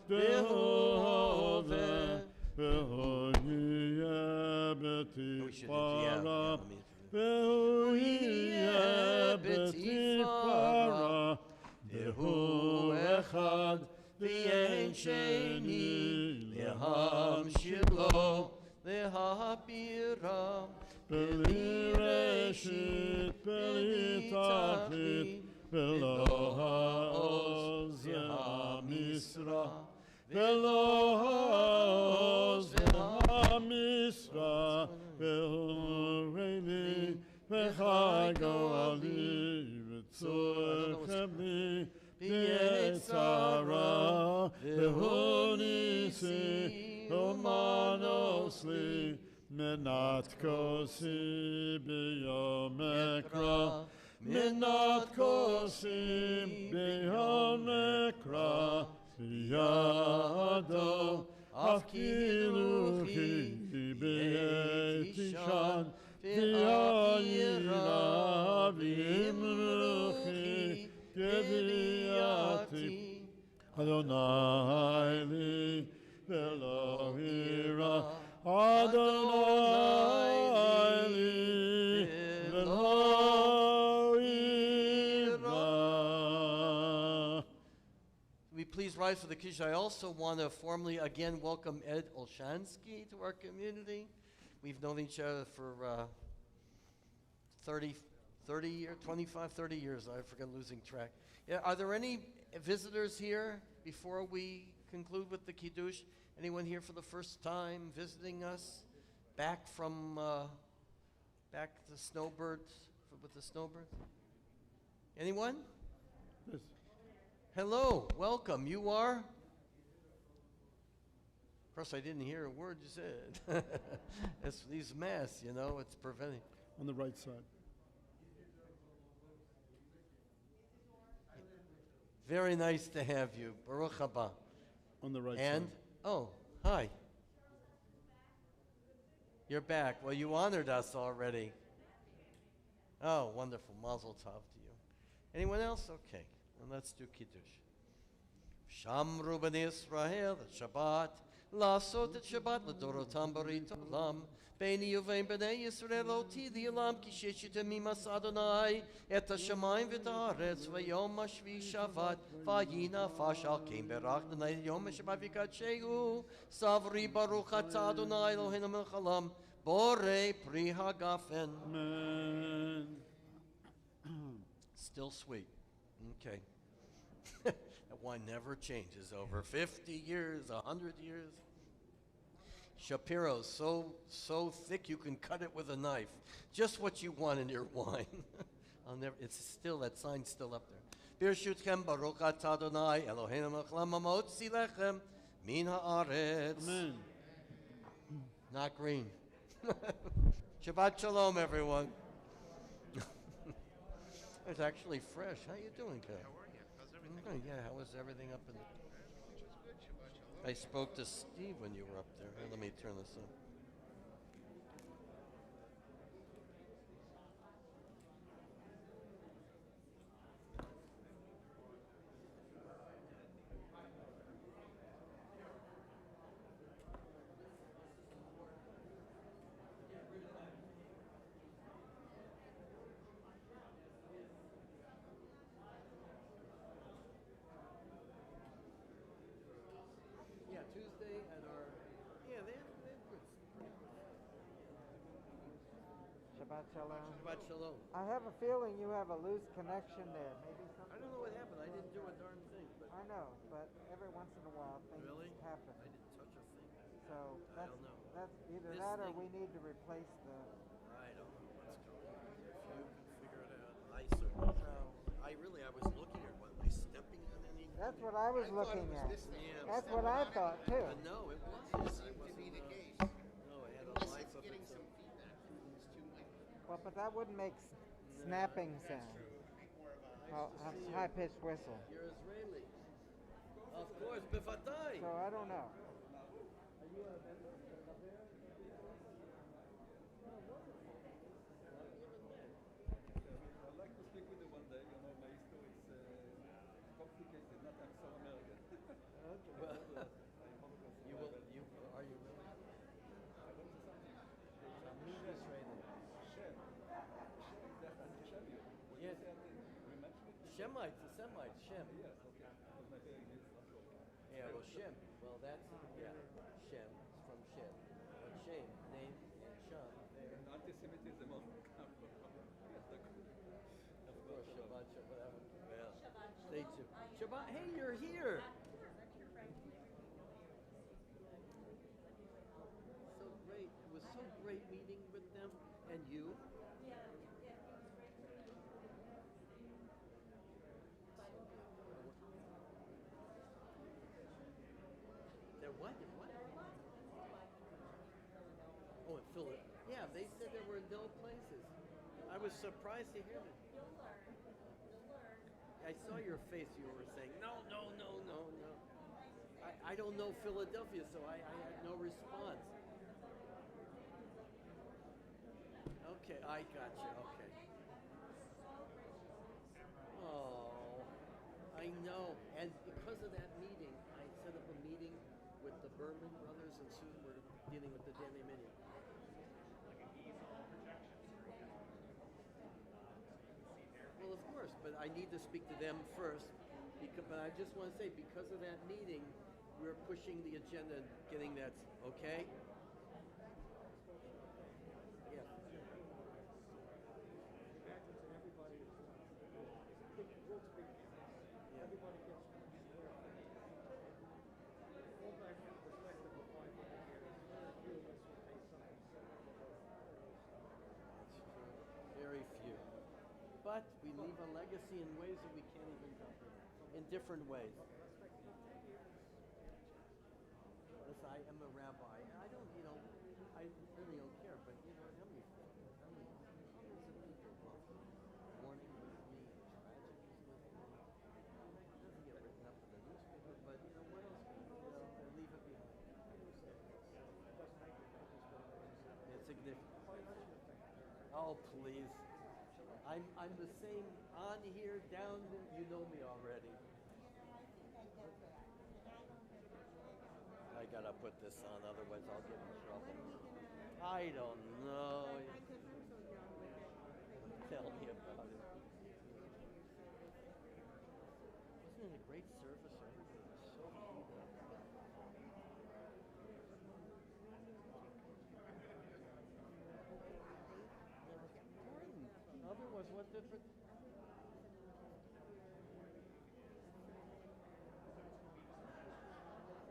v'hu hoveh v'hu yiyeh b'tifara v'hu yiyeh b'tifara v'hu echad v'yein sheni lehamshilo lehabira Beli Reshit, Beli Tachlit, Velo Ha'oz ve'hamisra, Velo Ha'oz ve'hamisra, Velo Reili, V'chai Goali, V'tzor Chemli, V'yetzara, V'hu Nisi, V'manosli, Minat kosi b'yom ekra, Minat kosi b'yom ekra, Yado afkiluchi b'yet ishan, V'yayira v'imluchi geviyati, Adonai li v'lo ira, Adonai li v'lo please rise for the Kiddush. I also want to formally again welcome Ed Olshansky to our community. We've known each other for 30 years, 25, 30 years. I forget losing track. Yeah, are there any visitors here before we conclude with the Kiddush? Anyone here for the first time visiting us? Back from, back the snowbirds, with the snowbirds? Anyone? Yes. Hello, welcome. You are? Of course, I didn't hear a word you said. It's these masks, you know, it's preventing. On the right side. Very nice to have you. Baruch haba. On the right And, side. oh, hi. You're back. Well, you honored us already. Oh, wonderful. Mazel tov to you. Anyone else? Okay. Well, let's do Kiddush. Shamru ben Israel, the Shabbat. Lasot et Shabbat, l'dorotam barit olam. Beini uvein b'nei Yisrael oti li'olam ki sheshit mimas Adonai et hashamayim v'et haaretz v'yom hashvi Shabbat v'yina fashal kein berach l'nei yom ha'shabbat v'kadshehu savri baruch atah Adonai Eloheinu melech haolam borei pri hagafen. Amen. Still sweet. Okay. That wine never changes over 50 years, 100 years. Shapiro's so thick you can cut it with a knife. Just what you want in your wine. It's still, that sign's still up there. Birshutchem Baruch atah Adonai Eloheinu melech haolam hamotzi lechem min haaretz. Amen. Not green. Shabbat Shalom, everyone. It's actually fresh. How you doing, Kev? How are you? How's everything? Yeah, how was everything up in? I spoke to Steve when you were up there. Here, let me turn this on. Yeah, Tuesday at our. Yeah, they have good. Shabbat Shalom. Shabbat Shalom. I have a feeling you have a loose connection there. Maybe I something. don't know what happened. I didn't do a darn thing. But I know, but every once in a while things really, happen. I didn't touch a thing. So I that's don't know. that's either This that or thing- we need to replace the. I don't know what's going on. If you can figure it out, I certainly. So I was looking at what am I stepping on any? that's what I was looking at. Yeah. That's what I thought too. No, it wasn't. I wasn't. No, I had a life of its own. Well, but that wouldn't make snapping sound. High pitched whistle. You're Israeli. Of course, b'vatay. So I don't know. Are you a member? I'd like to speak with you one day. You know, my history is complicated. Not I'm so American. Well, you will. You are you really? I'm Israeli. Yes. Shemites, the Semites, Shem. Yes, okay. Because my hearing is not so okay. Yeah, well, Shem. Well, that's Shem. It's from Shem. But Shem, name, and Shem. They're Anti-Semitism also comes from of course Shabbat, Shabbat. Well, stay tuned. Shabbat. Hey, you're here. So great. It was so great meeting with them and you. They're what? What? Oh, in Philip. Yeah, they said there were no places. I was surprised to hear that. I saw your face. You were saying, no. I don't know Philadelphia, so I had no response. Okay, I got you. Okay. Oh, I know. And because of that meeting, I set up a meeting with the Berman brothers, and soon we're dealing with the Danny Minion. Well, of course, but I need to speak to them first but I just want to say, because of that meeting, we're pushing the agenda, getting that, okay? Yeah. Very few. But we leave a legacy in ways that we can't even comprehend, in different ways. Listen, I am a rabbi, and I don't, I really don't care, but how many hundreds of people mourning with me, tragedies with me. It doesn't get written up in the newspaper, but what else can I leave it behind? It's significant. Oh, please. I'm the same on here, down there. You know me already. I gotta put this on, otherwise I'll get in trouble. I don't know. Tell me about it. Isn't it a great service? Everything is so clean up. Otherwise, what difference?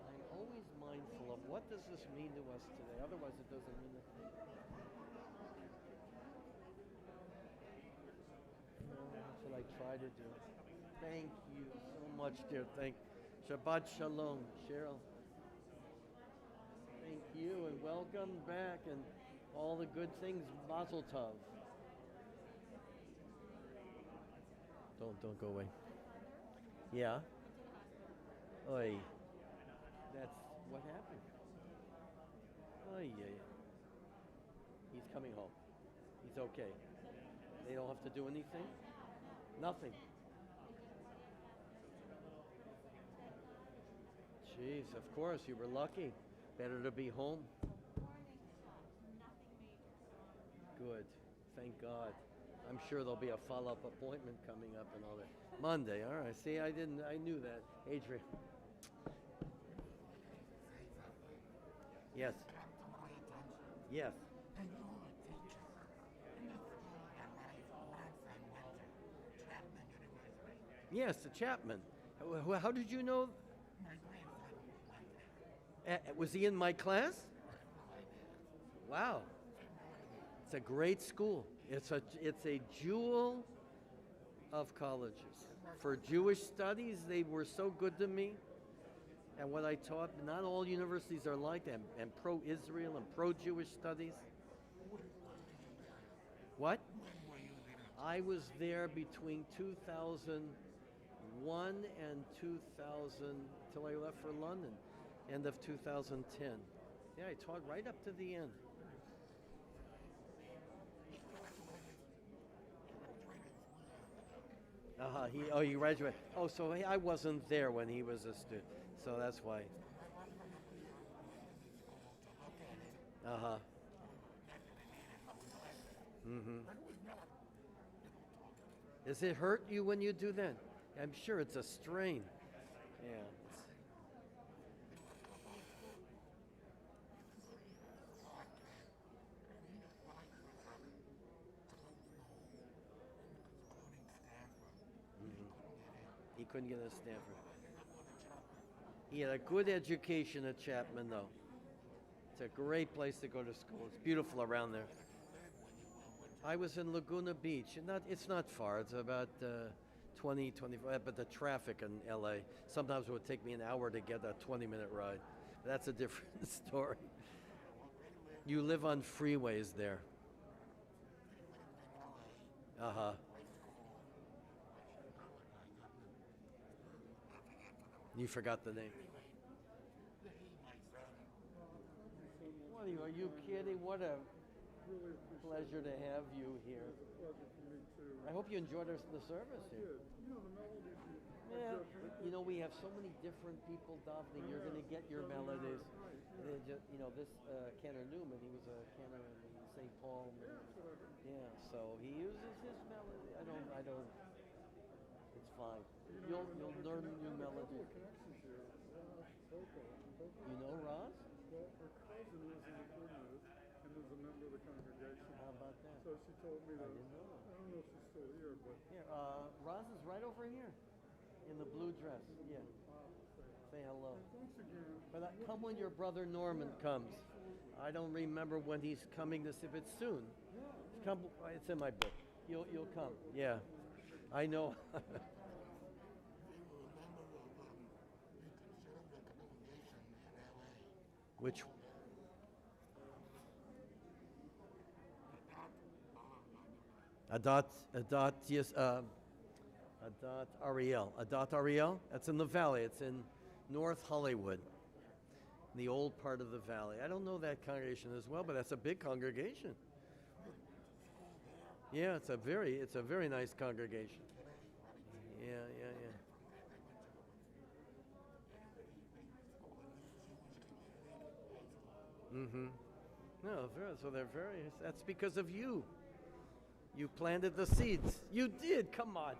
I'm always mindful of what does this mean to us today. Otherwise, it doesn't mean a thing. That's what I try to do. Thank you so much, dear. Shabbat Sholom, Cheryl. Thank you, and welcome back, and all the good things. Mazel tov. Don't go away. Yeah. Oy. That's what happened. Oy, yeah. He's coming home. He's okay. They don't have to do anything? Nothing. Jeez, of course, you were lucky. Better to be home. Good. Thank God. I'm sure there'll be a follow-up appointment coming up and all that. Monday, all right. See, I knew that. Adrian. Yes. Yes. Yes, the Chapman. How did you know? Was he in my class? Wow. It's a great school. It's a jewel of colleges. For Jewish studies, they were so good to me. And what I taught, not all universities are like that, and pro-Israel and pro-Jewish studies. What? I was there between 2001 and 2000, till I left for London, end of 2010. Yeah, I taught right up to the end. He graduated. Oh, so I wasn't there when he was a student, so that's why. Does it hurt you when you do that? I'm sure it's a strain. Yeah. He couldn't get a Stanford. He had a good education at Chapman, though. It's a great place to go to school. It's beautiful around there. I was in Laguna Beach. It's not far. It's about 20, 25, but the traffic in LA, sometimes it would take me an hour to get a 20-minute ride. That's a different story. You live on freeways there. You forgot the name. What are you kidding? What a pleasure to have you here. I hope you enjoyed the service here. Yeah, we have so many different people davening. You're going to get your melodies. This Kenner Newman, he was a Kenner in St. Paul. Yeah, so he uses his melody. I don't. It's fine. You'll learn new melodies. You know Roz? Well, her cousin lives in the Plymouth and is a member of the congregation. How about that? So she told me that. didn't know that. I don't know if she's still here, but. Here, Roz is right over here, in the blue dress. Yeah. Say hello. Thanks again. But come when your brother Norman comes. I don't remember when he's coming this. If it's soon, come. It's in my book. You'll come. Yeah, I know. Which? Adat, yes, Adat Ariel. That's in the valley. It's in North Hollywood, the old part of the valley. I don't know that congregation as well, but that's a big congregation. Yeah, it's a very nice congregation. Yeah. Mm-hmm. No, so they're very. That's because of you. You planted the seeds. You did. Come on.